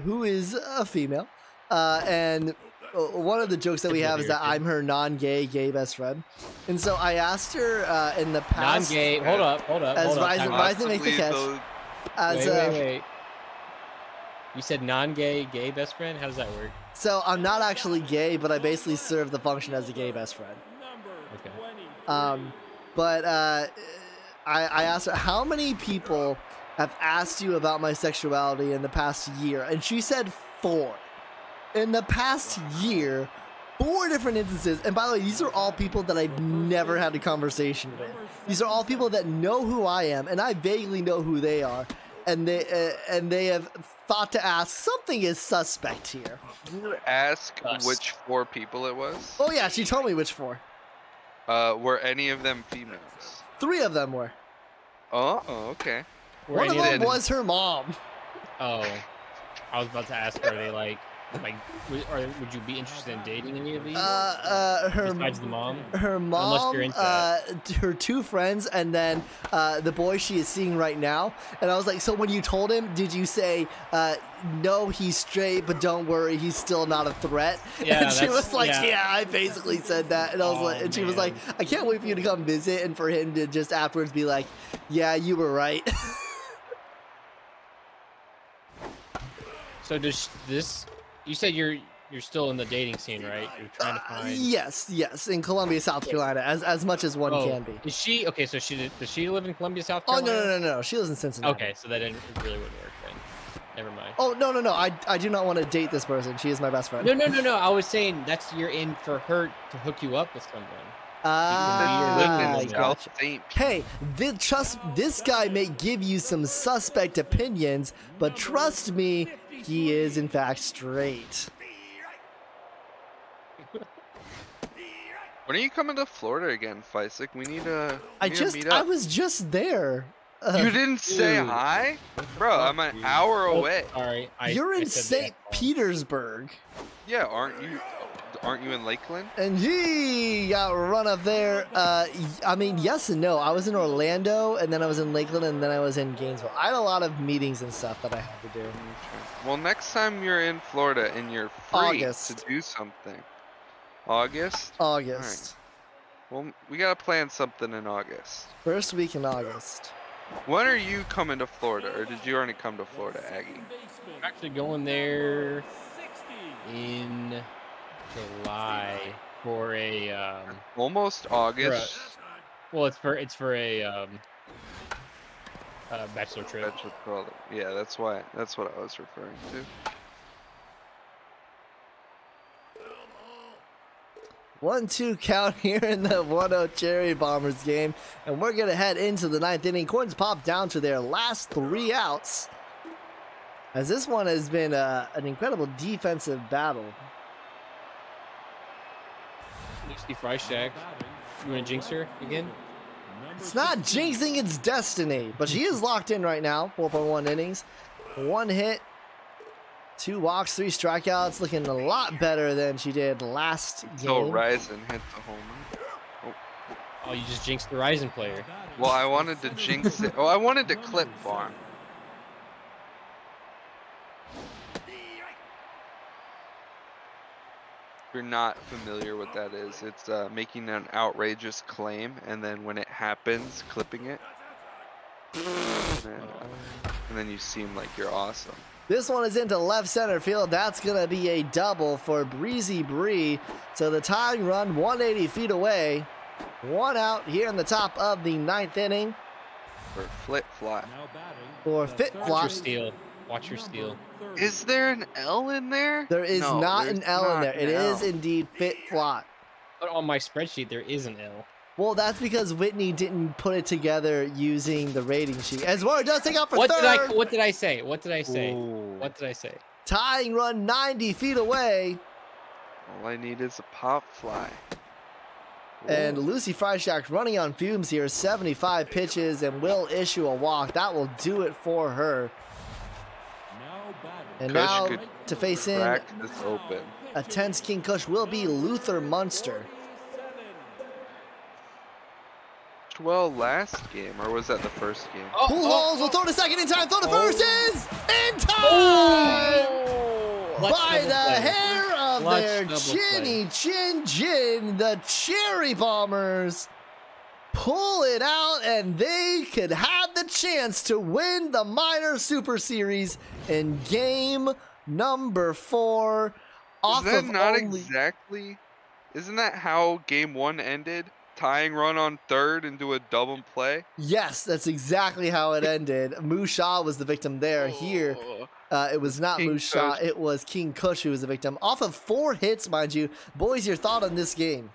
who is a female, and one of the jokes that we have is that I'm her non-gay gay best friend, and so I asked her in the past. Non-gay. Hold up. As Hold up. Ryzen- time out. Ryzen makes the Possibly catch. those- As Wait. You said non-gay, gay best friend? How does that work? So I'm not actually gay, but I basically serve the function as a gay best friend. number Okay. 23. But I asked her, how many people have asked you about my sexuality in the past year? And she said 4. In the past year, 4 different instances. And by the way, these are all people that I've never had a conversation with. These are all people that know who I am, and I vaguely know who they are. And they have thought to ask, something is suspect here. Ask Us. which 4 people it was. Oh yeah, she told me which 4. Were any of them females? 3 of them were. Oh, okay. Were One of any them was her mom. Oh, I was about to ask, are they like, would you be interested in dating any of these? Besides the mom? Her Unless mom, you're into that. her 2 friends, and then the boy she is seeing right now. And I was like, so when you told him, did you say, no, he's straight, but don't worry, he's still not a threat? Yeah, and she that's- was like, yeah. yeah, I basically said that. And I was Oh, like, and she was like, man. I can't wait for you to come visit, and for him to just afterwards be like, yeah, you were right. So does this? You said you're still in the dating scene, right? You're trying to find. yes, in Columbia, South Carolina, as much as one Oh, can be. Is she okay? So does she live in Columbia, South Oh, Carolina? no, she lives in Cincinnati. Okay, so that didn't really wouldn't work then. Never mind. Oh, no, I do not want to date this person. She is my best friend. No. I was saying you're in for her to hook you up with someone. Ah, Live in South gotcha. St. Hey, this guy may give you some suspect opinions, but trust me, he is in fact straight. When are you coming to Florida again, Fisick? We need to. I meet was up. just there You didn't say Dude. hi? What the Bro, fuck, I'm an dude? hour Oh, away. Sorry, You're I in said St. that wrong. Petersburg. Yeah, aren't you? Aren't you in Lakeland? And he got run up there. I mean, yes and no. I was in Orlando, and then I was in Lakeland, and then I was in Gainesville. I had a lot of meetings and stuff that I had to do. Okay. Well, next time you're in Florida and you're free August. to do something. August? August. Well, we gotta plan something in August. First week in August. When are you coming to Florida, or did you already come to Florida, Aggie? I'm actually going there in July for a Almost August. well, it's for a bachelor trip. That's what called it. Yeah, that's what I was referring to. 1-2 count here in the 1-0 Cherry Bombers game, and we're gonna head into the 9th inning. Corns pop down to their last 3 outs, as this one has been an incredible defensive battle. Lucy Freishack. You want to jinx her again? It's not jinxing its destiny, but she is locked in right now. 4.1 innings, 1 hit, 2 walks, 3 strikeouts, looking a lot better than she did last So game. Ryzen hit the home run. Oh, you just jinxed the Ryzen player. Well, I wanted to jinx it. Oh, I wanted to clip farm. If you're not familiar what that is, it's making an outrageous claim, and then when it happens, clipping it. And then you seem like you're awesome. This one is into left center field. That's going to be a double for Breezy Bree. So the tying run 180 feet away. 1 out here in the top of the 9th inning Or flip fly. for Fit Watch Flop. your steal. Watch your steal. Is there an L in there? There is No, not there's an L in not there. an It is L. indeed Fit Flop. But on my spreadsheet, there is an L. Well, that's because Whitney didn't put it together using the rating sheet. As well, it does take out for What third. What did I say? What did I say? Ooh. What did I say? Tying run 90 feet away. All I need is a pop fly. And Lucy Freishack running on fumes here. 75 pitches and will issue a walk. That will do it for her. And Kush now could to face in Crack this open. a tense King Kush will be Luther Munster. Well, last game, or was that the first game? Pujols will throw to second in time. Throw to first is in time Clutch by double the play. hair of Clutch their double chinny chin chin. The Cherry Bombers pull it out, and they could have the chance to win the minor super series in game number 4. Off Is that of not only exactly? Isn't that how game 1 ended? Tying run on third and do a double play? Yes, that's exactly how it ended. Musha was the victim there. Here, it was not King Musha, Kush. it was King Kush who was the victim. Off of 4 hits, mind you. Boys, your thought on this game?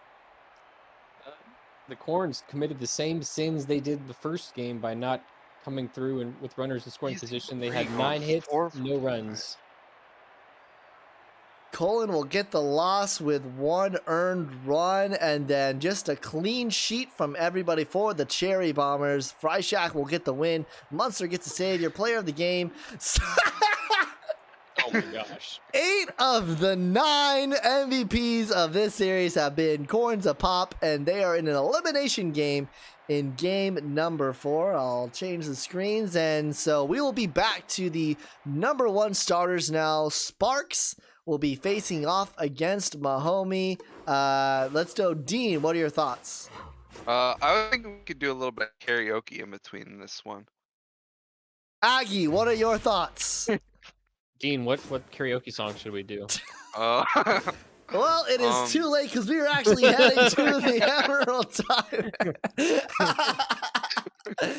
The Corns committed the same sins they did the first game by not coming through and with runners in scoring He's position. They had great 9 on hits, 4 for no 5. runs. Colin will get the loss with 1 earned run, and then just a clean sheet from everybody for the Cherry Bombers. Freishack will get the win. Munster gets to save your player of the game. Oh my gosh. 8 of the 9 MVPs of this series have been Corns a Pop, and they are in an elimination game in game number 4. I'll change the screens, and so we will be back to the number 1 starters now. Sparks will be facing off against Mahomie. Let's go. Dean, what are your thoughts? I think we could do a little bit of karaoke in between this one. Aggie, what are your thoughts? Dean, what karaoke song should we do? Uh, Well, it is too late because we were actually heading to the Emerald Time.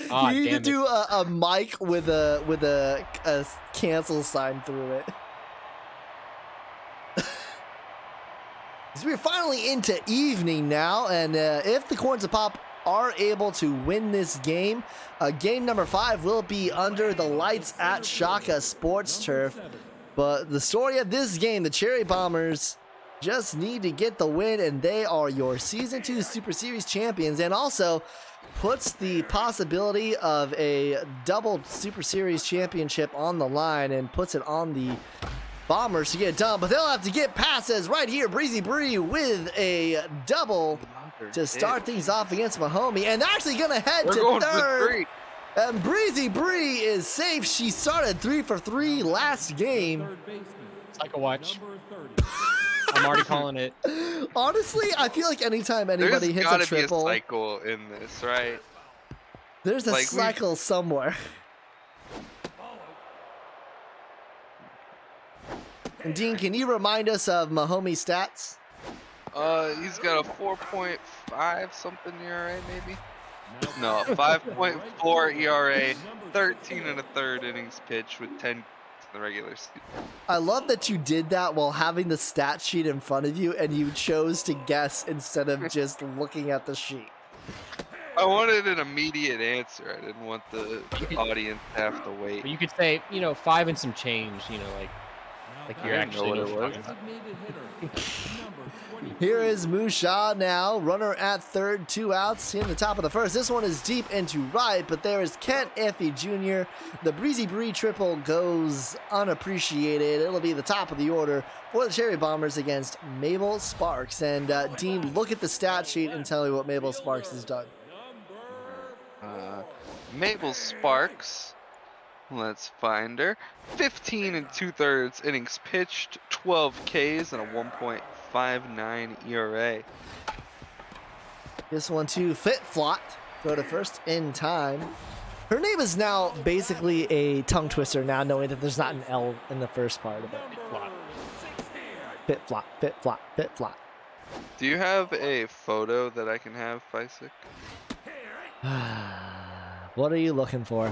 Ah, You need to damn it. do a mic with a cancel sign through it. So we're finally into evening now, and if the Corns of Pop are able to win this game, game number 5 will be under the lights at Shaka Sports Turf. But the story of this game, the Cherry Bombers just need to get the win, and they are your Season 2 Super Series champions, and also puts the possibility of a double Super Series championship on the line and puts it on the Bombers to get it done, but they'll have to get passes right here. Breezy Bree with a double to start things off against Mahomie, and they're actually going to head to third. And Breezy Bree is safe. She started 3 for 3 last game. Cycle watch. I'm already calling it. Honestly, I feel like anytime anybody hits a triple, be a cycle in this, right? There's a like cycle somewhere. And Dean, can you remind us of Mahomie's stats? He's got a 4.5 something ERA, maybe. No, 5.4 ERA, 13 and a third innings pitched with 10 in the regular season. I love that you did that while having the stat sheet in front of you, and you chose to guess instead of just looking at the sheet. I wanted an immediate answer. I didn't want the audience to have to wait. But you could say, 5 and some change, like you're I didn't know actually what it was. Here is Musha now, runner at third, 2 outs in the top of the first. This one is deep into right, but there is Kent Iffy Jr. The Breezy Bree triple goes unappreciated. It'll be the top of the order for the Cherry Bombers against Mabel Sparks. And Dean, look at the stat sheet and tell me what Mabel Sparks has done. Mabel Sparks. Let's find her. 15 and 2/3 innings pitched, 12 Ks, and a 1.59 ERA. This one to Fit Flot. Go to first in time. Her name is now basically a tongue twister now, knowing that there's not an L in the first part of it. Fit Flot, Fit Flot, Fit Flot. Do you have a photo that I can have, Fysick? What are you looking for?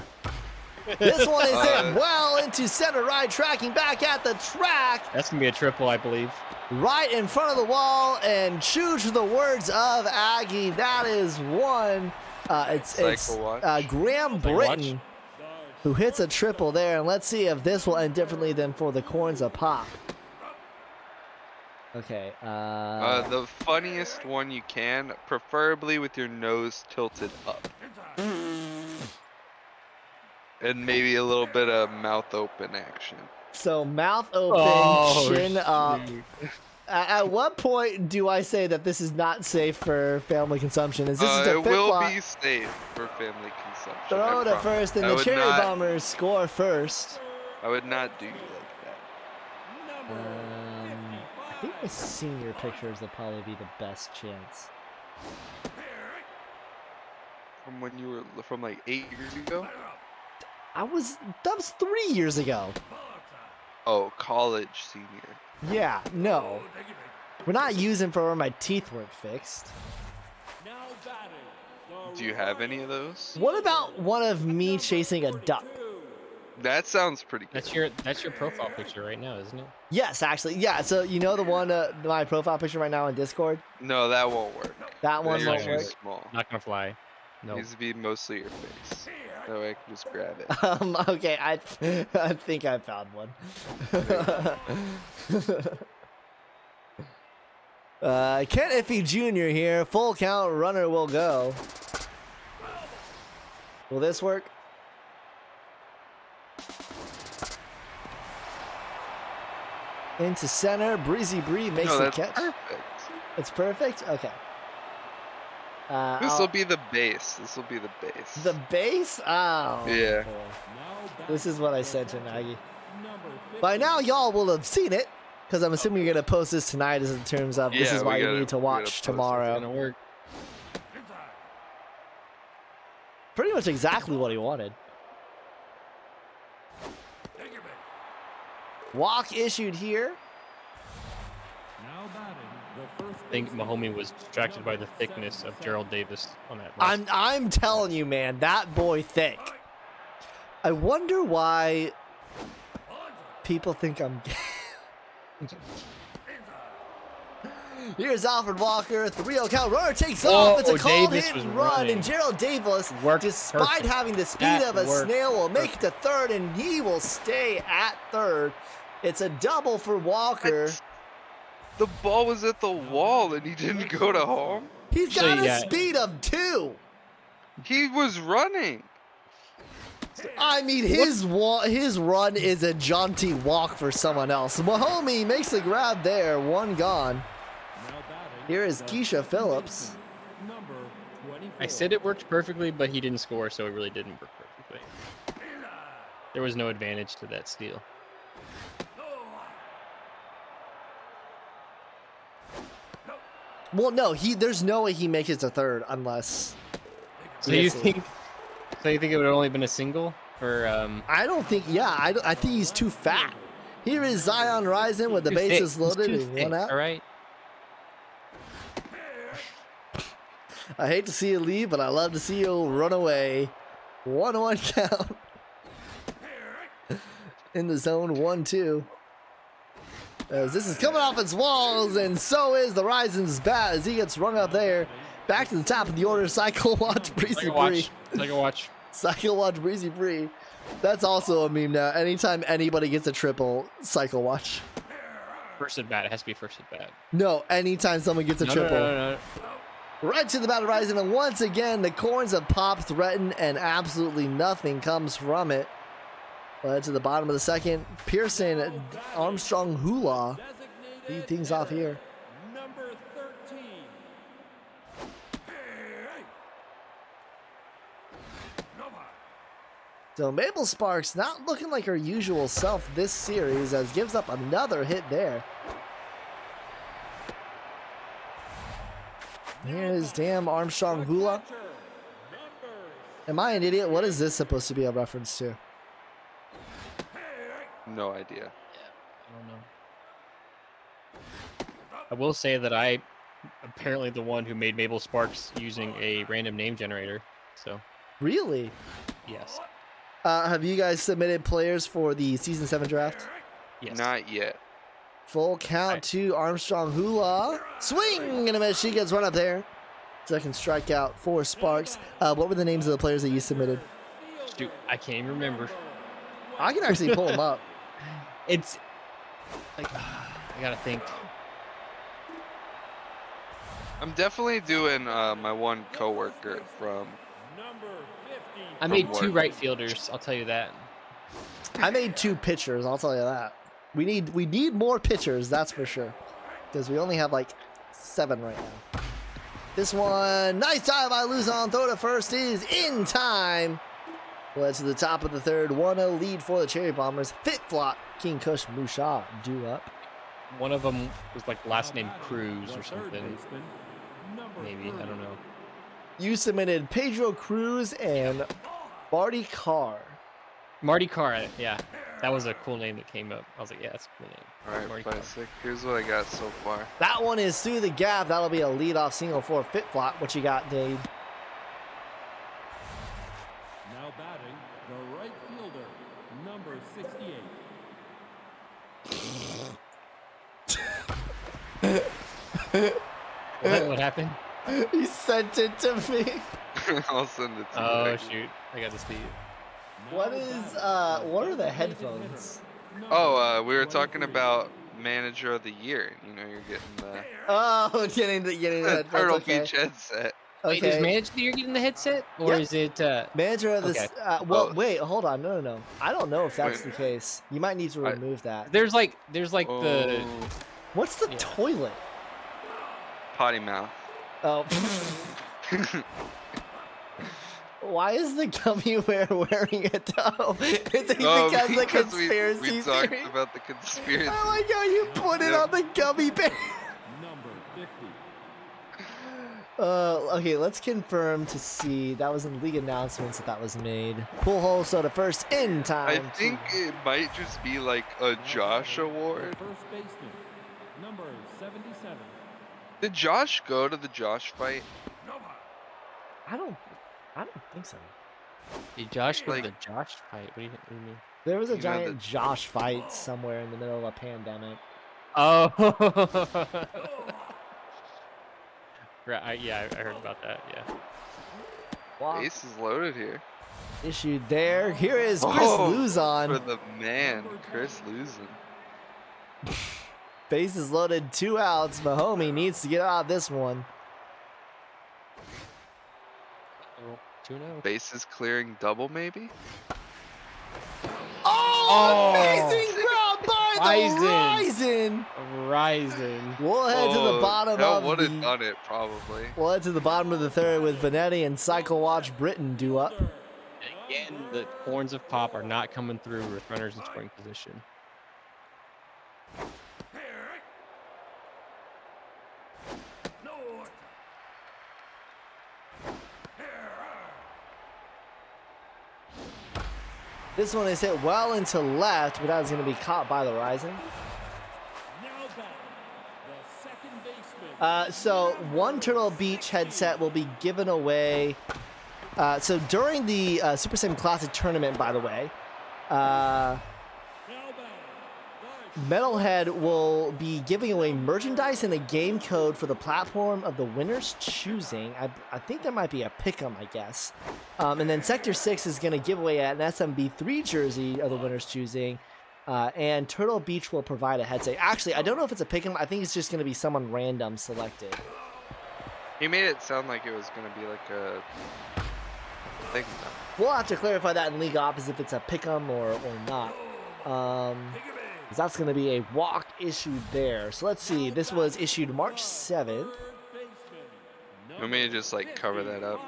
This one is hit well into center right, tracking back at the track. That's going to be a triple, I believe. Right in front of the wall, and true to the words of Aggie, that is one. It's Graham Britton who hits a triple there, and let's see if this will end differently than for the Corns of Pop. Okay. The funniest one you can, preferably with your nose tilted up. And maybe a little bit of mouth open action. So mouth open, chin up. At what point do I say that this is not safe for family consumption? Is this a it will be safe for family consumption. Throw to first, and the Cherry Bombers score first. I would not do you like that. I think the senior pictures will probably be the best chance. From when you were from like 8 years ago? That was 3 years ago. Oh, college senior. Yeah, no. We're not using for where my teeth weren't fixed. Do you have any of those? What about one of me chasing a duck? That sounds pretty good. That's your profile picture right now, isn't it? Yes, actually. Yeah, so you know the one, my profile picture right now in Discord? No, that won't work. That one won't Too work? small. Not going to fly. No. Needs to be mostly your face. That way I can just grab it. Okay, I think I found one. Kent Iffy Jr. here. Full count runner will go. Will this work? Into center. Breezy Bree makes the catch. Perfect. It's perfect? Okay. This will be the base. This will be the base. The base? Oh. Yeah. This is what I sent to Maggie. By now, y'all will have seen it, because I'm assuming you're going to post this tonight as in terms of this is why you need to watch tomorrow. It's going to work. Pretty much exactly what he wanted. Walk issued here. I think Mahomie was distracted by the thickness of Gerald Davis on that. I'm telling you, man, that boy thick. I wonder why people think I'm gay. Here's Alfred Walker, 3-0 count. Runner takes off. It's a called Davis hit and run, running. and Gerald Davis, despite perfect. having the speed That of a worked snail, will make it to third, and he will stay at third. It's a double for Walker. The ball was at the wall and he didn't go to home. He's got Actually, a yeah. speed of 2. He was running. I mean, his run is a jaunty walk for someone else. Mahomie makes the grab there. 1 gone. Now batting, Here is the Keisha second Phillips. baseman, number 24. I said it worked perfectly, but he didn't score, so it really didn't work perfectly. There was no advantage to that steal. Well, no, there's no way he makes it to third unless. So you misses. think? So you think it would have only been a single, or I don't think. Yeah, I think he's too fat. Here is Zion Rising with the too thick. bases He's loaded too and thick, 1 out. All right. I hate to see you leave, but I love to see you run away. 1-1 count. In the zone, 1-2. As this is coming off its walls, and so is the Rising's bat as he gets rung up there. Back to the top of the order, Cycle Watch Breezy Take a Bree. watch. Take a watch. Cycle Watch Breezy Bree. That's also a meme now. Anytime anybody gets a triple, Cycle Watch. First at bat. It has to be first at bat. No, anytime someone gets a No, triple. no. Right to the bat of Rising, and once again, the Corns have popped, threatened, and absolutely nothing comes from it. To the bottom of the second, Pearson, Armstrong, Hula lead things off here. Number 13. So Mabel Sparks not looking like her usual self this series as gives up another hit there. Here's damn Armstrong Hula. Catcher, number Am I an idiot? What is this supposed to be a reference to? No idea. I don't know. I will say that I apparently the one who made Mabel Sparks using a random name generator. So Really? yes, Have you guys submitted players for the season 7 draft? yes. Not yet. Full count to Armstrong Hula. Swing and a miss. She gets run up there. Second strikeout for Sparks. What were the names of the players that you submitted? Shoot, I can't even remember. I can actually pull them up. It's like I gotta think. I'm definitely doing my one coworker from. number 50. I made From 2 work. right fielders. I'll tell you that. I made 2 pitchers. I'll tell you that. We need more pitchers. That's for sure. Because we only have like 7 right now. This one, nice dive by Luzon. Throw to first is in time. Led to the top of the third. 1-0 lead for the Cherry Bombers. Fit Flop, King Kush, Musha due up. One of them was like last name Now batting, Cruz the or third something. baseman, number Maybe, I 30. don't know. You submitted Pedro Cruz and Marty Carr. Marty Carr, yeah. That was a cool name that came up. I was like, yeah, that's a cool name. Alright, Marty play Carr. sick. Here's what I got so far. That one is through the gap. That'll be a leadoff single for Fit Flop. What you got, Dave? Now batting, the right fielder, number 68. What happened? He sent it to me. I'll send it to you. Oh Becky. shoot, I got to see it. What is what are the headphones? Oh, we were talking about manager of the year. You know, you're getting the Oh, getting the headphones. Turtle Okay. Beach headset. Wait, is Okay. manager of the year getting the headset, or Yeah. is it? Manager of this. Okay. Well, Both. wait, hold on. No. I don't know if that's Wait. the case. You might need to I- remove that. There's like the. Oh, What's the Yeah. toilet? potty mouth. Oh. Why is the gummy bear wearing a toe? Is it Oh, because the because conspiracy we talked theory? about the conspiracy. I like how you put it Yep. on the gummy bear. Number 50. Okay, let's confirm to see. That was in league announcements that was made. Pull hole, so the first in I time. think it might just be like a Josh The award. first baseman, number 77. Did Josh go to the Josh fight? I don't think so. Did Josh go to Like- the Josh fight? What do you mean? There was a You know, giant Josh fight somewhere in the middle of a pandemic. Oh. Right. Yeah, I heard about that. Yeah. Wow. Ace is loaded here. Issued there. Here is Chris Oh, Luzon. For the man, Chris losing. Bases loaded, 2 outs. Mahomie needs to get out of this one. Oh, 2-0. Bases clearing double, maybe? Oh, Oh. amazing grab by the Ryzen. Rising. We'll head to the bottom that of would have the. done it, probably. We'll head to the bottom of the third with Benetti and Cycle Watch Britain due up. Again, the Horns of Pop are not coming through with runners in scoring position. No. This one is hit well into left, but that is going to be caught by the Ryzen. Now batting, the second baseman. So one Turtle Beach headset will be given away. So during the Super Sim Classic tournament, by the way, Now batting, Metalhead will be giving away merchandise and a game code for the platform of the winner's choosing. I think there might be a pick'em, I guess. And then Sector 6 is going to give away an SMB3 jersey of the winner's choosing. And Turtle Beach will provide a headset. Actually, I don't know if it's a pick'em. I think it's just going to be someone random selected. He made it sound like it was going to be like a thing, though. We'll have to clarify that in League Office if it's a pick'em or not. 'Cause that's going to be a walk issued there. So let's see. This was issued March 7th. third baseman. Want me to just, like, cover that up?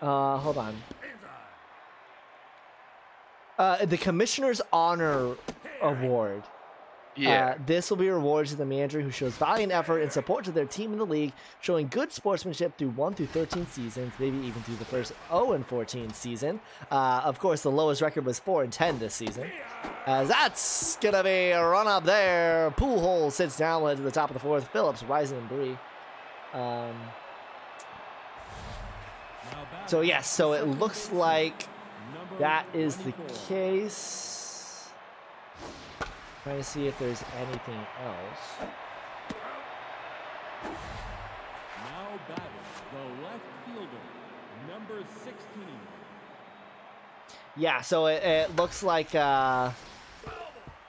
Hold on. The Commissioner's Honor Award. Yeah. This will be rewarded to the manager who shows valiant effort and support to their team in the league, showing good sportsmanship through 1 through 13 seasons, maybe even through the first 0 and 14 season. Of course, the lowest record was 4 and 10 this season. As that's gonna be a run up there. Pool hole sits down led to the top of the fourth. Phillips rising in Bree. So yes, so it looks like that is the case. Trying to see if there's anything else. Now batting, the left fielder, number 16. Yeah, so it looks like that's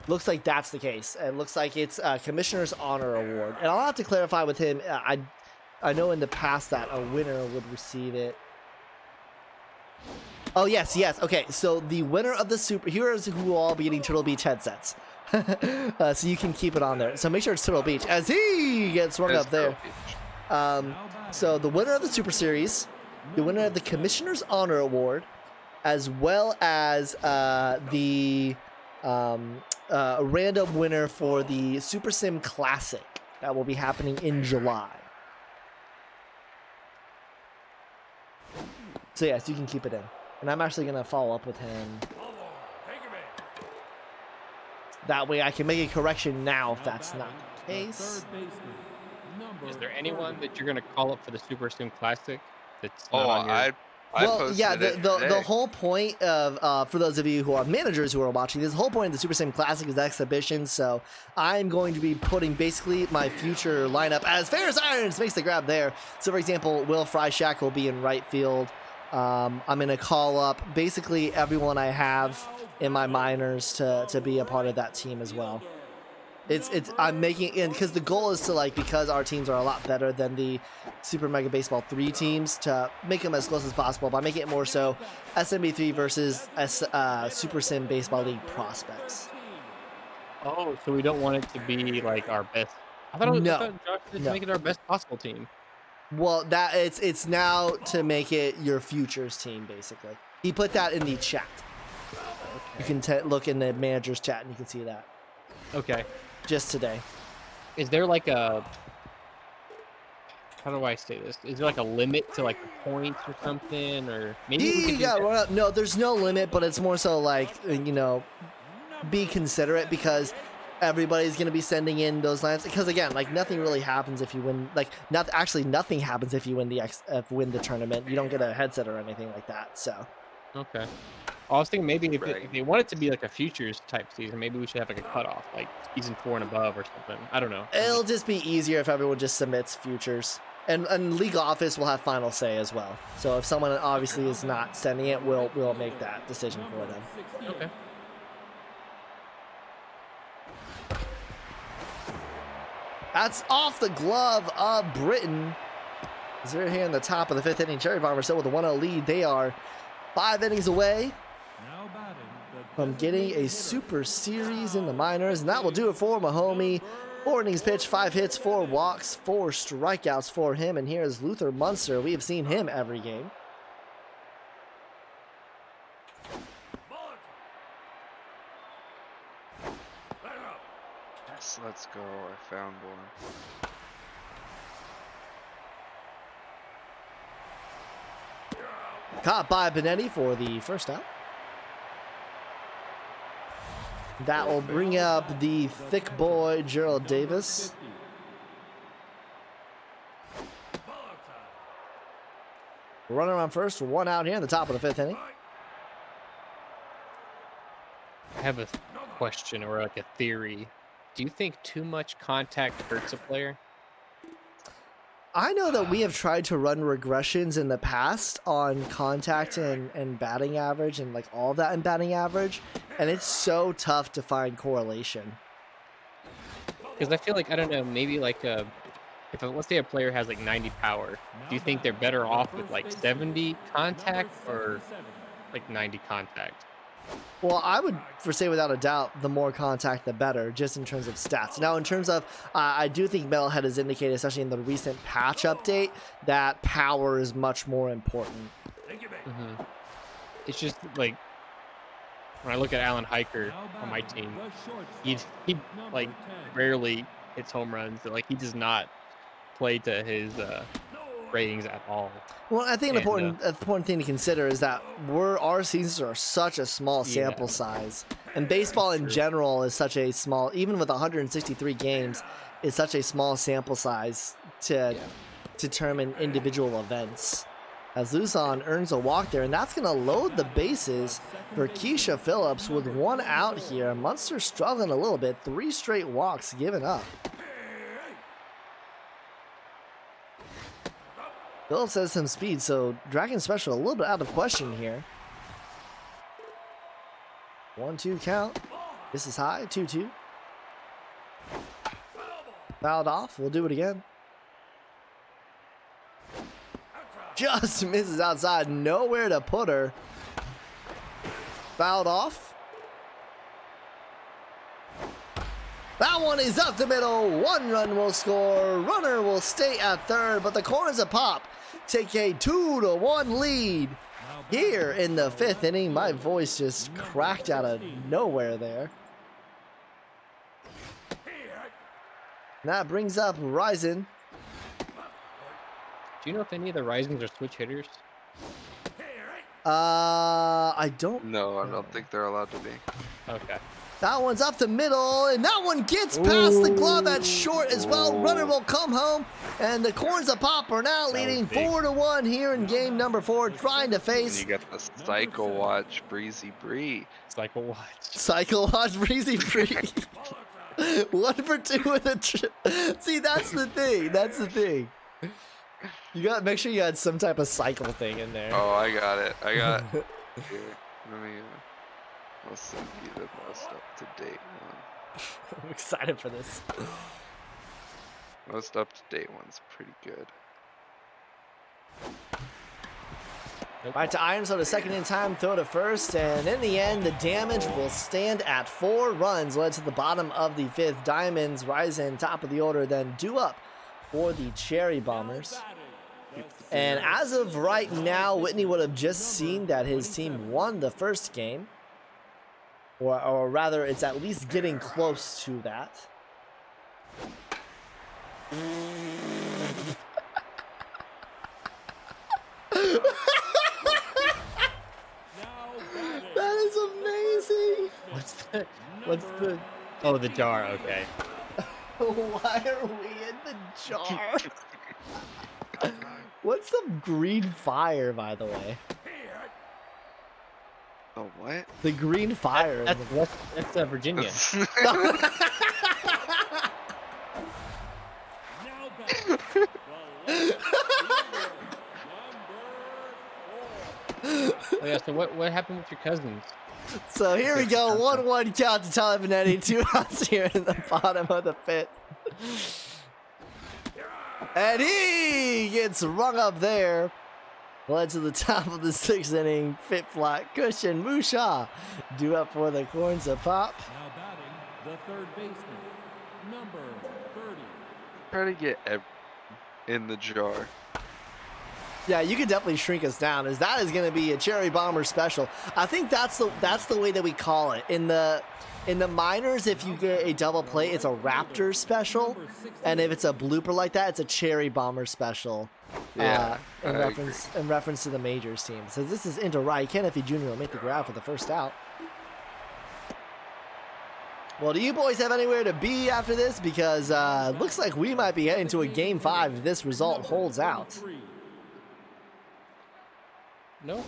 the case. It looks like it's Commissioner's Honor Award, and I'll have to clarify with him. I know in the past that a winner would receive it. Oh yes. Okay, so the winner of the superheroes who will all be getting Turtle Beach headsets. So you can keep it on there. So make sure it's Turtle Beach as he gets swung up there. So the winner of the Super Series, the winner of the Commissioner's Honor Award, as well as the random winner for the Super Sim Classic that will be happening in July. So yes, you can keep it in. And I'm actually going to follow up with him. That way I can make a correction now if that's not the case. Is there anyone that you're going to call up for the Super Sim Classic that's Oh, not on your... I Well, posted yeah, it the today. whole point of, for those of you who are managers who are watching this, the whole point of the Super Sim Classic is exhibition, so I'm going to be putting basically my future lineup as Ferris Irons makes the grab there. So, for example, Will Fryshack will be in right field. I'm going to call up basically everyone I have in my minors to be a part of that team as well. I'm making it because the goal is to because our teams are a lot better than the Super Mega Baseball 3 teams, to make them as close as possible by making it more so SMB3 versus Super Sim Baseball League prospects. Oh, so we don't want it to be like our best... I thought No. Josh said No. to make it our best possible team. Well, that it's now to make it your futures team basically. He put that in the chat. You can look in the manager's chat and you can see that Okay. just today. Is there like a... How do I say this? Is there like a limit to like the points or something? Or maybe we could do that? No, there's no limit, but it's more so be considerate because everybody's going to be sending in those lines. Because again, nothing really happens if you win. Nothing happens if you win the tournament. You don't get a headset or anything like that. So. Okay. I was thinking maybe if Right. they want it to be like a futures type season, maybe we should have like a cutoff, like season 4 and above or something. I don't know. It'll just be easier if everyone just submits futures. And League Office will have final say as well. So if someone obviously is not sending it, we'll make that decision for them. Okay. That's off the glove of Britain. As we're here in the top of the 5th inning, Cherry Bombers still with a 1-0 lead. They are 5 innings away Now batting the from getting a Super Series in the minors, and that will do it for Mahomie. 4 innings pitched, 5 hits, 4 walks, 4 strikeouts for him. And here is Luther Munster. We have seen him every game. Yes, let's go. I found one. Caught by Benetti for the first out. That will bring up the thick boy, Gerald Davis. Runner on first, 1 out here in the top of the 5th inning. I have a question or like a theory. Do you think too much contact hurts a player? I know that we have tried to run regressions in the past on contact and batting average and like all of that in batting average, and it's so tough to find correlation. Because I feel like, I don't know, maybe like let's say a player has like 90 power, do you think they're better off with like 70 contact or like 90 contact? Well, I would say without a doubt, the more contact, the better, just in terms of stats. Now, in terms of, I do think Metalhead has indicated, especially in the recent patch update, that power is much more important. Mm-hmm. It's just like, when I look at Alan Hiker on my team, he like rarely hits home runs. Like, he does not play to his ratings at all. Well, I think an important thing to consider is that our seasons are such a small sample size, and baseball in general is such a small, even with 163 games, is such a small sample size to determine individual events. As Luzon earns a walk there, and that's going to load the bases for Keisha Phillips with 1 out here. Munster struggling a little bit, 3 straight walks given up. Phillips has some speed, so Dragon Special a little bit out of question here. 1-2 count. This is high, 2-2. Fouled off, we'll do it again. Just misses outside, nowhere to put her. Fouled off. That one is up the middle. 1 run will score. Runner will stay at third, but the Corns of Pop take a 2-1 lead here in the 5th inning. My voice just cracked out of nowhere there. And that brings up Ryzen. Do you know if any of the Risings are switch hitters? I don't. No, I don't think they're allowed to be. Okay. That one's up the middle, and that one gets past the glove at short as well. Runner will come home, and the Corns of Pop are now leading 4-1 here in game number 4, trying to face. And you got the Cycle Watch, Breezy Bree. Cycle Watch. Cycle Watch, Breezy Bree. 1 for 2 with a trip. See, that's the thing. That's the thing. You got make sure you had some type of cycle thing in there. Oh, I got it. I got. Here, let me. I'll send you the most up-to-date one. I'm excited for this. Most up-to-date one's pretty good. Right to Irons on a second in time, throw to first, and in the end, the damage will stand at 4 runs, led to the bottom of the 5th. Diamonds rise in top of the order, then due up for the Cherry Bombers. And as of right now, Whitney would have just seen that his team won the first game. Or rather, it's at least getting close to that. That is amazing. What's the? Oh, the jar. Okay. Why are we in the jar? What's the green fire, by the way? Oh, what? The green fire. That's Virginia. Oh yeah. So what happened with your cousins? So here we go. 1-1 count to Tyler Benetti. 2 outs here in the bottom of the 5th. And he gets rung up there. Led to the top of the 6th inning. Fit flat cushion. Musha due up for the Corns of Pop. Now batting, the third baseman, number 30. Try to get in the jar. Yeah, you can definitely shrink us down, as that is going to be a Cherry Bomber special. I think that's the way that we call it in the minors. If you get a double play, it's a Raptor special, and if it's a blooper like that, it's a Cherry Bomber special. Yeah, in reference to the majors team. So this is into right. Ken Effie Jr. will make the grab for the first out. Well, do you boys have anywhere to be after this? Because looks like we might be heading to a game 5 if this result holds out. No.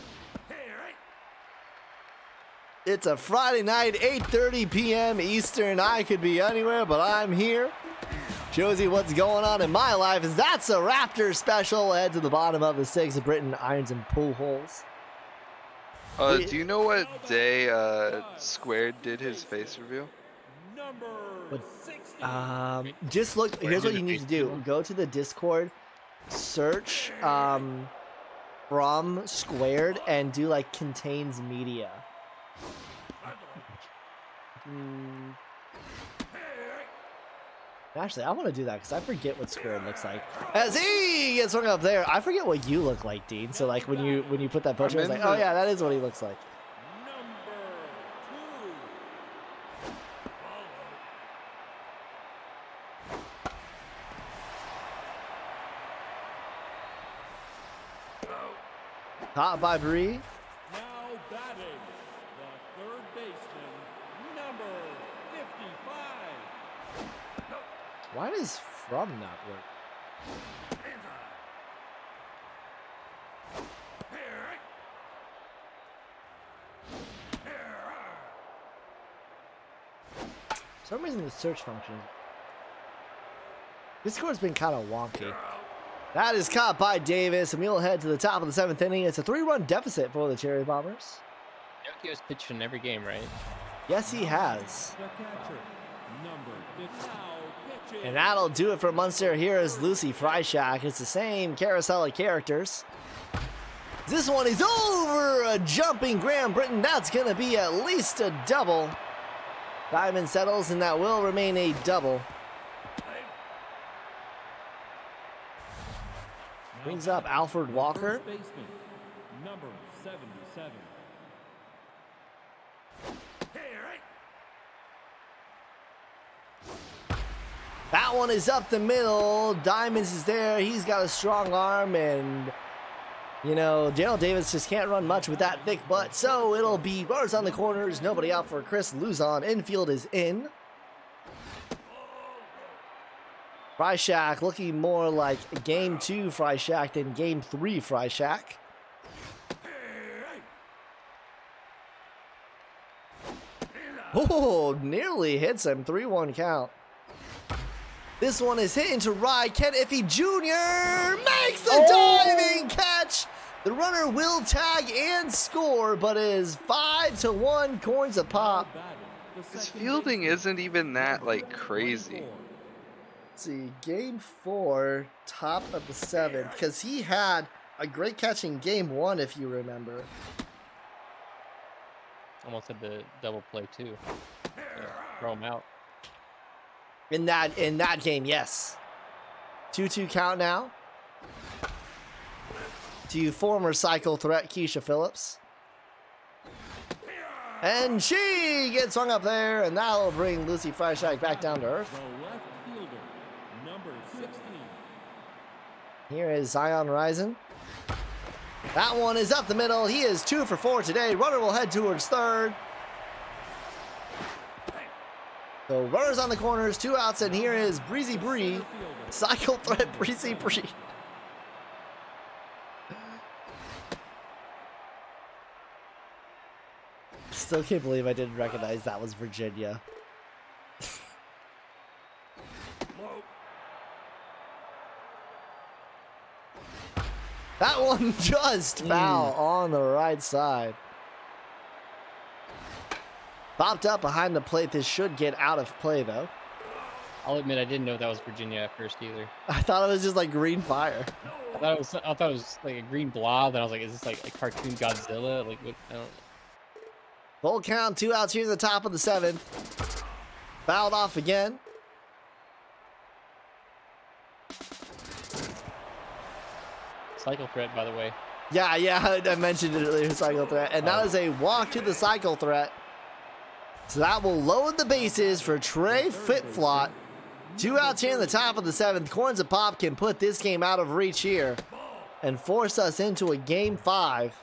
It's a Friday night, 8:30 p.m. Eastern. I could be anywhere, but I'm here. Shows you what's going on in my life. Is that's a Raptor special. Head to the bottom of the 6th. Britain irons and pool holes. Do you know what day Squared did his face reveal? Number 60. Just look. Here's what you need to do. Go to the Discord, search from Squared, and do like contains media. Actually, I want to do that because I forget what Squared looks like. As he gets hung up there, I forget what you look like, Dean. So like when you put that picture, I was like, oh yeah, that is what he looks like. Caught by Bree. Now batting, the third baseman, number 55. Why does from not work? For some reason the search function. Discord's been kind of wonky. That is caught by Davis, and we'll head to the top of the 7th inning. It's a 3-run deficit for the Cherry Bombers. He was pitched in every game, right? Yes, he has. The catcher, number 50. Now pitching. And that'll do it for Munster. Here is Lucy Freishack. It's the same carousel of characters. This one is over a jumping Graham Britton. That's going to be at least a double. Diamond settles, and that will remain a double. Brings up Alfred Walker. First baseman, number 77. That one is up the middle. Diamonds is there. He's got a strong arm, and you know, Gerald Davis just can't run much with that thick butt. So it'll be runners on the corners. Nobody out for Chris Luzon. Infield is in. Freishack looking more like Game 2 Freishack than Game 3 Freishack. Oh, nearly hits him. 3-1 count. This one is hit into right. Ken Iffy Jr. makes the diving catch. The runner will tag and score, but it is 5-1 Corns of Pop. His fielding isn't even that like crazy. Let's see, Game 4, top of the 7th, because he had a great catch in Game 1, if you remember. Almost had the double play too. Yeah, throw him out. In that game, yes. 2-2 count now. To former cycle threat Keisha Phillips. And she gets hung up there, and that'll bring Lucy Freishack back down to earth. The left fielder, number 16. Here is Zion Rising. That one is up the middle. He is 2 for 4 today. Runner will head towards third. So runners on the corners, 2 outs, and here is Breezy Bree. Cycle threat Breezy Bree. Still can't believe I didn't recognize that was Virginia. That one just foul on the right side. Popped up behind the plate. This should get out of play, though. I'll admit I didn't know that was Virginia at first either. I thought it was just like green fire. I thought it was like a green blob, and I was like, is this like a cartoon Godzilla? Like, what? I don't. Full count, 2 outs here in the top of the 7th. Fouled off again. Cycle threat, by the way. Yeah, I mentioned it earlier, cycle threat. And that is a walk to the cycle threat. So that will load the bases for Trey Fitflot. 2 outs here in the top of the 7th. Corns of Pop can put this game out of reach here and force us into a game 5.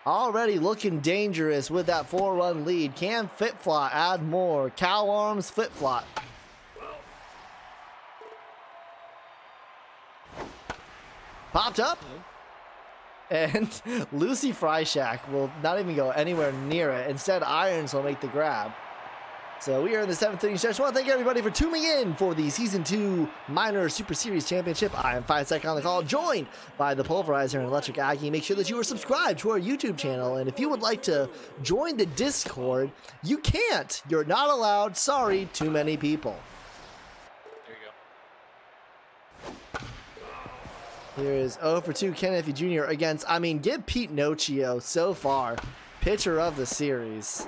Already looking dangerous with that 4-run lead. Can Fitflot add more? Cow arms Fitflot. Popped up. And Lucy Fryshack will not even go anywhere near it. Instead, Irons will make the grab. So we are in the 7th inning stretch. I want to thank everybody for tuning in for the Season 2 Minor Super Series Championship. I am 5 Second on the call, joined by the Pulverizer and Electric Aggie. Make sure that you are subscribed to our YouTube channel. And if you would like to join the Discord, you can't. You're not allowed. Sorry, too many people. There you go. Here is 0 for 2 Ken Effie Jr. against, give Pete Nocio so far, pitcher of the series.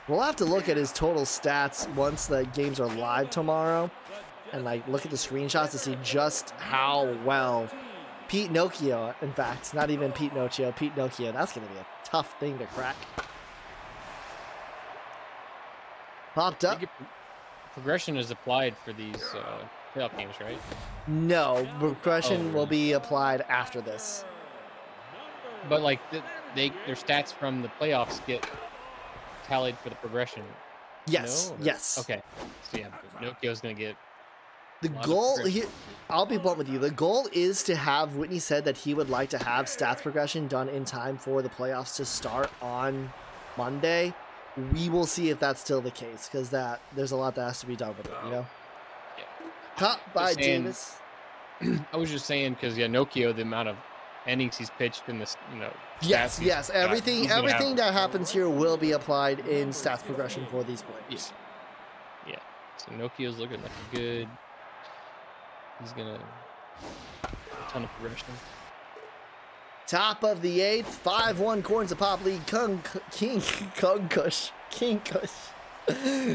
We'll have to look at his total stats once the games are live tomorrow and look at the screenshots to see just how well Pete Nocio, in fact, not even Pete Nocio, Pete Nocio, that's going to be a tough thing to crack. Popped up. Progression is applied for these playoff games, right? No, progression will be applied after this. But like their stats from the playoffs get tallied for the progression. Yes, No? yes. Okay. So yeah, Nocio's gonna get The a lot of goal progression. here, I'll be blunt with you. The goal is to have, Whitney said that he would like to have stats progression done in time for the playoffs to start on Monday. We will see if that's still the case, because there's a lot that has to be done with it, you know? Yeah. Cut by Just saying- Davis. I was just saying because Nocio, the amount of innings he's pitched in this, Yes, stats he's yes. got, Everything he's gonna have- that happens here will be applied in stats progression for these players. Yeah. So Nocio's looking like a good. He's gonna a ton of progression. Top of the 8th, 5-1 Corns of Pop lead. King Kush.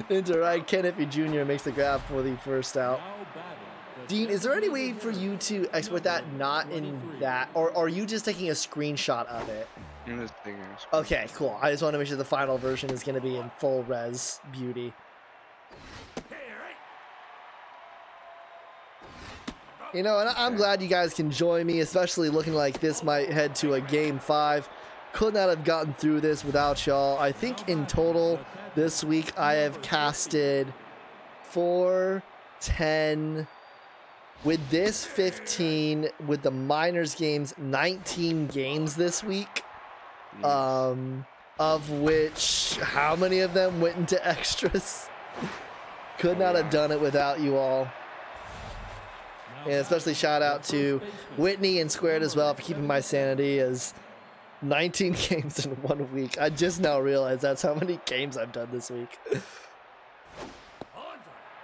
Into right, Ken Effie Jr. makes the grab for the first out. Now batting, the Dean, is there any way for you to export that not in that, or are you just taking a screenshot of it? I'm just thinking. Okay, cool. I just want to make sure the final version is going to be in full res beauty. You know, and I'm glad you guys can join me, especially looking like this might head to a game 5. Could not have gotten through this without y'all. I think in total this week I have casted 4, 10, with this 15, with the minors games 19 games this week. Of which, how many of them went into extras? Could not have done it without you all. And especially shout out to Whitney and Squared as well for keeping my sanity, as 19 games in 1 week. I just now realized that's how many games I've done this week.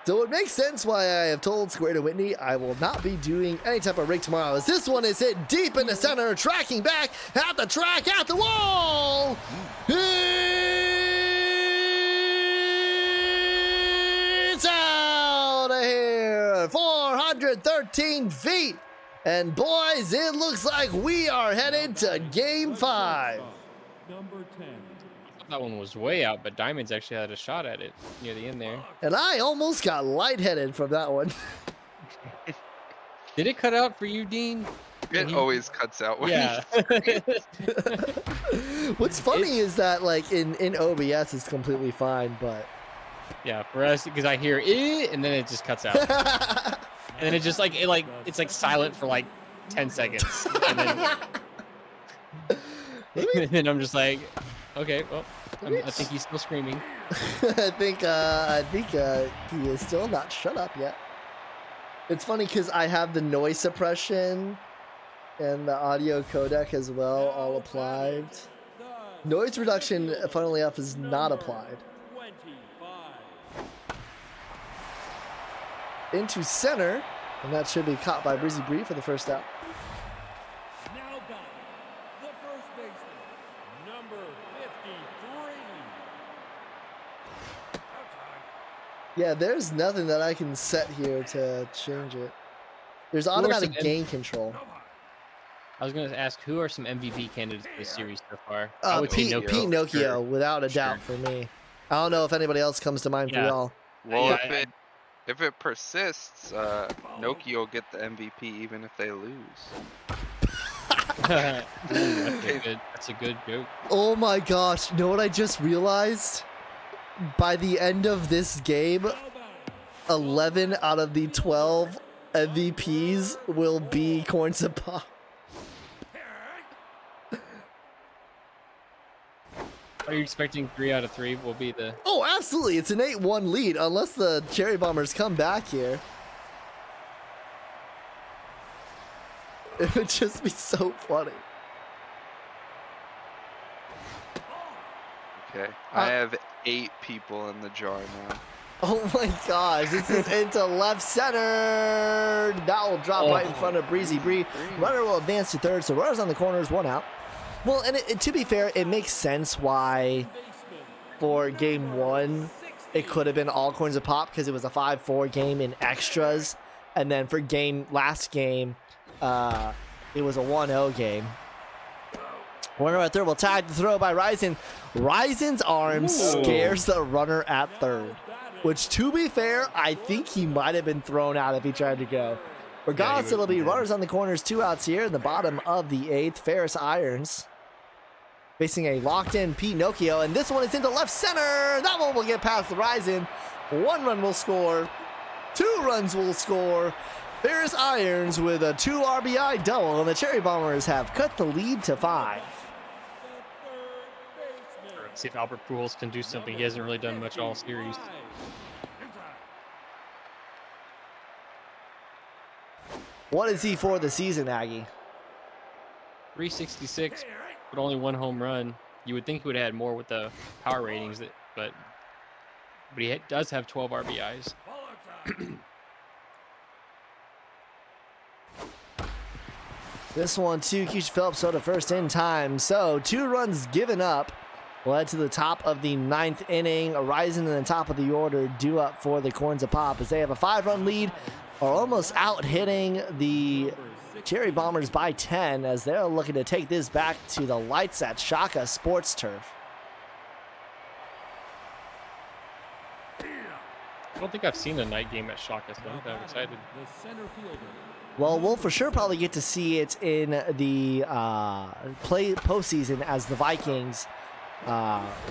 So it makes sense why I have told Squared and Whitney I will not be doing any type of rig tomorrow, as this one is hit deep in the center, tracking back at the track, at the wall. It's out of here. 413 feet. And boys, it looks like we are headed to game 5. number 10. That one was way out, but Diamonds actually had a shot at it near the end there. And I almost got lightheaded from that one. Did it cut out for you, Dean? It always cuts out. When Yeah. What's funny is that like in OBS it's completely fine, but Yeah, for us, because I hear it and then it just cuts out. And then it just it's like silent for like 10 seconds. And then, and then I'm just like, okay, well, I think he's still screaming. I think he is still not shut up yet. It's funny because I have the noise suppression and the audio codec as well all applied. Noise reduction, funnily enough, is not applied. 25. into center, and that should be caught by Breezy Bree for the first out. Now batting, the first baseman, number 53. Yeah, there's nothing that I can set here to change it. There's are automatic some gain control. I was going to ask, who are some MVP candidates this series so far? I would Pete say Nokia, Nokia. without a doubt for me. I don't know if anybody else comes to mind for Yeah. y'all. Well, Yeah, if it persists, Nokia will get the MVP even if they lose. That's a good joke. Oh my gosh, you know what I just realized? By the end of this game, 11 out of the 12 MVPs will be Corns and Pop. Are you expecting 3 out of 3 will be the... Oh, absolutely. It's an 8-1 lead, unless the Cherry Bombers come back here. It would just be so funny. Okay, I have 8 people in the jar now. Oh my gosh, this is into left center. That will drop right in front of Breezy Bree. Runner will advance to third, so runners on the corners, 1 out. Well, and to be fair, it makes sense why for game 1 it could have been all Corns of Pop because it was a 5-4 game in extras, and then for last game, it was a 1-0 game. Runner at third will tag the throw by Ryzen. Ryzen's arm scares the runner at third, which, to be fair, I think he might have been thrown out if he tried to go. Regardless, it'll be runners on the corners, 2 outs here in the bottom of the 8th. Ferris Irons facing a locked-in Pinocchio, and this one is into left center. That one will get past the Ryzen. 1 run will score. 2 runs will score. Ferris Irons with a 2 RBI double, and the Cherry Bombers have cut the lead to 5. See if Albert Pujols can do something. He hasn't really done much all series. What is he for the season, Aggie? 366, but only 1 home run. You would think he would have had more with the power ratings, but he does have 12 RBIs. This one, too, Keisha Phillips to first in time. So 2 runs given up led to the top of the 9th inning. Rising in the top of the order, due up for the Corns of Pop as they have a 5-run lead, are almost out hitting the Cherry Bombers by 10 as they're looking to take this back to the lights at Shaka Sports Turf. I don't think I've seen a night game at Shaka, so I'm excited. The center fielder. Well, we'll for sure probably get to see it in the postseason as the Vikings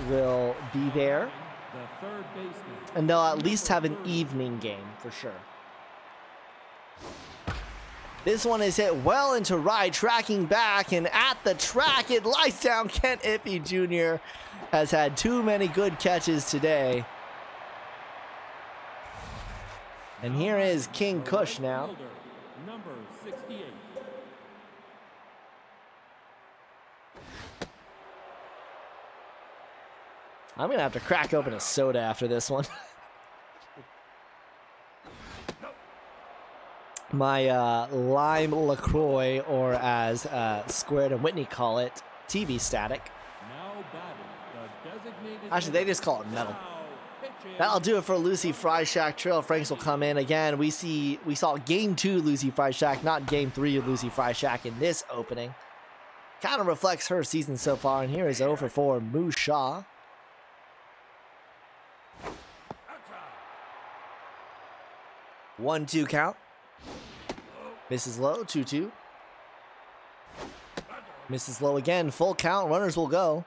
will be there. The third baseman. And they'll at least have an evening game for sure. This one is hit well into right, tracking back, and at the track, it lights down. Kent Iffy Jr. has had too many good catches today. And here is King Kush now. Fielder, number 68. I'm going to have to crack open a soda after this one. My lime LaCroix, or as Squared and Whitney call it, TV static. Now batting, the designated Actually, they just call it metal. Now pitching. That'll do it for Lucy Fry Shack. Trail Franks will come in again. We saw game 2 Lucy Fry Shack, not game 3 of Lucy Fry Shack in this opening. Kind of reflects her season so far. And here is 0 for 4 Moose Shaw. 1-2 count. Misses low, 2-2. Misses low again, full count, runners will go.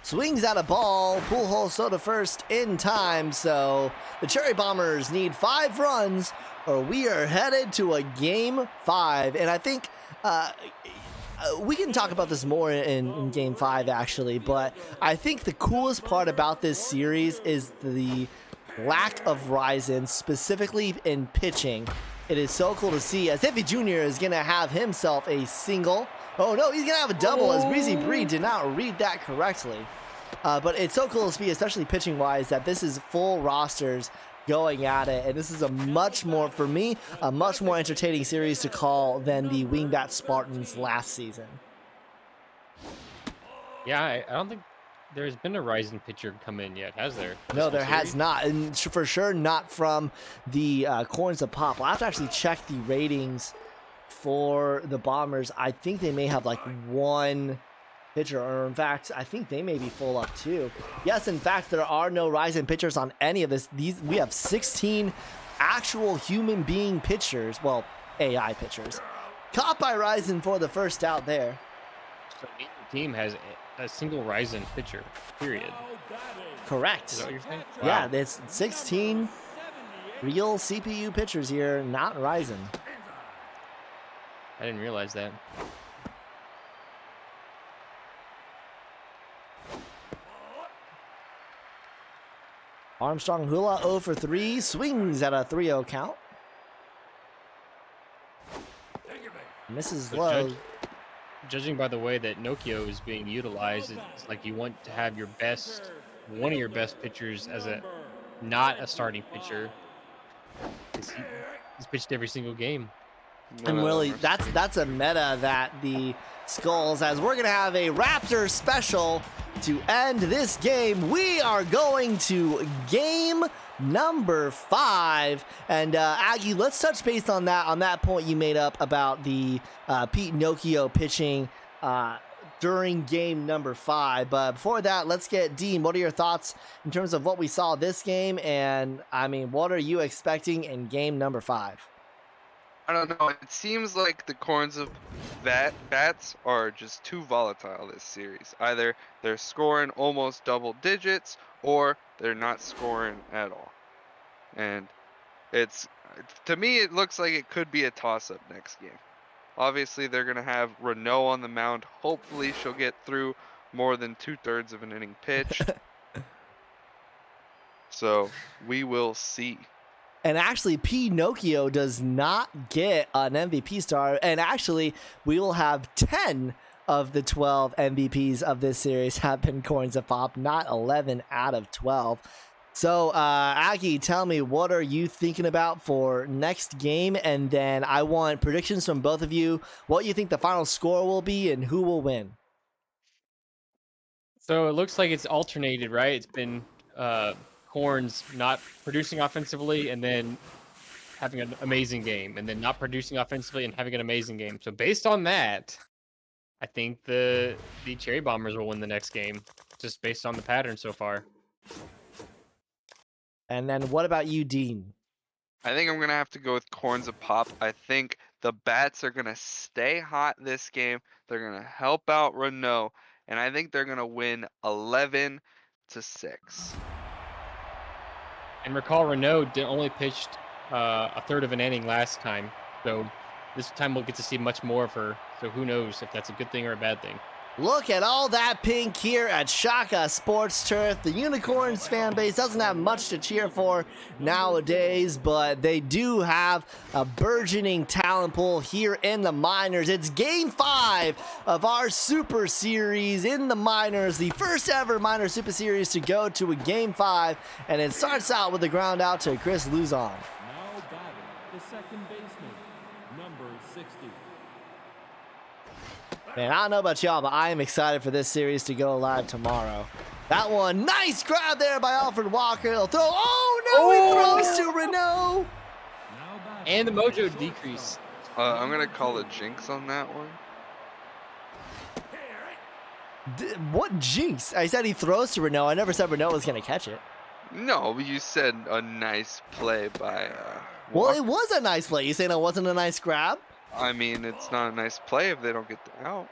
Swings at a ball, Pujols so to first in time, so the Cherry Bombers need 5 runs or we are headed to a game 5. And I think we can talk about this more in game 5 actually, but I think the coolest part about this series is the lack of Ryzen, specifically in pitching. It is so cool to see as Iffy Jr. is going to have himself a single. Oh no, he's going to have a double as Breezy Bree did not read that correctly. But it's so cool to see, especially pitching wise, that this is full rosters, going at it, and this is a much more, for me, a much more entertaining series to call than the Wingbat Spartans last season. Yeah, I don't think there's been a rising pitcher come in yet, has there? No, This there whole has series? not, and for sure not from the Corns of Pop. I'll have to actually check the ratings for the Bombers. I think they may have like one pitcher, or in fact, I think they may be full up too. Yes, in fact, there are no rising pitchers on any of this. We have 16 actual human being pitchers, well, AI pitchers. Caught by Ryzen for the first out there. So neither team has a single rising pitcher, period. Now batting. Correct. Is that what you're saying? Yeah, Wow. there's 16 real CPU pitchers here, not Ryzen. I didn't realize that. Armstrong Hula 0 for 3, swings at a 3-0 count. Misses But low. Judging by the way that Nokia is being utilized, it's like you want to have your best, one of your best pitchers as a not a starting pitcher. 'Cause he's pitched every single game. None And of them really, are that's a meta that the Skulls, as we're gonna have a Raptor special to end this game. We are going to game number 5, and Aggie, let's touch base on that point you made up about the Pete Nokia pitching during game number 5. But before that, let's get Dean. What are your thoughts in terms of what we saw this game, and I mean, what are you expecting in game number 5? I don't know. It seems like the Corns of Bats are just too volatile this series. Either they're scoring almost double digits, or they're not scoring at all. And to me, it looks like it could be a toss-up next game. Obviously, they're gonna have Renault on the mound. Hopefully, she'll get through more than 2/3 of an inning pitched. So we will see. And actually, Pinocchio does not get an MVP star. And actually, we will have 10 of the 12 MVPs of this series have been Corns of Pop, not 11 out of 12. So, Aggie, tell me, what are you thinking about for next game? And then I want predictions from both of you, what you think the final score will be and who will win. So it looks like it's alternated, right? It's been Horns not producing offensively and then having an amazing game, and then not producing offensively and having an amazing game. So based on that, I think the Cherry Bombers will win the next game, just based on the pattern so far. And then what about you, Dean? I think I'm gonna have to go with Corns of Pop. I think the Bats are gonna stay hot this game. They're gonna help out Renault, and I think they're gonna win 11-6. And recall, Renault only pitched a third of an inning last time, so this time we'll get to see much more of her. So who knows if that's a good thing or a bad thing. Look at all that pink here at Shaka Sports Turf. The Unicorns fan base doesn't have much to cheer for nowadays, but they do have a burgeoning talent pool here in the minors. It's game 5 of our Super Series in the minors, the first ever minor Super Series to go to a game 5, and it starts out with a ground out to Chris Luzon. Now batting, the second baseman, number 60. Man, I don't know about y'all, but I am excited for this series to go live tomorrow. That one, nice grab there by Alfred Walker. He'll throw. Oh no, he throws to Renault. Now batting, And the mojo decrease. I'm gonna call a jinx on that one. What jinx? I said he throws to Renault. I never said Renault was going to catch it. No, but you said a nice play by. Well, Walker. it was a nice play. You saying it wasn't a nice grab? I mean, it's not a nice play if they don't get the out.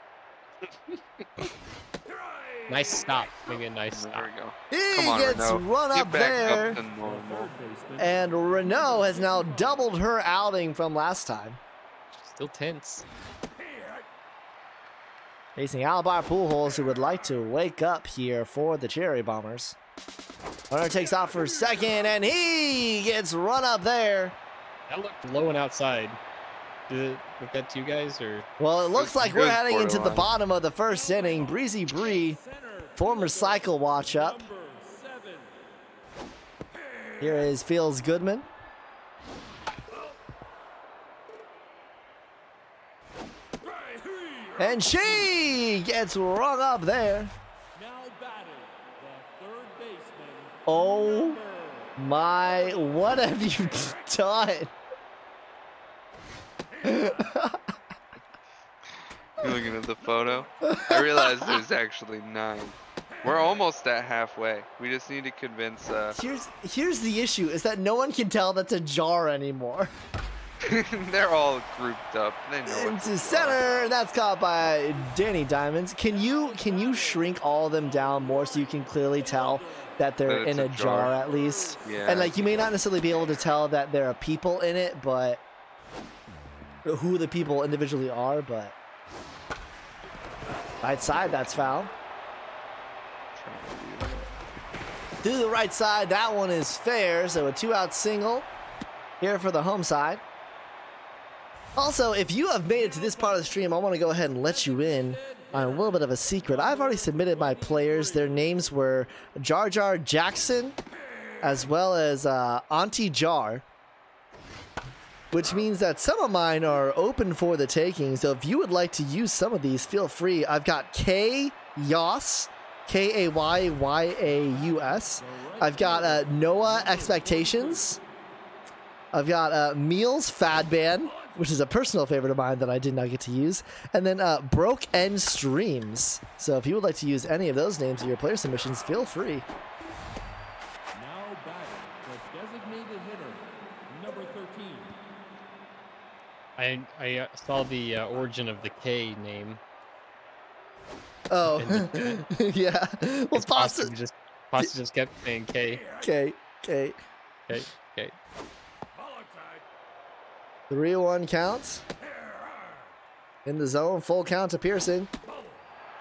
Nice stop. Maybe a nice There stop. we go. He Come on, gets Renault. run Get up back there. up to normal. third baseman, And Renault has now doubled her outing from last time. Still tense. Facing Alibar Pujols, who would like to wake up here for the Cherry Bombers. Runner takes off for second, and he gets run up there. That looked low and outside. Did it look that to you guys, or? Well, it looks It's like we're good heading into the borderline. bottom of the first inning. Breezy Bree, center, former cycle watch up. number 7. Here is Fields Goodman. And she gets rung up there. Now batting, the third baseman. Oh number my, what have you done? You looking at the photo? I realize there's actually 9. We're almost at halfway. We just need to convince. Here's the issue, is that no one can tell that's a jar anymore. They're all grouped up. They know it's a Into jar. center, and that's caught by Danny Diamonds. Can you shrink all of them down more so you can clearly tell that they're That it's in a a jar jar. at least? Yeah. And like you may not necessarily be able to tell that there are people in it, but who the people individually are, but right side, that's foul. To the right side, that one is fair, so a 2-out single here for the home side. Also, if you have made it to this part of the stream, I want to go ahead and let you in on a little bit of a secret. I've already submitted my players. Their names were Jar Jar Jackson, as well as Auntie Jar, which means that some of mine are open for the taking. So if you would like to use some of these, feel free. I've got K Yas, Kayyaus. I've got Noah Expectations. I've got Meals Fad Band, which is a personal favorite of mine that I did not get to use. And then Broke End Streams. So if you would like to use any of those names in your player submissions, feel free. Now batting, the designated hitter, number 13. I saw the origin of the K name. Oh, yeah. Well, Pasta Pasta. just kept saying K. Okay. K. K. 3-1 counts. In the zone, full count to Pearson.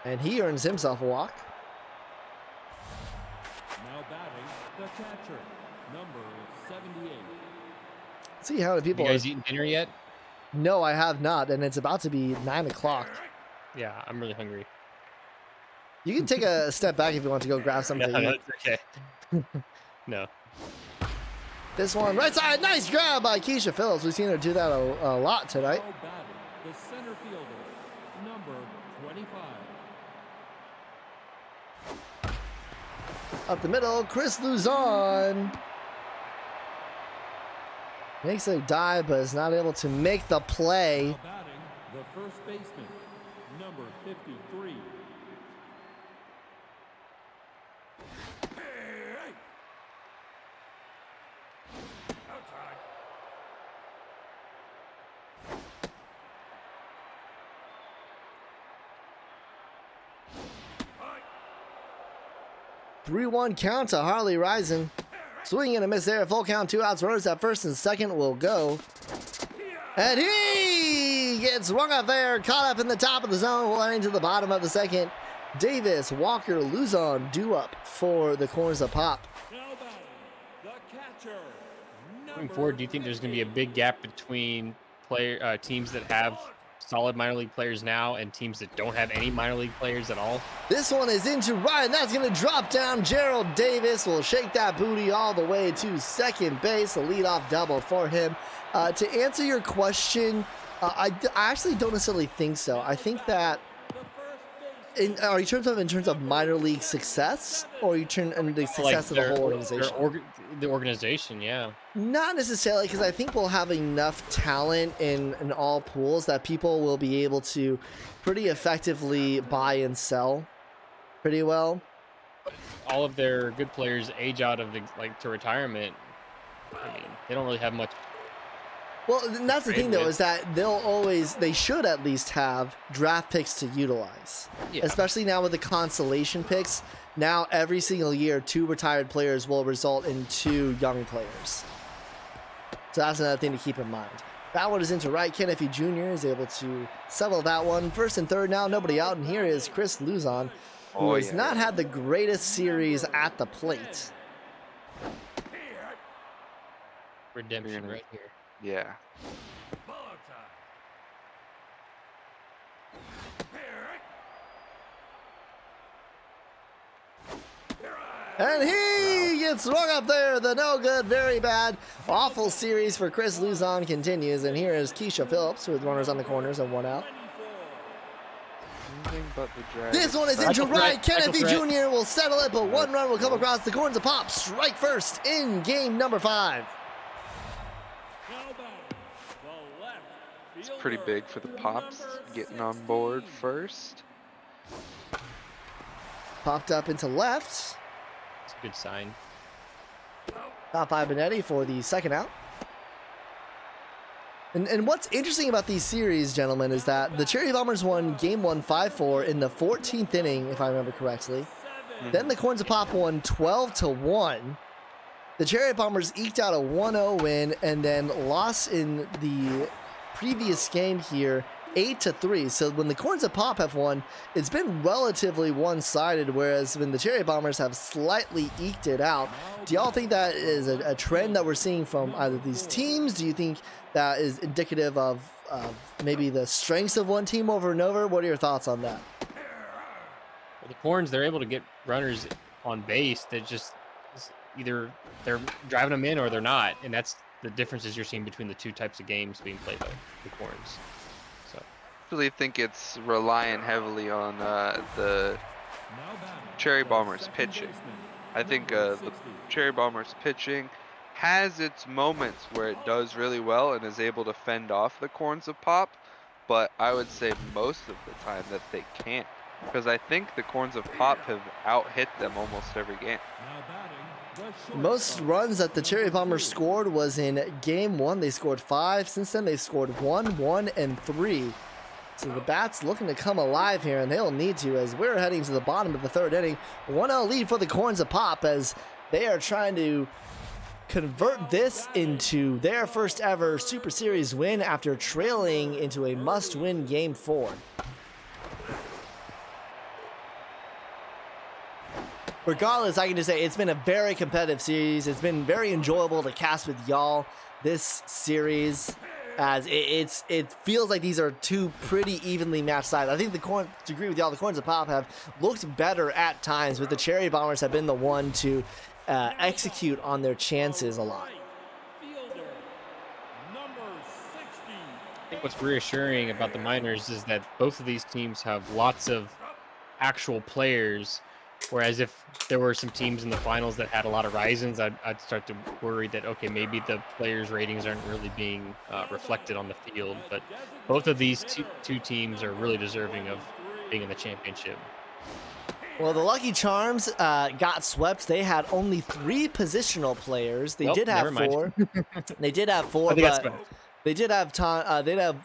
And he earns himself a walk. Now batting, the catcher, number 78. See how many people You are. guys eaten dinner yet? No, I have not, and it's about to be 9 o'clock. Yeah, I'm really hungry. You can take a step back if you want to go grab something No, to eat. that's okay. No. This one, right side, nice grab by Keisha Phillips. We've seen her do that a lot tonight. Now batting, the center fielder, number 25. Up the middle, Chris Luzon. Makes a dive, but is not able to make the play. Now batting, the first baseman, number 53. Outside. 3-1 count to Harley Rising. Swing and a miss there. Full count, 2 outs. Runners at first and second will go. And he gets rung up there. Caught up in the top of the zone. Running to the bottom of the second. Davis, Walker, Luzon due up for the corners of Pop. Now batting, the catcher, Moving forward, do you think there's going to be a big gap between teams that have solid minor league players now and teams that don't have any minor league players at all? This one is into right, and that's going to drop down. Gerald Davis will shake that booty all the way to second base. A leadoff double for him. To answer your question, I actually don't necessarily think so. I think that in terms of minor league success, or you turn in the success of the whole organization? The organization, yeah. Not necessarily, because I think we'll have enough talent in all pools that people will be able to pretty effectively buy and sell pretty well. All of their good players age out of to retirement. I mean, they don't really have much. Well, and that's the thing, though, is that they should at least have draft picks to utilize. Yeah. Especially now with the consolation picks. Now, every single year, 2 retired players will result in 2 young players. So that's another thing to keep in mind. That one is into right. Kennedy Jr. is able to settle that one. First and third now, nobody out. And here is Chris Luzon, who has not had the greatest series at the plate. Redemption right here. Yeah. Ball outside. And he gets swung up there. The no good, very bad, awful series for Chris Luzon continues. And here is Keisha Phillips with runners on the corners and 1 out. Anything but the drag. This one is into Cycle right. threat, Kenneth cycle threat. Jr. will settle it, but 1 run will come across the corners of Pop. Strike first in game number 5. It's pretty big for the Pops getting on board first. Popped up into left. It's a good sign. Top by Benetti for the second out. And what's interesting about these series, gentlemen, is that the Cherry Bombers won game 1 5-4 in the 14th inning, if I remember correctly. Then the Corns of Pop won 12-1. The Cherry Bombers eked out a 1-0 win and then lost in the previous game here 8-3. So when the Corns of Pop have won, it's been relatively one-sided, whereas when the Cherry Bombers have slightly eked it out. Do y'all think that is a trend that we're seeing from either of these teams? Do you think that is indicative of maybe the strengths of one team over and over? What are your thoughts on that? Well, the Corns, they're able to get runners on base that just either they're driving them in or they're not, and that's the differences you're seeing between the two types of games being played by the Corns. So I really think it's relying heavily on the Cherry Bombers pitching. I think the Cherry Bombers pitching has its moments where it does really well and is able to fend off the Corns of Pop, but I would say most of the time that they can't, because I think the Corns of Pop have out-hit them almost every game. Most runs that the Cherry Bombers scored was in game 1. They scored 5. Since then, they've scored 1, 1, and 3. So the Bats looking to come alive here, and they'll need to as we're heading to the bottom of the 3rd inning. 1-0 lead for the Corns of Pop as they are trying to convert this into their first ever Super Series win after trailing into a must-win game 4. Regardless, I can just say it's been a very competitive series. It's been very enjoyable to cast with y'all this series, as it feels like these are two pretty evenly matched sides. I think to agree with y'all, the Corns of Pop have looked better at times, but the Cherry Bombers have been the one to execute on their chances a lot. I think what's reassuring about the Miners is that both of these teams have lots of actual players. Whereas if there were some teams in the finals that had a lot of Risens, I'd start to worry that, okay, maybe the players' ratings aren't really being reflected on the field. But both of these two teams are really deserving of being in the championship. Well, the Lucky Charms got swept. They had only 3 positional players. They did have 4. They did have 4, but they did have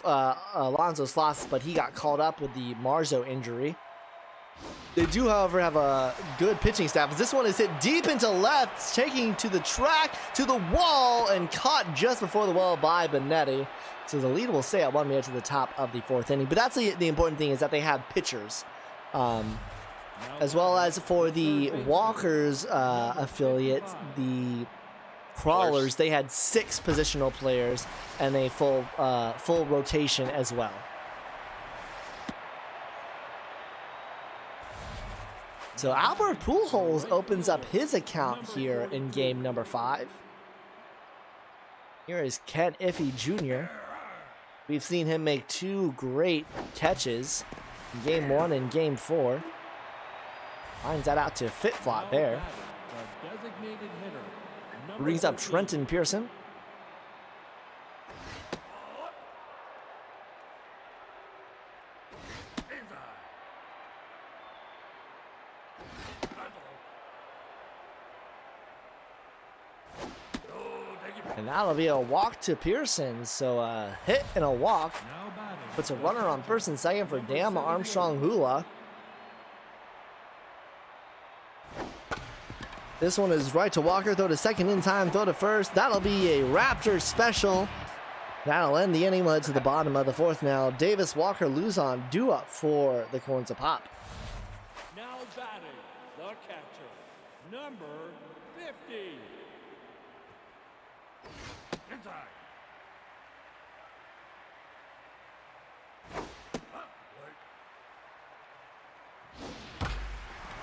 Alonzo Sloss, but he got called up with the Marzo injury. They do, however, have a good pitching staff. This one is hit deep into left, taking to the track, to the wall, and caught just before the wall by Benetti. So the lead will stay at 1 minute to the top of the 4th inning. But that's the important thing, is that they have pitchers. As well as for the Walkers affiliate, the Crawlers, they had 6 positional players and a full rotation as well. So Albert Pujols opens up his account here in game number 5. Here is Ken Iffy Jr. We've seen him make 2 great catches in game 1 and game 4. Lines that out to Fit-Flop there. Brings up Trenton Pearson. And that'll be a walk to Pearson. So a hit and a walk. Puts a runner on first and second for Dan Armstrong Hula. This one is right to Walker. Throw to second in time. Throw to first. That'll be a Raptor special. That'll end the inning. We'll head to the bottom of the 4th now. Davis, Walker, Luzon due up for the Corns of Pop. Now batting, the catcher, number 50. Inside. Up,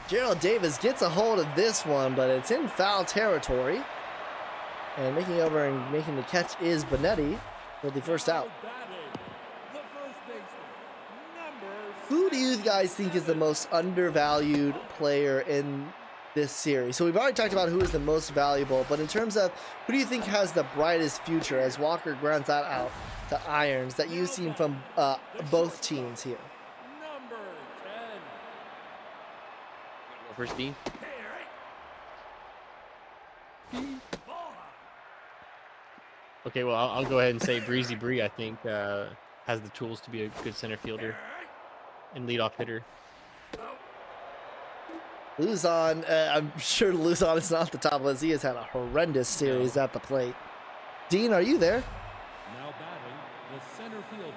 Gerald Davis gets a hold of this one, but it's in foul territory. And making over and making the catch is Benetti for the first out. The first baseman, number Who do you guys think is the most undervalued player in this series? So we've already talked about who is the most valuable, but in terms of who do you think has the brightest future as Walker grounds that out to Irons that you've seen from both teams here? number 10. First Dean. Okay, well, I'll go ahead and say Breezy Bree, I think, has the tools to be a good center fielder and leadoff hitter. Luzon, I'm sure Luzon is not the top of the list. He has had a horrendous series at the plate. Dean, are you there? Now batting, the center fielder,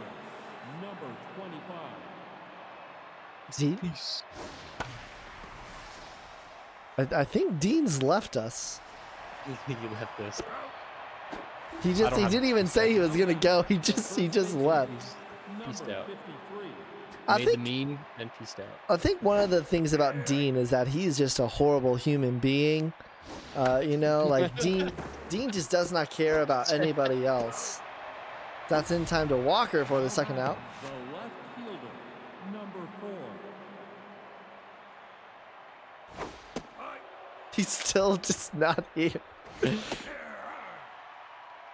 number 25. Dean? Peace. I think Dean's left us. I think he left this. He didn't even say he was gonna go. He just left. Peaced Number out. 53. I Made think the meme, then peaced out. I think one of the things about Dean is that he's just a horrible human being. You know, like Dean just does not care about anybody else. That's in time to Walker for the second out. The left fielder, number 4. He's still just not here.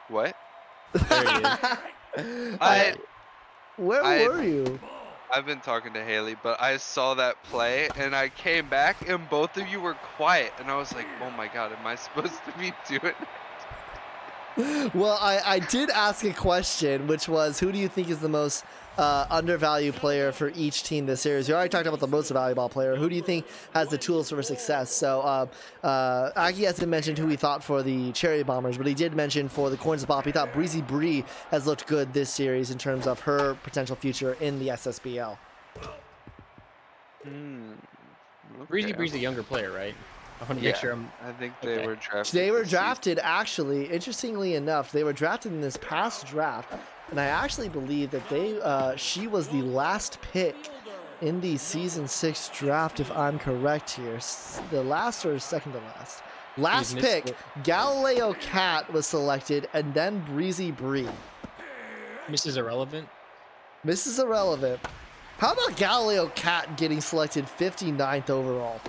What? There he is. Where I- were you? I've been talking to Haley, but I saw that play and I came back and both of you were quiet and I was like, oh my god, am I supposed to be doing it? Well, I did ask a question, which was, who do you think is the most undervalued player for each team this series? We already talked about the most valuable player. Who do you think has the tools for success? So, Aki hasn't mentioned who he thought for the Cherry Bombers, but he did mention for the Corns of Pop, he thought Breezy Bree has looked good this series in terms of her potential future in the SSBL. Breezy Okay. Bree's a younger player, right? I want to Yeah, make sure I'm. I think they Okay. were drafted. They were this season. drafted, actually, interestingly enough, they were drafted in this past draft, and I actually believe that she was the last pick in the season 6 draft, if I'm correct here. The last or second to last? Last missed pick, it. Galileo Cat was selected, and then Breezy Bree. Mrs. Irrelevant. Mrs. Irrelevant. How about Galileo Cat getting selected 59th overall?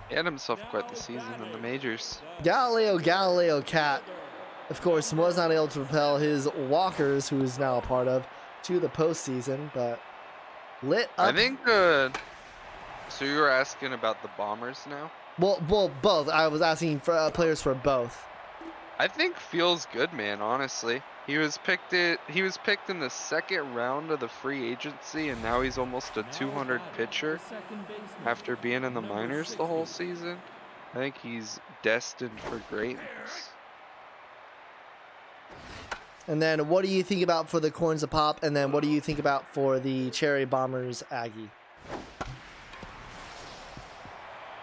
He had himself quite the season in the majors. Galileo Cat, of course, was not able to propel his Walkers, who is now a part of, to the postseason, but lit up. I think. So you were asking about the Bombers now? Well, both. I was asking for players for both. I think feels good, man. Honestly, he was picked in the second round of the free agency, and now he's almost a 200 pitcher after being in the minors the whole season. I think he's destined for greatness. And then, what do you think about for the Corns of Pop? And then, what do you think about for the Cherry Bombers Aggie?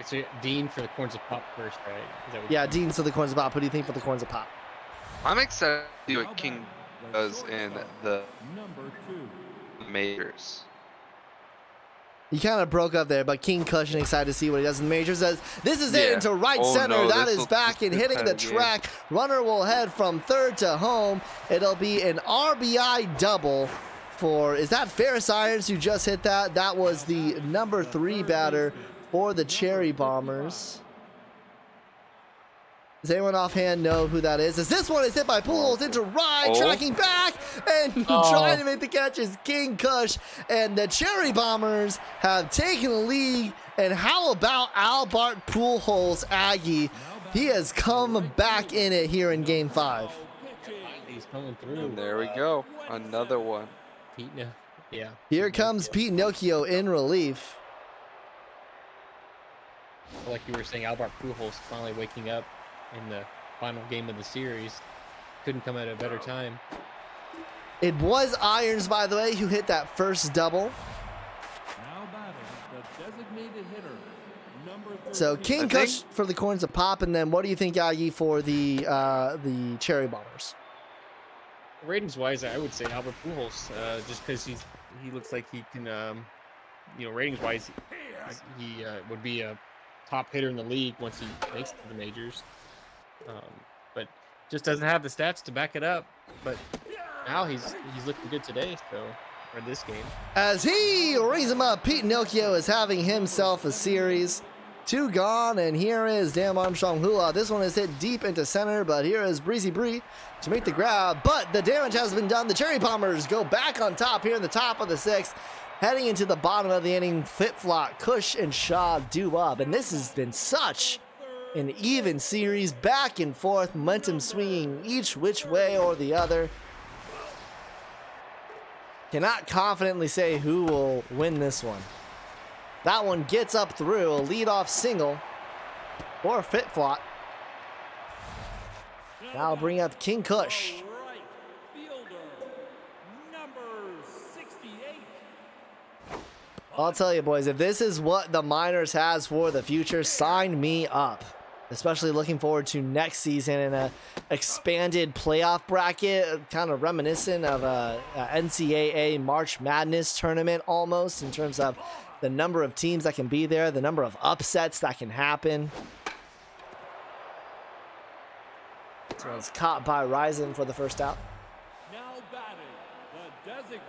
It's a Dean for the Corns of Pop first, right? Is that what Yeah, Dean for the Corns of Pop. What do you think for the Corns of Pop? I'm excited to see what King does in the Number 2. majors. You kind of broke up there, but King Cushion excited to see what he does in the major. Says, this is it Yeah. into right Oh, center. no, That this'll- is back and this hitting kind the of game. track. Runner will head from third to home. It'll be an RBI double for, is that Ferris Irons who just hit that? That was the number 3 batter for the Cherry Bombers. Does anyone offhand know who that is? As this one is hit by Pujols into right, Oh. tracking back, and trying to make the catch is King Kush. And the Cherry Bombers have taken the lead. And how about Albert Pujols, Aggie? He has come back in it here in Game 5. he's coming through? And there we go, another one. Pete, no. Yeah. Here comes Pete Nokia in relief. Like you were saying, Albert Pujols finally waking up in the final game of the series. Couldn't come at a better time. It was Irons, by the way, who hit that first double. Now batting, the designated hitter, number 13. So King I Kush think- for the Corns of Pop, and then what do you think, Aggie, for the Cherry Bombers? Ratings wise, I would say Albert Pujols, just because he looks like he can, ratings wise, he would be a top hitter in the league once he makes it to the majors. But just doesn't have the stats to back it up. But now he's looking good today, so for this game. As he rings him up, Pete Nokia is having himself a series. 2 gone, and here is Dan Armstrong Hula. This one is hit deep into center, but here is Breezy Bree to make the grab. But the damage has been done. The Cherry Bombers go back on top here in the top of the 6th. Heading into the bottom of the inning, Flip-Flop, Kush, and Shaw do up. And this has been such an even series, back and forth, momentum swinging each which way or the other. Cannot confidently say who will win this one. That one gets up through a leadoff single for Flip-Flop. Now I'll bring up King Kush. Right fielder, number 68. I'll tell you, boys, if this is what the Miners has for the future, sign me up. Especially looking forward to next season in a expanded playoff bracket, kind of reminiscent of a NCAA March Madness tournament almost, in terms of the number of teams that can be there, the number of upsets that can happen. So it's caught by Ryzen for the first out. Now batting, the designated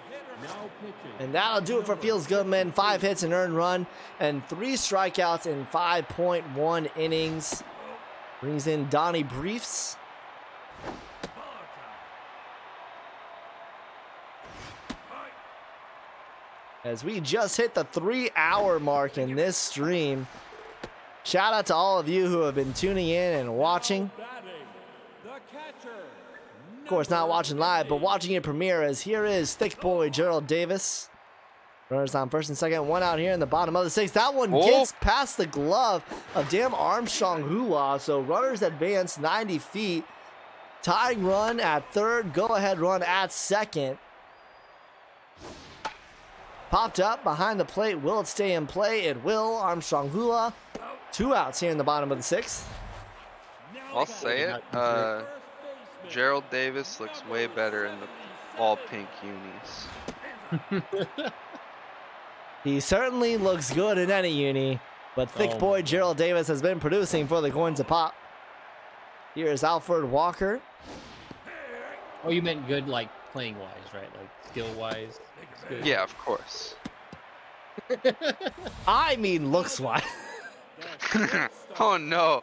hitter. Now pitching. And that'll do it for Feels Good Men. 5 hits, an earned run, and 3 strikeouts in 5.1 innings. Brings in Donnie Briefs. As we just hit the 3-hour mark in this stream. Shout out to all of you who have been tuning in and watching. Batting, the catcher. Of course, not watching live, but watching it premiere, as here is thick boy Gerald Davis. Runners on first and second, 1 out here in the bottom of the 6th. That one gets past the glove of damn Armstrong Hula, so runners advance 90 feet. Tying run at third, go-ahead run at second. Popped up behind the plate. Will it stay in play? It will. Armstrong Hula. 2 outs here in the bottom of the 6th. I'll say it. Gerald Davis looks way better in the all pink unis. He certainly looks good in any uni, but thick boy Gerald Davis has been producing for the Corns of Pop. Here's Alfred Walker. Oh, you meant good, like playing wise, right? Like skill wise. Yeah, of course. I mean looks wise. Oh no.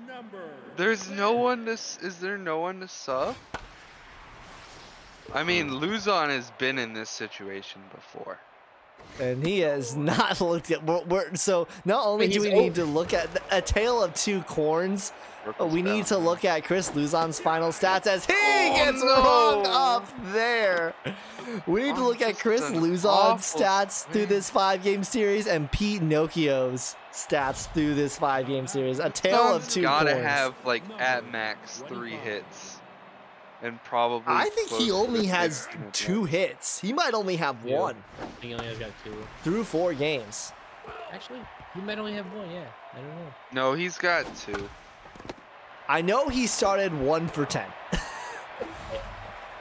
Number. There's no one to. Is there no one to sub? I mean, Luzon has been in this situation before. And he has not looked at. So not only do we need to look at a tale of 2 corns, but we need to look at Chris Luzon's final stats as he gets rung up there. We need to look at Chris Luzon's stats through this 5-game series and Pete Nokia's stats through this 5-game series. A tale of 2 corns. Gotta have like at max 3 hits, and probably. I think he only has 2 hits. He might only have 1 I think he only has got 2. through 4 games. Actually, he might only have 1. Yeah, I don't know. No, he's got 2. I know he started 1 for 10.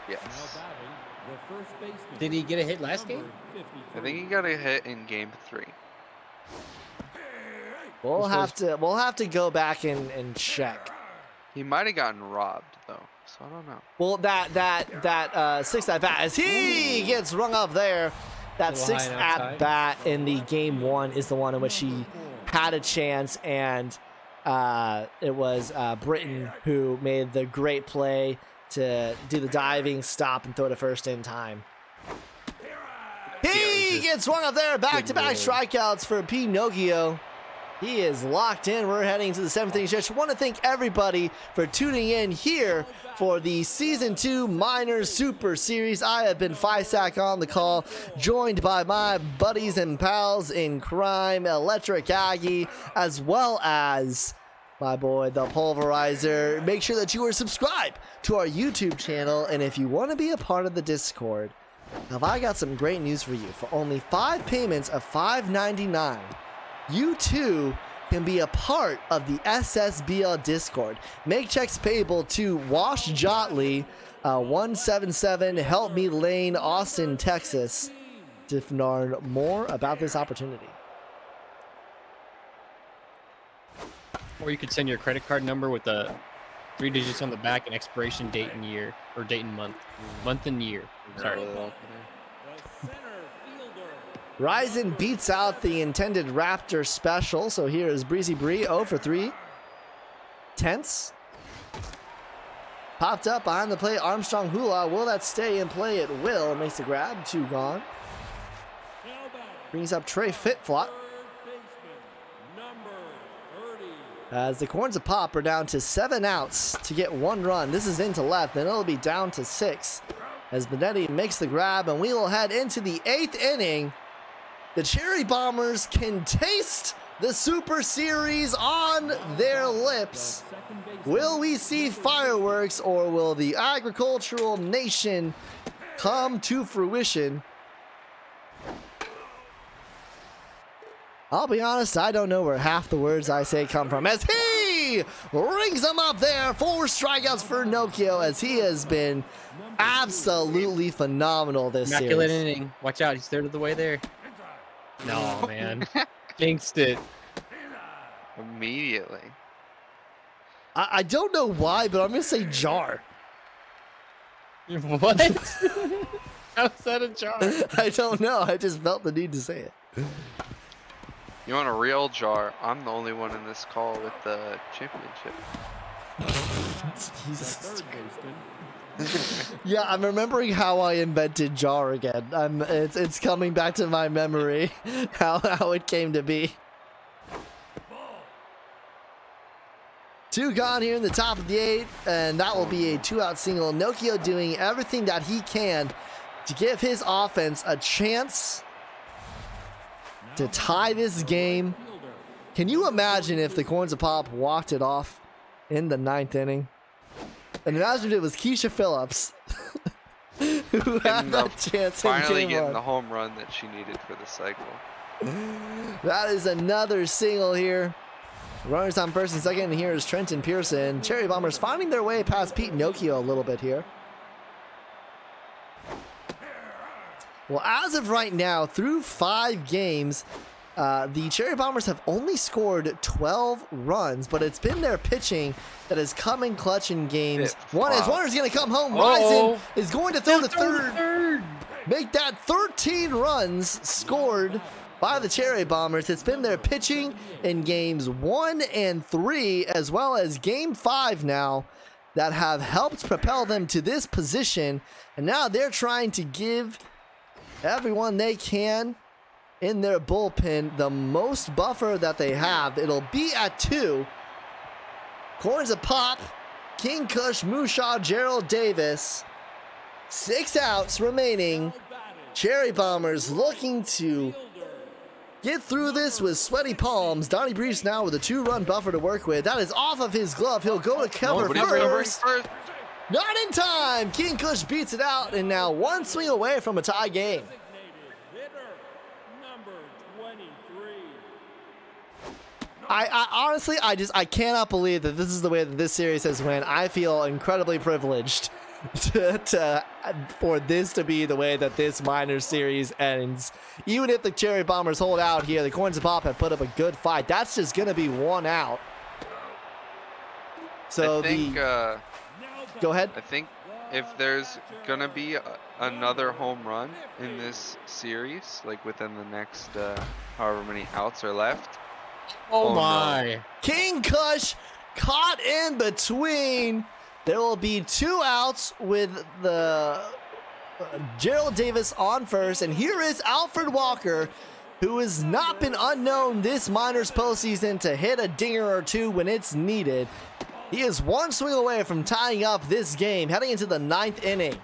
Yes. Now batting, the first baseman. Did he get a hit last game? Number 53. I think he got a hit in game 3. We'll have to go back and check. He might have gotten robbed though, so I don't know. Well, that 6th at bat as he gets rung up there. That 6th at bat in the game 1 is the one in which he had a chance, and it was Britton who made the great play to do the diving stop and throw to first in time. He gets rung up there. Back-to-back strikeouts for Pinocchio. He is locked in. We're heading to the 7th inning stretch. I want to thank everybody for tuning in here for the Season 2 Miners Super Series. I have been Fysack on the call, joined by my buddies and pals in crime, Electric Aggie, as well as my boy, the Pulverizer. Make sure that you are subscribed to our YouTube channel, and if you want to be a part of the Discord, have I got some great news for you. For only 5 payments of $5.99, you too can be a part of the SSBL Discord. Make checks payable to Wash Jotley, 177 Help Me Lane, Austin, Texas, to learn more about this opportunity. Or you could send your credit card number with the 3 digits on the back and expiration date and year, or date and month. Month and year. Sorry. The center fielder. Ryzen beats out the intended Raptor special. So here is Breezy Bree 0 for 3. Tense. Popped up behind the plate. Armstrong Hula. Will that stay in play? It will. Makes the grab. 2 gone. Now batting. Brings up Trey Fitflot. Third baseman, number 30. As the Corns of Pop are down to 7 outs to get 1 run. This is into left, then it'll be down to 6. As Benetti makes the grab, and we will head into the 8th inning. The Cherry Bombers can taste the Super Series on their lips. Second baseman. Will we see fireworks, or will the agricultural nation come to fruition? I'll be honest, I don't know where half the words I say come from. As he rings them up there, 4 strikeouts for Nokia, as he has been absolutely phenomenal this Immaculate series. inning. Watch out, he's third of the way there. No, man. Jinxed it. Immediately. I don't know why, but I'm going to say jar. What? How's that a jar? I don't know. I just felt the need to say it. You want a real jar? I'm the only one in this call with the championship. Jesus. Third baseman. Yeah, I'm remembering how I invented jar again. It's coming back to my memory how it came to be. 2 gone here in the top of the 8th, and that will be a 2-out single. Nokia doing everything that he can to give his offense a chance to tie this game. Fielder. Can you imagine if the Corns of Pop walked it off in the 9th inning? And imagine if it was Keisha Phillips who had that chance in Finally game getting 1. the home run that she needed for the cycle. That is another single here. Runners on first and second, and here is Trenton Pearson. Cherry Bombers finding their way past Pete Nokia a little bit here. Well, as of right now, through 5 games, the Cherry Bombers have only scored 12 runs, but it's been their pitching that has come in clutch in games. One is Warner's going to come home. Uh-oh. Ryzen is going to throw the third. Make that 13 runs scored by the Cherry Bombers. It's been their pitching in games 1 and 3, as well as game 5 now, that have helped propel them to this position. And now they're trying to give everyone they can in their bullpen the most buffer that they have. It'll be at 2. Corns of Pop, King Kush, Mushaw, Gerald Davis. 6 outs remaining. Now batting. Cherry Bombers looking to Fielder. get through this with sweaty palms. Donnie Brees now with a 2-run buffer to work with. That is off of his glove. He'll go to cover Nobody's covering first. first. Not in time. King Kush beats it out, and now 1 swing away from a tie game. Designated hitter, number 23. I honestly, I cannot believe that this is the way that this series has went. I feel incredibly privileged for this to be the way that this minor series ends. Even if the Cherry Bombers hold out here, the Corns of Pop have put up a good fight. That's just going to be 1 out. So I think, go ahead. I think if there's gonna be another home run in this series, like within the next however many outs are left, Oh, no. my. King Kush caught in between. There will be 2 outs with the Gerald Davis on first, and here is Alfred Walker, who has not been unknown this minors postseason to hit a dinger or 2 when it's needed. He is 1 swing away from tying up this game, heading into the 9th inning.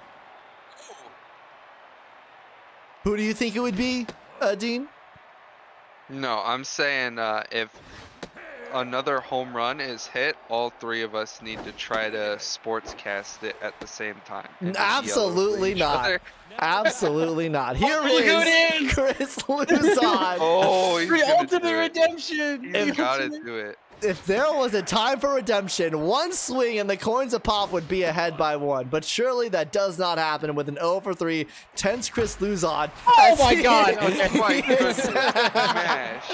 Who do you think it would be, Dean? no, I'm saying if another home run is hit, all 3 of us need to try to sportscast it at the same time. and just yell Absolutely over each not. other. Absolutely not. Here look who it is Chris Luzon. Oh, he's The gonna ultimate do it. redemption. He's gotta do it. If there was a time for redemption, 1 swing and the Corns of Pop would be ahead by 1. But surely that does not happen with an 0 for 3 tense Chris Luzon. Oh my God. Okay. My He is- goodness. Smash.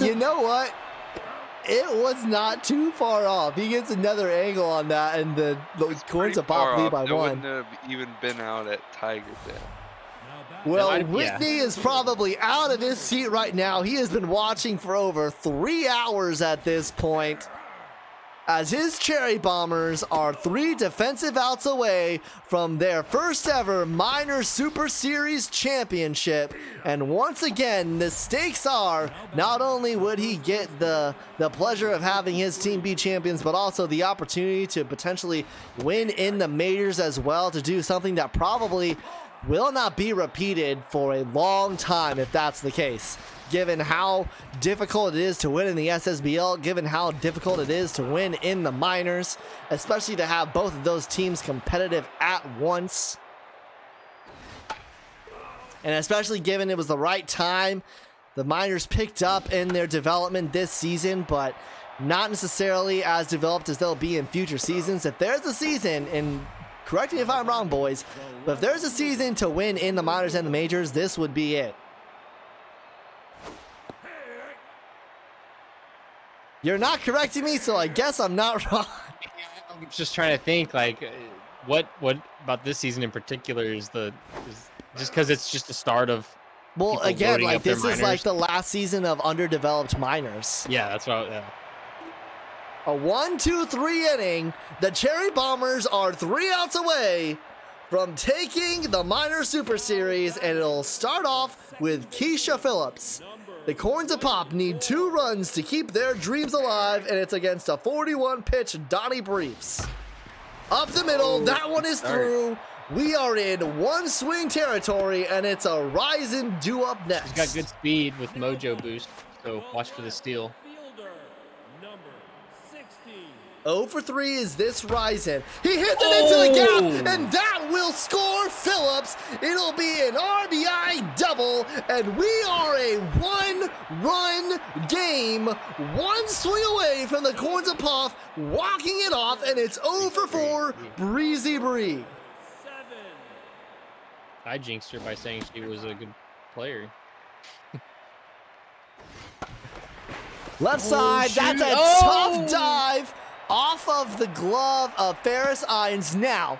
You know what? It was not too far off. He gets another angle on that, and the It's Corns pretty of Pop far lead off. by That one. wouldn't have even been out at Tiger Dale. Now back Well, Yeah. Whitney is probably out of his seat right now. He has been watching for over 3 hours at this point, as his Cherry Bombers are 3 defensive outs away from their first ever Minor Super Series championship. And once again, the stakes are not only would he get the pleasure of having his team be champions, but also the opportunity to potentially win in the majors as well, to do something that probably will not be repeated for a long time if that's the case. Given how difficult it is to win in the SSBL, given how difficult it is to win in the minors, especially to have both of those teams competitive at once. And especially given it was the right time, the minors picked up in their development this season, but not necessarily as developed as they'll be in future seasons. If there's a season, and correct me if I'm wrong, boys, but if there's a season to win in the minors and the majors, this would be it. You're not correcting me, so I guess I'm not wrong. I'm just trying to think, like, what about this season in particular is just because it's just the start of. Well, people again, loading like up their this is like minors. the last season of underdeveloped minors. Yeah, that's what. A 1-2-3 inning. The Cherry Bombers are 3 outs away from taking the Minor Super Series, and it'll start off with Keisha Phillips. The Corns of Pop need 2 runs to keep their dreams alive, and it's against a 41-pitch Donnie Briefs. Up the middle, that one is through. We are in one swing territory, and it's a Ryzen due up next. He's got good speed with Mojo boost, so watch for the steal. fielder, number 16. 0 for 3 is this Ryzen. He hits it into the gap, and that will score Phillips. It'll be an RBI double, and we are a 1-run game, 1 swing away from the Corns of Puff, walking it off, and it's 0 for 4, Breezy Bree. 7. I jinxed her by saying she was a good player. Left side, that's a tough dive off of the glove of Ferris Ines. Now,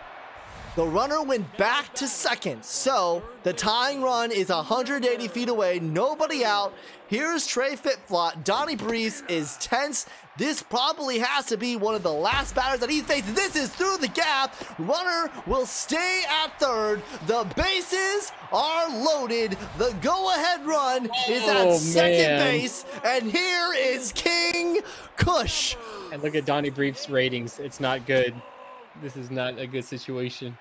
the runner went back to second, so the tying run is 180 feet away, nobody out. Here's Trey Fitflot. Donnie Brees is tense. This probably has to be one of the last batters that he faces. This is through the gap. Runner will stay at third. The bases are loaded. The go-ahead run is at second base. And here is King Kush. And look at Donnie Brief's ratings. It's not good. This is not a good situation.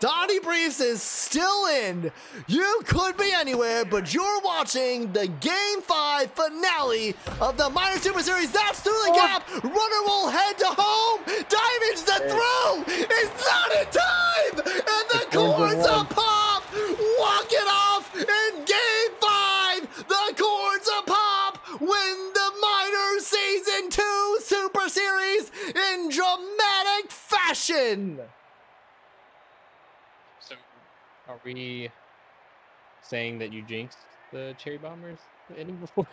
Donnie Briefs is still in. You could be anywhere, but you're watching the Game 5 finale of the Minor Super Series. That's through the gap. Runner will head to home. Dive into the throw. It's not in time. And the Corns of Pop walk it off in Game 5. The Corns of Pop win the Minor Season 2 Super Series in dramatic fashion. So, are we saying that you jinxed the Cherry Bombers inning before?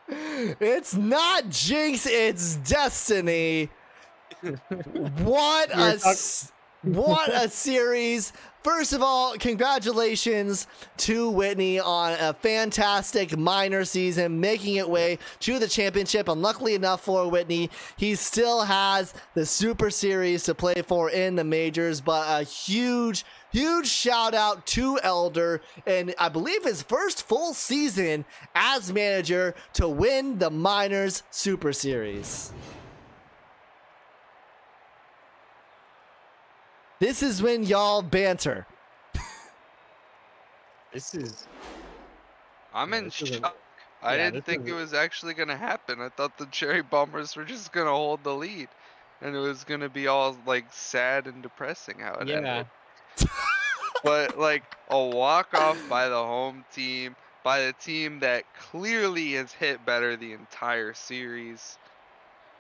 It's not jinx, it's destiny. What a series. First of all, congratulations to Whitney on a fantastic minor season, making it way to the championship. Unluckily enough for Whitney, he still has the Super Series to play for in the majors, but a huge shout out to Elder, and I believe his first full season as manager to win the Minors Super Series. This is when y'all banter. I'm in this is a- shock. I yeah, didn't this think is it a- was actually going to happen. I thought the Cherry Bombers were just going to hold the lead. And it was going to be all, like, sad and depressing how it Yeah. ended. But, like, a walk-off by the home team, by the team that clearly has hit better the entire series,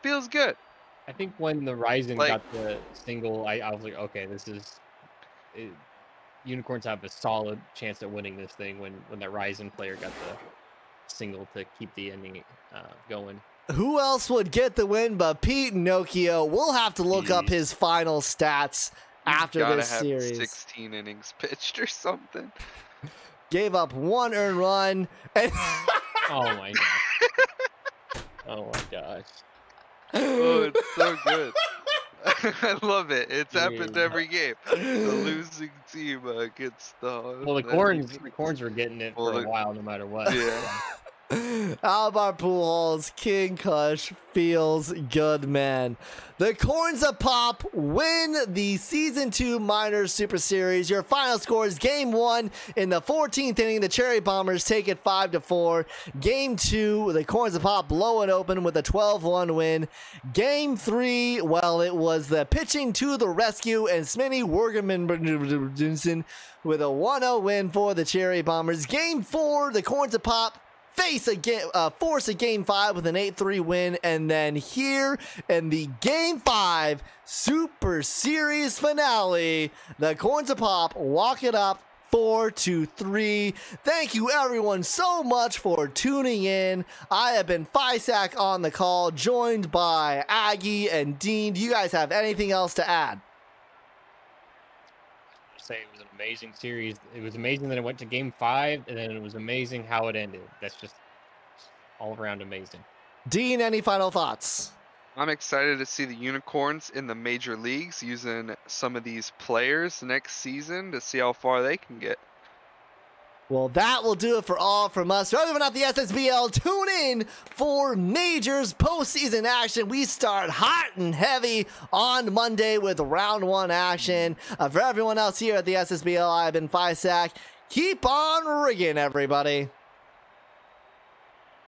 feels good. I think when the Ryzen Like- got the single, I was like, okay, Unicorns have a solid chance at winning this thing when that Ryzen player got the single to keep the ending going. Who else would get the win but Pete Nokia? We'll have to look up Jeez. his final stats after Gotta this have series. 16 innings pitched or something. Gave up 1 earned run. And Oh my gosh. Oh my gosh. Oh, it's so good. I llove it. It's happened Dude. every game. The losing team gets the. Well, the MVP. corns were getting it Well, for a the- while, no matter what. Yeah. Alvar Pujols, King Kush feels good, man. The Corns of Pop win the Season 2 Minors Super Series. Your final score is Game 1 in the 14th inning. The Cherry Bombers take it 5-4. Game 2, the Corns of Pop blow it open with a 12-1 win. Game 3, well, it was the pitching to the rescue and Smitty Wergerman with a 1-0 win for the Cherry Bombers. Game 4, the Corns of Pop force a Game 5 with an 8-3 win, and then here in the Game 5 Super Series finale, the Corns of Pop walk it up 4-3. Thank you everyone so much for tuning in. I have been Fisac on the call, joined by Aggie and Dean. Do you guys have anything else to add? Say it was an amazing series. It was amazing that it went to Game 5, and then it was amazing how it ended. That's just all around amazing. Dean, any final thoughts? I'm excited to see the Unicorns in the major leagues using some of these players next season to see how far they can get. Well, that will do it for all from us. For everyone at the SSBL, tune in for Majors postseason action. We start hot and heavy on Monday with round 1 action. For everyone else here at the SSBL, I've been Fisac. Keep on rigging, everybody.